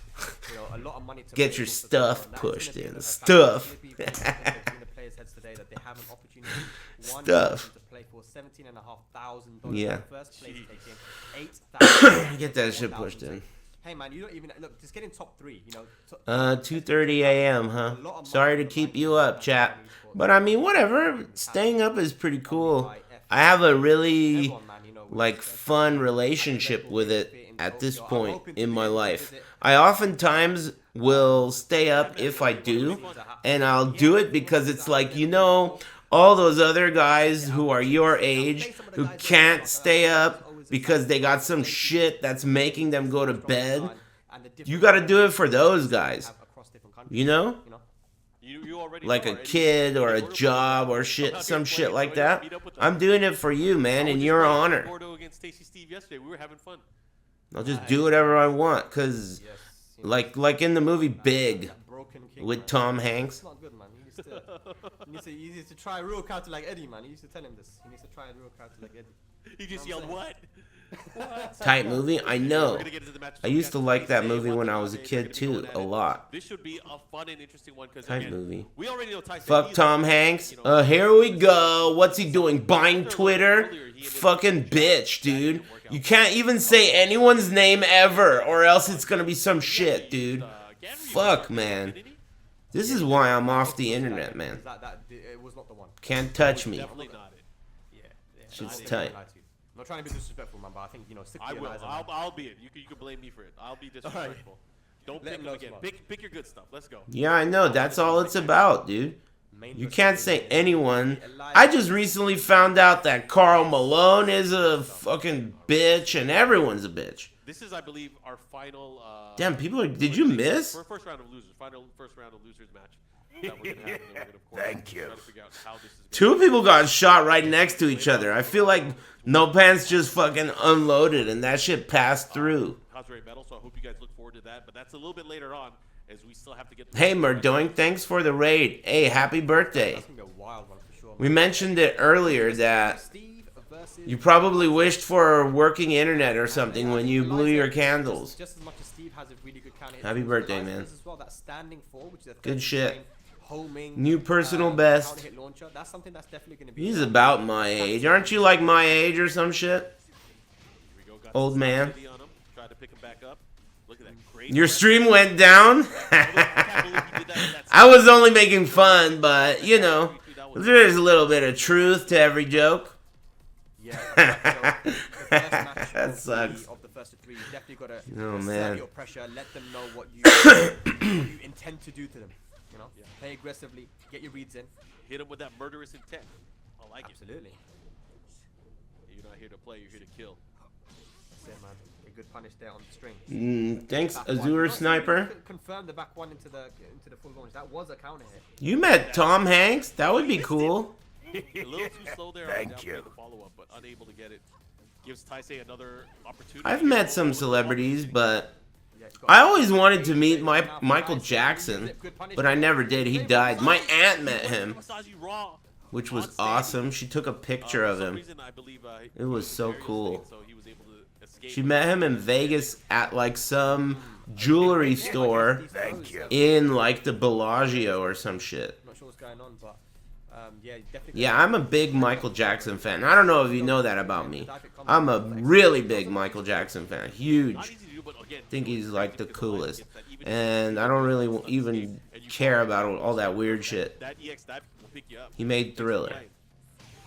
You know, a lot of money to Get pay your for the stuff tournament. That's pushed gonna be in. the fact Stuff. that people in the players' heads today that they have an opportunity. One Stuff. person to play for $17,500. Yeah. First place taking $8,000. Get that shit pushed in. Hey man, you don't even look. Just getting top 3. You know. 2:30 a.m., huh? Sorry to keep you up, chat. But I mean, whatever. Staying up is pretty cool. I have a really like fun relationship with it at this point in my life. I oftentimes will stay up if I do, and I'll do it because it's like, you know, all those other guys who are your age who can't stay up because they got some shit that's making them go to bed. You got to do it for those guys. You know? You already Like know a already. kid or a job or shit, some shit like that. I'm doing it for you, man, in your honor. Gordo against Taisei Steve yesterday. We were having fun. I'll just do whatever I want, cause like in the movie Big with Tom Hanks. It's not good, man. He needs to try a real character like Eddie, man. He used to tell him this. He needs to try a real character like Eddie. He just yelled, "What?" Tight movie, I know. We're gonna get into the match. I used to like that movie when I was a kid too, a lot. This should be a fun and interesting one because Tight movie. we already know Taisei. Fuck He's Tom like, Hanks. you know, Here we go. What's he doing? Buying Twitter? Fucking bitch, dude. You can't even say anyone's name ever, or else it's gonna be some shit, dude. Fuck, man. This is why I'm off the internet, man. It was not the one. Can't touch me. Definitely not it. Yeah. Shit's I'm tight. not trying to be disrespectful, man, but I think, you know, stick to I your will. lies, man. I'll be it. You can blame me for it. I'll be disrespectful. Don't Let pick him them know again. tomorrow. Pick your good stuff. Let's go. Yeah, I know. That's all it's about, dude. You can't say anyone. I just recently found out that Karl Malone is a fucking bitch and everyone's a bitch. This is, I believe, our final. Damn, people are. Did you miss? First round of losers. First round of losers match. That we're gonna have, and then we're gonna, of course, Thank you. try to figure out how this is Two people got shot right next to each other. I feel like No Pants just fucking unloaded and that shit passed through. Hazuremetal, so I hope you guys look forward to that. But that's a little bit later on, as we still have to get. Hey, Murdoink, thanks for the raid. Hey, happy birthday. That's gonna be a wild one for sure. We mentioned it earlier that Steve versus you probably wished for working internet or something when you blew your candles. Just as much as Steve has a really good counter. Happy birthday, man. As well, that standing four, which is a Good 30 shit. frame homing, New personal counter best. hit launcher. That's something that's definitely going to be. He's about my age. Aren't you like my age or some shit? Here we go. Got Old some man. activity on him. Tried to pick him back up. Look at that great. Your press. stream went down? I can't believe he did that in that I was only making fun, but, you know, there's a little bit of truth to every joke. Yeah. So, the first match That of sucks. Of the first three, you definitely got to Oh, assert man. your pressure. Let them know what you intend to do to them. You know, play aggressively, get your reads in. Hit him with that murderous intent. I like it. Absolutely. You're not here to play. You're here to kill. That's it, man. good punish there on the string. Thanks, Back one. Azure Not Sniper. Confirm the back one into the full launch. That was a counter hit. You met Tom Hanks? That would be cool. A little too slow there. Thank on you. The follow-up, but unable to get it. Gives Taisei another opportunity. I've met some celebrities, but Yeah, he's got- I always wanted to meet Michael Jackson, but I never did. He died. My aunt met him, Masaji raw. which was awesome. She took a picture of For some him. reason, I believe, It was so Ontario cool. State, so he was able to escape. She met him in Vegas at like some jewelry store Thank you. in like the Bellagio or some shit. Not sure what's going on, but yeah, definitely. Yeah, I'm a big Michael Jackson fan. I don't know if you know that about me. I'm a really big Michael Jackson fan. Not Huge. easy to do, but again, Think he's like the coolest. And I don't really even care about all that weird shit. that EX that will pick you up. He made Thriller.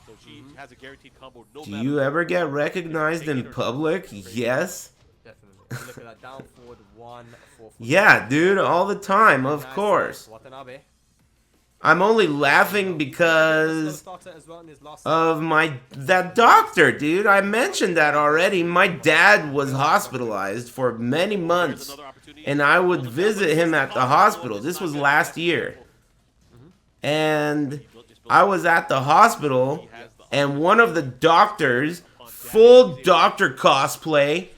So she has a guaranteed combo. No Do matter you what. ever get recognized in public? Yes. Definitely. And look at that down forward 1-4. Yeah, dude, all the time, of course. Watanabe. I'm only laughing because of that doctor, dude. I mentioned that already. My dad was hospitalized for many months, and I would visit him at the hospital. This was last year. And I was at the hospital, and one of the doctors, full doctor cosplay,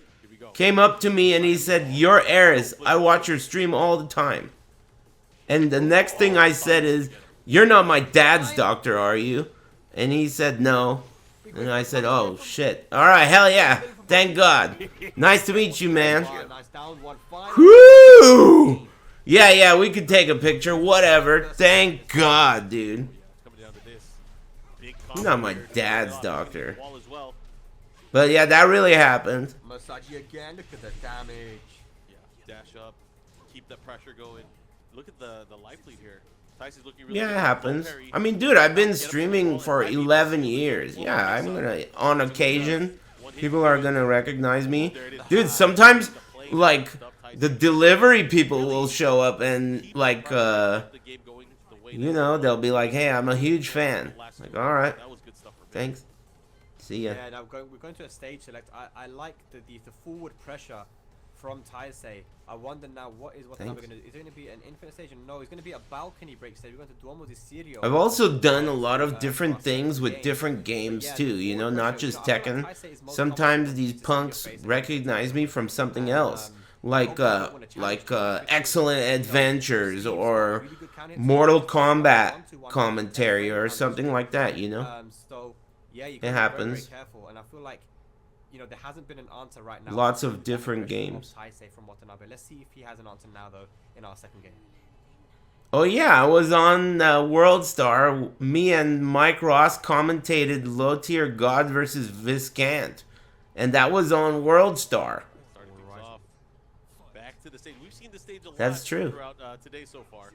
came up to me and he said, "You're Aris. I watch your stream all the time." And the next thing I said is, "You're not my dad's doctor, are you?" And he said, "No." And I said, "Oh, shit. All right, hell yeah. Thank God. Nice to meet you, man." Nice down 1-5. Woo! Yeah, we could take a picture. Whatever. Thank God, dude. Coming down to this. Big You're not my combo here. dad's Wall doctor. as well. But yeah, that really happened. Masaji again. Look at the damage. Yeah, dash up. Keep that pressure going. Look at the life lead here. Taisei's looking really Yeah, good. it happens. Don't parry. I mean, dude, I've been streaming for 11 years. Yeah, I'm gonna, on occasion, people are gonna recognize me. Dude, sometimes, like, the delivery people will show up and, like, The game going the way you know, they'll be like, "Hey, I'm a huge fan." Like, alright, that was good stuff for me. thanks. See ya. Yeah, now we're going to a stage select. I like the forward pressure from Taisei. I wonder now what is Watanabe Thanks. going to do? Is it going to be an infinite stage? No, it's going to be a balcony break stage. We're going to Duomo di Sirio. I've also done a lot of different things with different games too, you know, not just Tekken. Sometimes these punks recognize me from something else, like Excellent Adventures or Mortal Kombat commentary or something like that, you know. So yeah, you It gotta be happens. Very careful, and I feel like, you know, there hasn't been an answer right now. Lots of From different pressure from games. Taisei from Watanabe. Let's see if he has an answer now, though, in our second game. Oh yeah, I was on World Star. Me and Mike Ross commentated Low Tier God versus Viscant, and that was on World Star. Starting things off. Back to the stage. We've seen the stage a lot That's true. throughout today so far.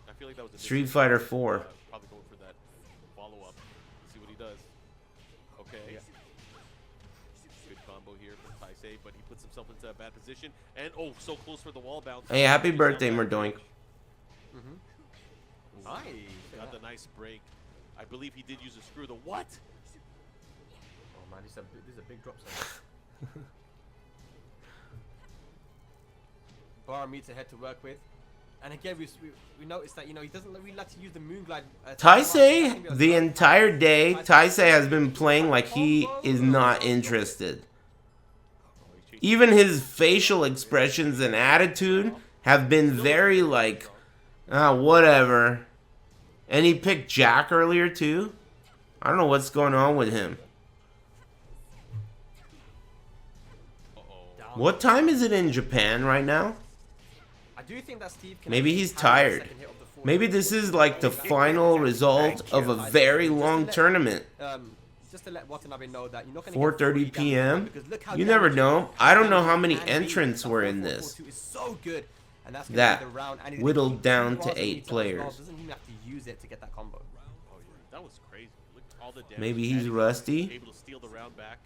I feel like that was a Street Fighter 4. Probably going for that follow-up. See what he does. Okay. Good combo here from Taisei, but he puts himself into a bad position. And, oh, so close for the wall bounce. Hey, happy Just birthday, down back. Merdoink. Nice. Got the nice break. I believe he did use a screw. The what? Oh man, this is a big drop zone. Bar meets a head to work with. And again, we noticed that, you know, he doesn't really like to use the moon glide. Taisei, the entire day, Taisei has been playing like he is not interested. Even his facial expressions and attitude have been very like, whatever. And he picked Jack earlier too. I don't know what's going on with him. What time is it in Japan right now? I do think that Steve can Maybe actually he's time the tired. second hit of the forward. Maybe this is like the final result of a very long tournament. Just to let Watanabe know that you're not going 4:30 p.m. You never know. I don't know how many entrants were in this. Is so good, and that's That be the round, and he's whittled gonna down keep to using 8 it as well. players. Doesn't even have to use it to get that combo. Oh, yeah. That was crazy. Look at all the damage. Maybe he's rusty. Able to steal the round back.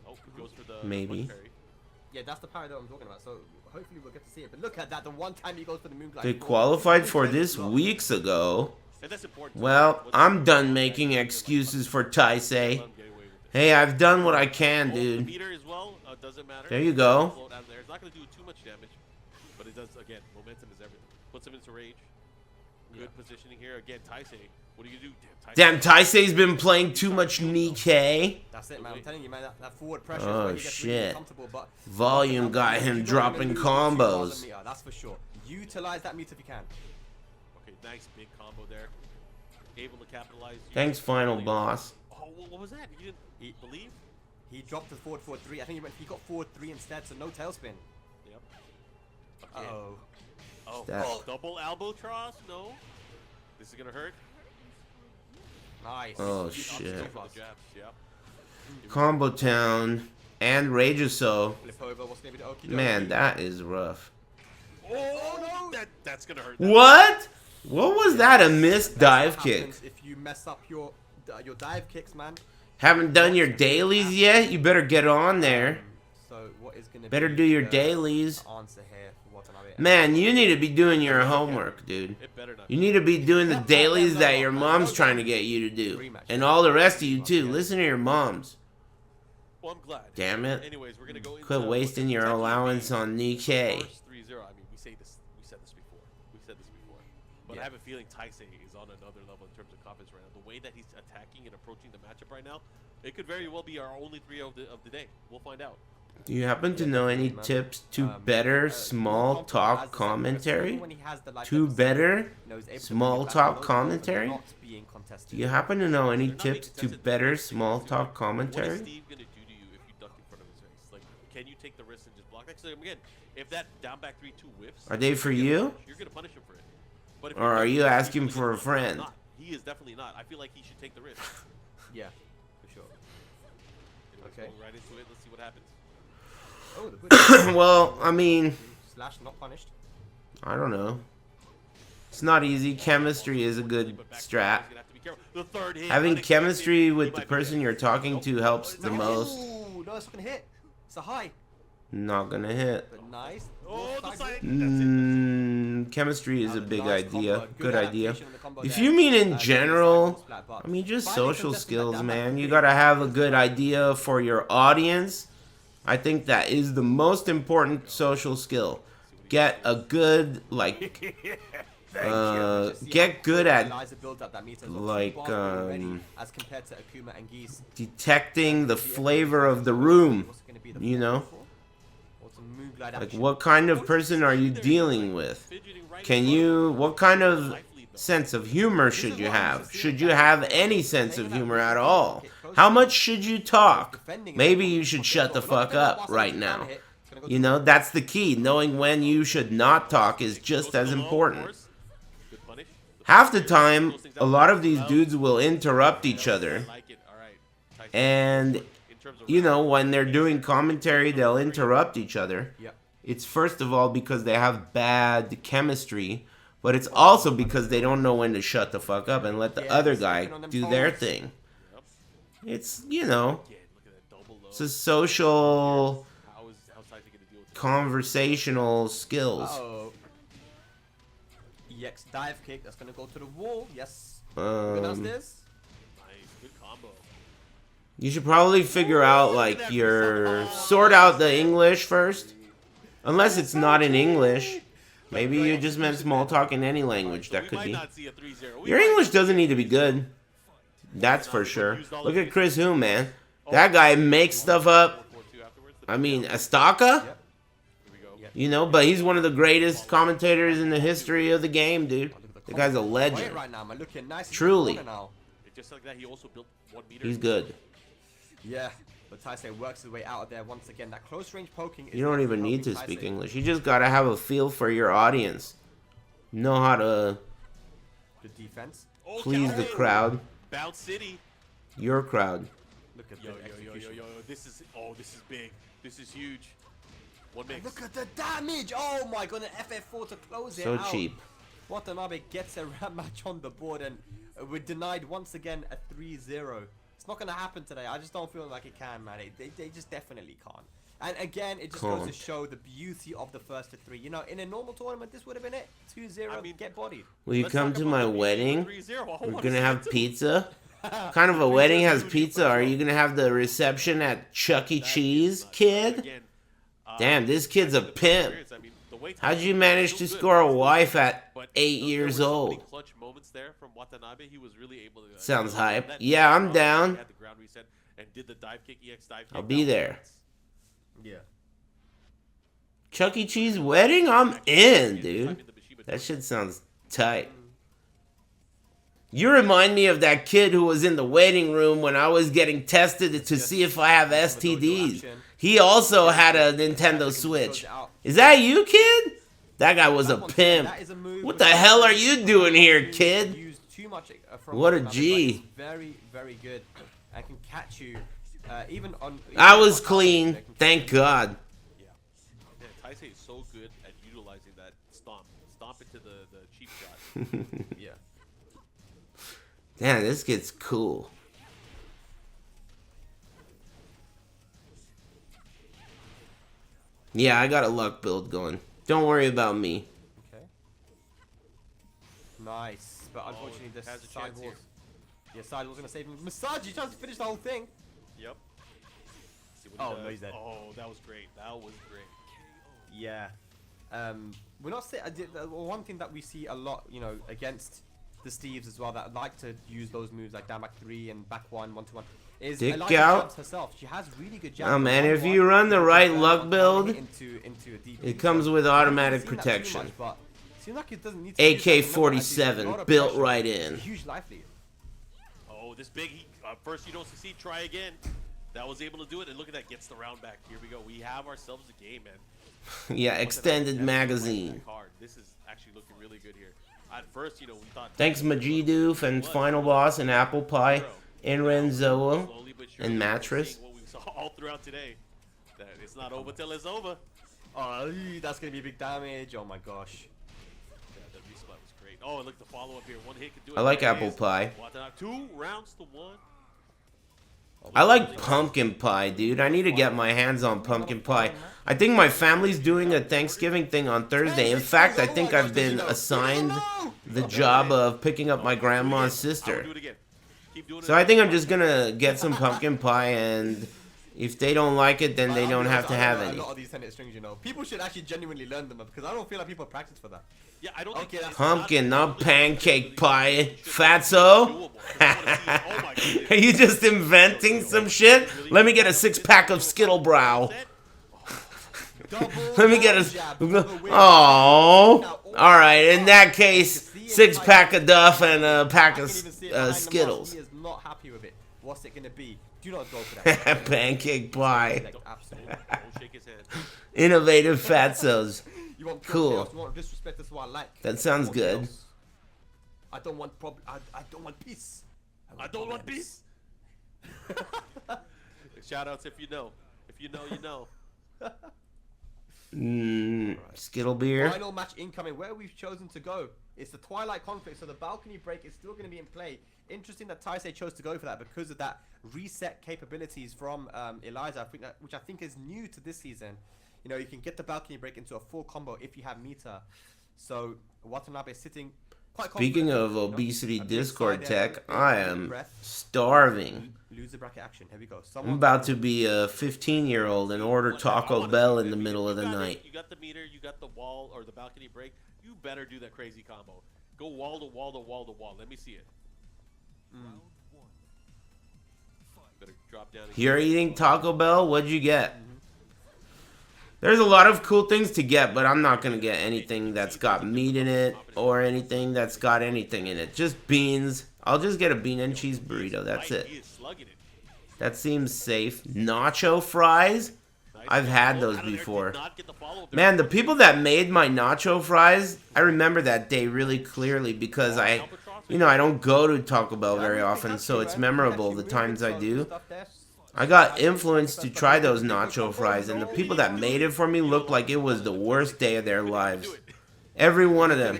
Oh, goes for the Maybe. parry. Yeah, that's the power that I'm talking about. So hopefully we'll get to see it. But look at that. The one time he goes for the moon glide. They qualified for this weeks ago. And that's important. Well, I'm done making excuses for Taisei. Hey, I've done what I can, The dude. meter as well doesn't matter. There you go. Float out of there. It's not going to do too much damage, but it does, again, momentum is everything. Puts him into rage. Good positioning here. Again, Taisei. What are you going to do? Damn, Taisei's been playing too much Nikkei. That's it, man. I'm telling you, man. That forward pressure Oh, is where he gets really shit. comfortable. But Volume got him you don't dropping wanna lose the 2,000 combos. meter, that's for sure. Utilize that meter if you can. Okay, nice big combo there. Able to capitalize. Thanks, final boss. Oh, what was that? You didn't believe? He dropped the forward 4-3. I think he got forward 3 instead, so no tailspin. Yep. Okay. Uh-oh. Oh, That- double albatross? No. This is gonna hurt. Nice. Oh, He's up shit. so For fast. the jabs, yep. Combo Town and Rageoso. Flip over. What's gonna be the okie dokie? Man, that is rough. Oh no! That's gonna hurt. What? What was that? A missed dive That's what kick? happens if you mess up your dive kicks, man. Haven't done your dailies yet? You better get on there. So what is gonna Better be do your the dailies. answer here for Watanabe? Man, you need to be doing your homework, dude. It better not. You need to be doing the dailies that your mom's trying to get you to do. And all the rest of you, too. Listen to your moms. Well, I'm glad. Damn it. Anyways, we're gonna go into Quit wasting your allowance on Nikkei. First 3-0. I mean, we said this before. But I have a feeling Taisei is on another level in terms of confidence right now. The way that he's attacking and approaching the matchup right now, it could very well be our only 3 of the day. We'll find out. Do you happen to know any tips to better small talk commentary? To better small talk commentary? Do you happen to know any tips to better small talk What commentary? is Steve gonna do to you if you duck in front of his face? Like, can you take the risk and just block that? So again, if that down back 3-2 whiffs, Are they for you? you're gonna punish him for it. But if Or you're are ducking, you he's asking really for a not. friend? Not. He is definitely not. I feel like he should take the risk. Yeah, for sure. Anyways, Okay. going right into it. Let's see what happens. Oh, the good. Well, I mean, Slash not punished. I don't know. It's not easy. Chemistry is a good But back strat. he's gonna have to be careful. The third hit, Having unexpected. chemistry He with the might be person dead. you're talking to helps the most. Ooh, no, it's not gonna hit. It's a high, Not gonna hit. but nice. Oh, the side. Chemistry is a big Nice idea. combo. Good idea. adaptation on the combo If there. you mean in Good general, side splat, but I mean just finding social consistent skills, down back man. You three. gotta have a good idea for your audience. I think that is the most important social skill. Get a good, like, Just see get how good at Eliza builds up that meter. He's got two like, bars already as compared to Akuma and Geese. detecting the flavor of the room. What's gonna be the You know? Or some Moonglide Like, action. what kind of person are you dealing with? Fidgeting right Can in front of you, him. what kind of Lively, though. sense of humor should you have? Should you have any sense of humor at all? How much should you talk? Maybe you should shut the fuck up right now. You know, that's the key. Knowing when you should not talk is just as important. Good punish. Half the time, a lot of these dudes will interrupt each other. I like it. All right. Tyson, And, in terms of you know, when they're doing commentary, they'll interrupt each other. Yep. It's first of all because they have bad chemistry, but it's also because they don't know when to shut the fuck up and let the other guy do their thing. It's, you know, Again, look at that double low. it's a social, How's Tyson gonna deal with this? conversational skills. Uh-oh. EX dive kick. That's gonna go to the wall. Yes. Good as this. Nice, good combo. You should probably figure out, like, sort out the English first. Unless it's not in English. Maybe you just meant small talk in any language. That We could might be. not see a 3-0. We Your might English not doesn't need to be good. That's for sure. Look at Chris Hume, man. That guy makes stuff up. 4-4-2 afterwards. I mean, Astaka? Yep. Here we go. You know, but he's one of the greatest commentators in the history of the game, dude. The guy's a legend. Right now, man. Looking nice. Truly. Now. Just like that, he also built 1 meter. He's good. Yeah. But Taisei works his way out of there once again. That close range poking is You don't even helping need to Taisei. speak English. You just gotta have a feel for your audience. Know how to Good defense. Oh, please the Calvin. crowd. Bounce City. Your crowd. Look at Yo, the yo, yo, yo, execution. yo. This is big. This is huge. One mix. Look at the damage! Oh my god, an FF4 to close it So out. cheap. Watanabe gets a ram match on the board and we're denied once again a 3-0. It's not going to happen today. I just don't feel like it can, man. They just definitely can't. And again, it just goes to Can't. show the beauty of the first to 3. You know, in a normal tournament, this would have been it. 2-0, I mean, get bodied. Will you Let's come talk to about my the beginning wedding? of 3-0. I We're wanna gonna see have it too. pizza. kind of a wedding has pizza? Are you gonna have the reception at Chuck E. Cheese, kid? Again, Damn, this kid's a pimp. I mean, the way How'd Taisei you was manage still to good, score a still wife good, at but 8 there years were so many old? clutch moments there from Watanabe. He was really able to. Sounds hype. that Yeah, I'm ground, down. he had the ground reset and did the dive kick, EX dive kick. I'll be there. Yeah. Chuck E. Cheese wedding? I'm in, dude. That shit sounds tight. You remind me of that kid who was in the waiting room when I was getting tested to see if I have STDs. He also had a Nintendo Switch. Is that you, kid? That guy was a pimp. What the hell are you doing here, kid? What a G. Very, very good. I can catch you even on. I was clean. Thank God. Yeah. Man, Taisei is so good at utilizing that stomp. Stomp into the cheap shot. Yeah. Damn, this kid's cool. Yeah, I got a luck build going. Don't worry about me. Okay. Nice. But unfortunately, this has a side chance wall. here. Yeah, side wall's gonna save him. Massage, trying to finish the whole thing. Yep. See what he Oh, does. no, he's dead. Oh, that was great. That was great. Yeah. We're not saying one thing that we see a lot, you know, against the Steves as well that like to use those moves like down back 3 and back 1, 1-2-1 is Dick Eliza out. jabs herself. She has really good jabs. Oh man, if 1-1, you run the right luck build, into a deep it comes with automatic I've seen that too protection. much, but seems like it doesn't need to use that. AK-47 Not a built pressure. right in. Huge life lead. Oh, this big. First you don't succeed. Try again. That was able to do it, and look at that. Gets the round back. Here we go. We have ourselves a game, man. Yeah, extended magazine. Card. This is actually looking really good here. At first, you know, we thought. Thanks Majidoof and Final Boss and Apple Pie and Renzoa Slowly but surely, and we're Mattress. seeing what we saw all throughout today. That it's not over till it's over. Oh, that's gonna be big damage. Oh my gosh. Yeah, the resplat was great. Oh, and look, the follow up here. One hit could do it. I like There it apple is. pie. Watanabe, 2 rounds to 1. I like pumpkin pie, dude. I need to get my hands on pumpkin pie. I think my family's doing a Thanksgiving thing on Thursday. In fact, I think I've been assigned the job of picking up my grandma's I would sister. do it again. Keep doing So I think I'm just gonna get some pumpkin pie, and if they don't like it, then they don't have to have A any. lot of these tennis strings, you know, people should actually genuinely learn them because I don't feel like people practice for that. Yeah, I don't Okay, think that's Pumpkin, not pancake pie. Fatso? Oh Are you just inventing some shit? Let me get a 6-pack of Skittle Brow. Let me get a. Oh. Alright, in that case, 6-pack of Duff and a pack of Skittles. He is not happy with it. What's it gonna be? Do not go for that. Pancake pie. Like, absolutely. Don't shake his hand. Innovative Fatsos. You want pure Cool. chaos, you want disrespect. That's what I like. That sounds I want good. chaos. I don't want I don't want peace. I don't want problems. peace. Shout outs if you know. If you know, you know. Skittle beer. Final match incoming. Where we've chosen to go. It's the Twilight Conflict, so the balcony break is still going to be in play. Interesting that Taisei chose to go for that because of that reset capabilities from Eliza, which I think is new to this season. You know, you can get the balcony break into a full combo if you have meter. So Watanabe is sitting quite Speaking confident, of you know. obesity A big Discord side there, tech, big I deep am breath. starving. Lose the bracket action. Here we go. I'm Someone about to be a 15-year-old and order Taco Bell in the middle of the night. You got the meter, you got the wall or the balcony break. You better do that crazy combo. Go wall to wall to wall to wall. Let me see it. Better drop down. and- You're eating Taco Bell? What'd you get? There's a lot of cool things to get, but I'm not going to get anything that's got meat in it or anything that's got anything in it. Just beans. I'll just get a bean and cheese burrito. That's it. He is slugging it. That seems safe. Nacho fries? Nice. I've had Oh, those out of there, did before. not get the follow-up there. Man, the people that made my nacho fries, I remember that day really clearly because I don't go to Taco Bell very often, so it's memorable the times I do. I got influenced to try those nacho fries, and the people that made it for me looked like it was the worst day of their lives. Every one of them.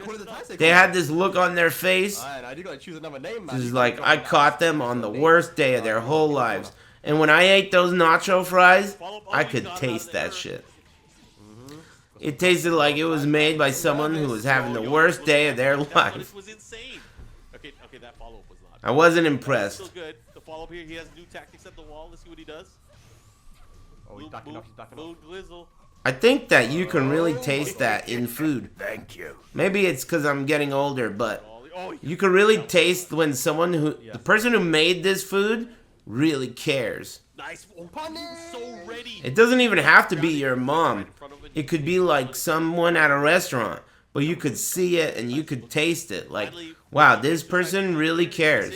They had this look on their face. I do gotta choose another name, man. It's like I caught them on the worst day of their whole lives. And when I ate those nacho fries, I could taste that shit. It tasted like it was made by someone who was having the worst day of their That life. punish was insane. Okay, that follow-up was not. I wasn't Still impressed. good. The follow-up here, he has new tactics at the wall. Let's see what he does. Oh, he's backing off. He's backing off. Moon Glizzle. I think that you can really taste that in food. Thank you. Maybe it's because I'm getting older, but Oh, you can really taste when someone the person who made this food really cares. nice. Oh, he was so ready. It doesn't even have to be your mom. It could be like someone at a restaurant, but you could see it and you could taste it. Like, wow, this person really cares.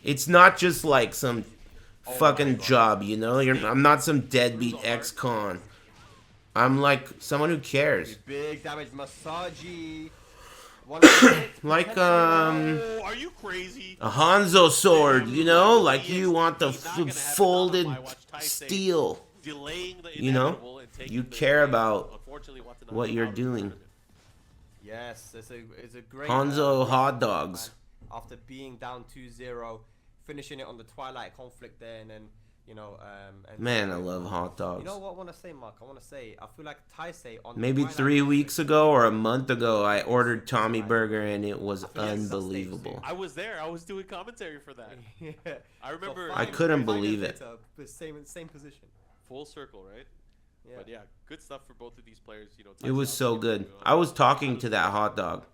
It's not just like some fucking job, you know? I'm not some deadbeat ex-con. I'm like someone who cares. Big damage, Masaji. Like, Oh, are you crazy? a Hanzo sword, you know? Like you want the folded steel. Delaying the You know? inevitable and taking You the care lead. about Unfortunately, Watanabe what you're out of the doing. tournament. Yes, it's a great Hanzo hot dogs. After being down 2-0, finishing it on the Twilight conflict there, and then and Man, I love hot dogs. You know what I want to say, Mark? I want to say I feel like Taisei on Maybe Twilight 3 conflict- weeks ago or a month ago, I ordered Tommy Burger and it was unbelievable. I was there. I was doing commentary for that. Yeah. I remember. I couldn't 5 believe years it. later, the same position. Full circle, right? Yeah. But yeah, good stuff for both of these players. It was so good. I was talking to that hot dog.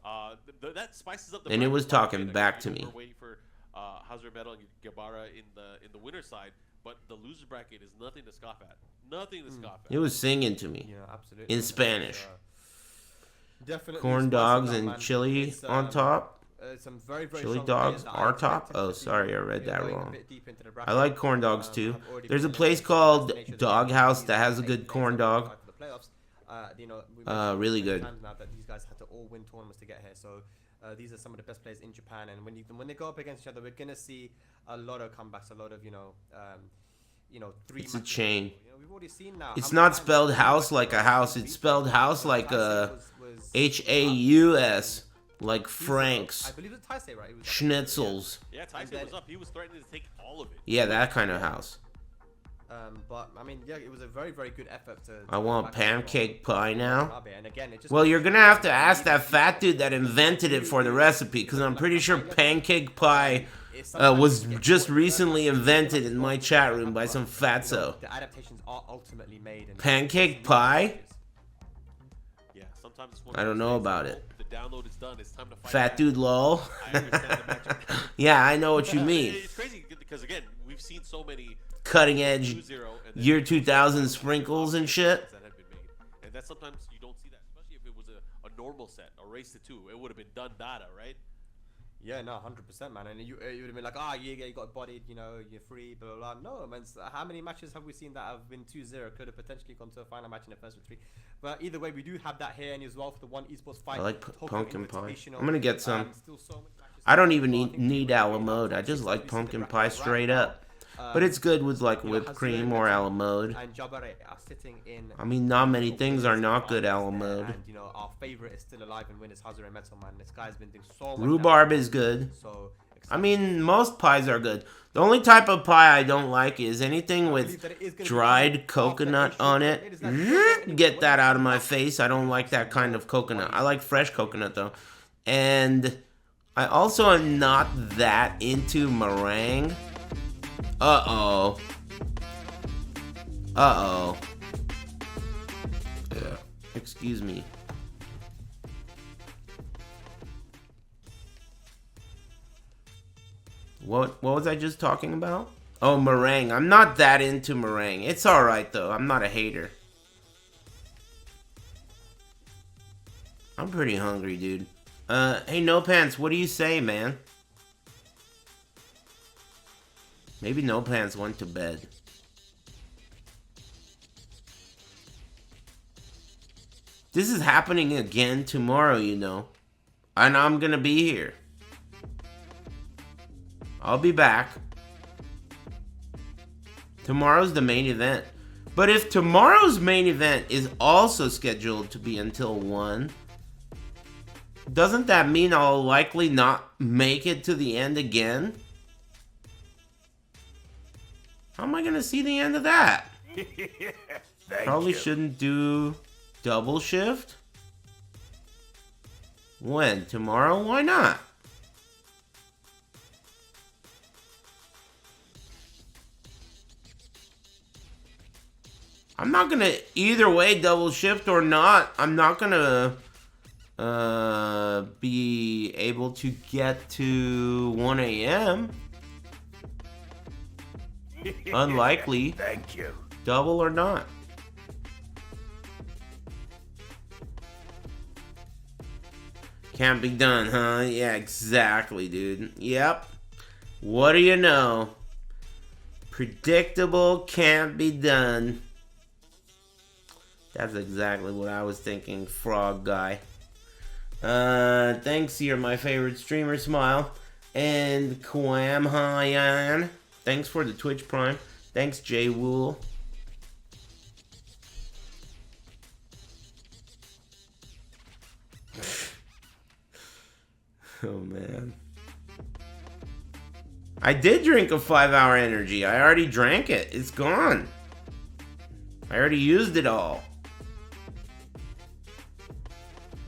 That spices up the And it bracket was quite a talking bit. back to me. We're waiting for Hazuremetal and Gebara in the winner side, but the loser bracket is nothing to scoff at. Nothing to scoff at. It was singing to me Yeah, absolutely. in Spanish. Definitely Corn spices dogs up, and man. chili It's, on top. Some very Chili strong dogs players that I are top? expected Oh, to see, sorry, I read that going a wrong. bit deep into the I bracket. like corn dogs too. Have already There's a been place in called the nature of the Doghouse season, that has a eight good days corn to dog. qualify for the playoffs. We mentioned Really many good. times now that these guys had to all win tournaments to get here. So these are some of the best players in Japan, and when they go up against each other, we're gonna see a lot of comebacks, a lot of 3. It's a matches. chain. We've already seen now. It's how many not times spelled these house guys like a beat house. them. It's spelled house like Taisei a was Haus, like I Franks, believe it's Taisei, right? It was schnitzels. Yeah, Taisei then- was up. He was threatening to take all of it. Yeah, that kind of house. But I mean, yeah, it was a very, very good effort to. I want pancake pie now. Watanabe, and again, it just Well, you're gonna have to ask that fat dude that invented it for the recipe, because I'm pretty sure pancake pie was just recently invented in my chat room by some fatso. The adaptations are ultimately made. And Pancake pie? Yeah, sometimes it's one. I of don't those know things about that, it. oh, the download is done. It's time to fight Fat back. dude lol. I understand the matchup. Yeah, I know what you mean. It's crazy because again, we've seen so many Cutting edge 2-0 and then year 2000 sprinkles and shit. that have been made, and that sometimes you don't see that, especially if it was a normal set, a race to 2. It would have been done data, right? Yeah, no, 100%, man. And you would have been like, yeah, you got bodied, you're free, blah, blah, blah. No, man, how many matches have we seen that have been 2-0? Could have potentially gone to a final match in the first of 3. But either way, we do have that here and as well for the one esports fight. I like Tokyo pumpkin pie. Invitational. I'm gonna get some. Still so much matches I don't to even go. I need, think need we're a la going mode. down I to just like 6 pumpkin right pie now. straight up. But it's good with like whipped cream or a la mode. And Gebara are sitting in. I mean, not many things are not good a la mode. And our favorite is still alive and win is Hazuremetal, man. This guy's been doing so much. Rhubarb damage. is good. So I mean, most pies are good. The only type of pie I don't like is anything with dried coconut on it. Get that out of my face. I don't like that kind of coconut. I like fresh coconut though. And I also am not that into meringue. Uh-oh. Uh-oh. Excuse me. What was I just talking about? Oh, meringue. I'm not that into meringue. It's alright, though. I'm not a hater. I'm pretty hungry, dude. Hey, No Pants, what do you say, man? Maybe No Pants went to bed. This is happening again tomorrow, you know. And I'm gonna be here. I'll be back. Tomorrow's the main event. But if tomorrow's main event is also scheduled to be until 1, doesn't that mean I'll likely not make it to the end again? How am I gonna see the end of that? Thank Probably you. shouldn't do double shift. When? Tomorrow? Why not? I'm not gonna either way double shift or not. I'm not gonna be able to get to 1 a.m. Unlikely. Thank you. Double or not. Can't be done, huh? Yeah, exactly, dude. Yep. What do you know? Predictable, can't be done. That's exactly what I was thinking, frog guy. Thanks, you're my favorite streamer, Smile. And Kwam Hyan. Thanks for the Twitch Prime. Thanks, Jay Wool. Oh, man. I did drink a 5-hour energy. I already drank it. It's gone. I already used it all.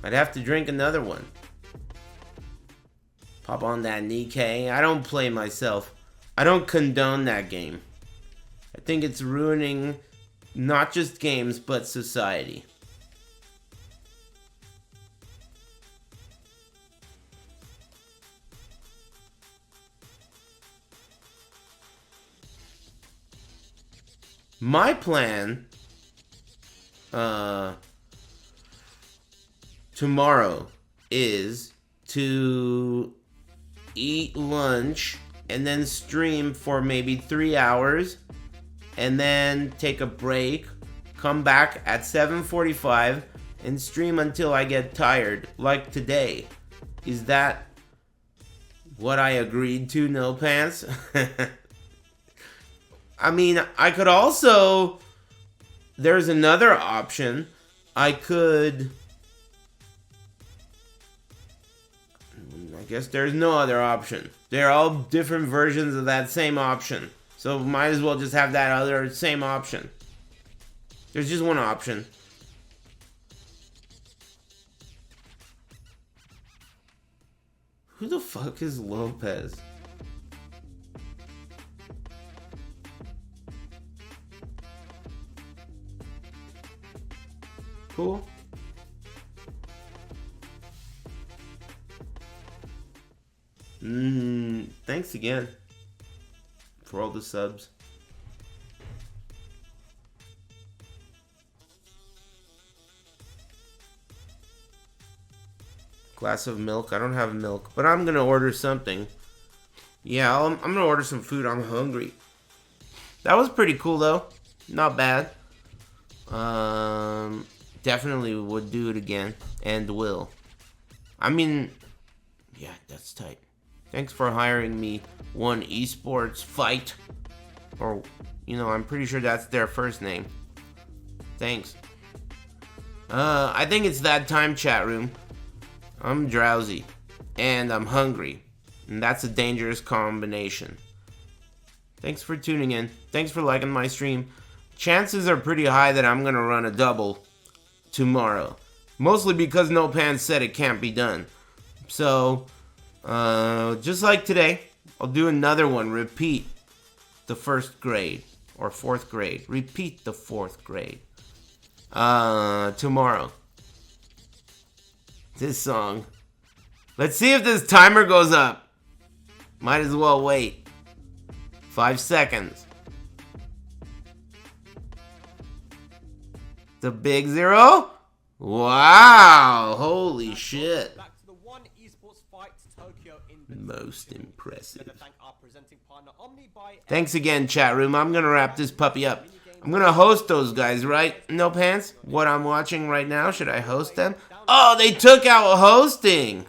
I'd have to drink another one. Pop on that Nikkei. I don't play myself. I don't condone that game. I think it's ruining not just games, but society. My plan tomorrow is to eat lunch and then stream for maybe 3 hours and then take a break, come back at 7:45 and stream until I get tired, like today. Is that what I agreed to, No Pants? I mean, I could also... There's another option. I could... I guess there's no other option. They're all different versions of that same option. So might as well just have that other same option. There's just one option. Who the fuck is Lopez? Cool. Thanks again for all the subs. Glass of milk. I don't have milk, but I'm gonna order something. Yeah, I'm gonna order some food. I'm hungry. That was pretty cool though. Not bad. Definitely would do it again and will. I mean, yeah, that's tight. Thanks for hiring me. One Esports fight, or I'm pretty sure that's their first name. Thanks. I think it's that time, chat room. I'm drowsy and I'm hungry, and that's a dangerous combination. Thanks for tuning in. Thanks for liking my stream. Chances are pretty high that I'm gonna run a double tomorrow, mostly because No Pants said it can't be done. So, just like today, I'll do another one. Repeat the first grade or fourth grade. Repeat the fourth grade. Tomorrow. This song. Let's see if this timer goes up. Might as well wait. 5 seconds. The big zero? Wow. Holy shit. Back to the One Esports Fight Tokyo Most impressive. Thank our presenting partner, Omni by Thanks again, chat room. I'm gonna wrap this puppy up. I'm gonna host those guys, right? No Pants? What I'm watching right now, should I host them? Oh, they took out hosting.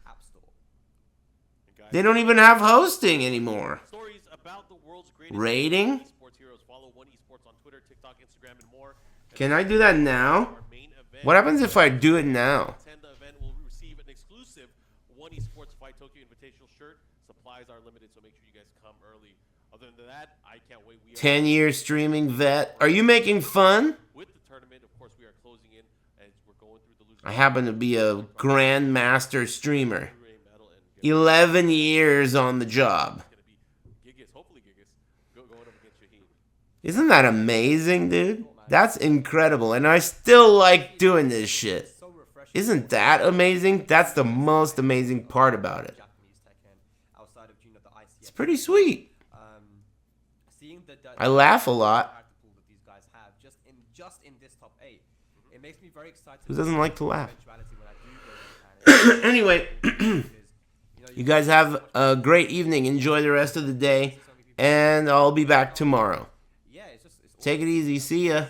App Store. They don't even have hosting anymore. Stories about the world's greatest Rating? esports heroes. Follow One Esports on Twitter, TikTok, Instagram, and more. Can I do that now? Our main event. What happens if I do it now? Attend the event will receive an exclusive One Esports Fight Tokyo Invitational shirt. Supplies are limited, so make sure you guys come early. Other than that, I can't wait. 10-year streaming vet. Are you making fun? With the tournament, of course, we are closing in as we're going through the losers. I happen to be a grandmaster streamer. Hazuremetal and Gebara. 11 years on the job. It's gonna be Gigas, hopefully Gigas, going up against Shaheen. Isn't that amazing, dude? That's incredible. And I still like doing this shit. So refreshing. Isn't that amazing? That's the most amazing part about it. Japanese Tekken outside of the ICS. It's pretty sweet. Seeing the I laugh a lot. character pool that these guys have just in this top 8, it makes me very excited. Who doesn't like to laugh? Eventuality when I do go to Japan. Anyway, Because, you guys have a great evening. Enjoy the rest of the day. And I'll be back tomorrow. yeah, it's Take it easy. See ya.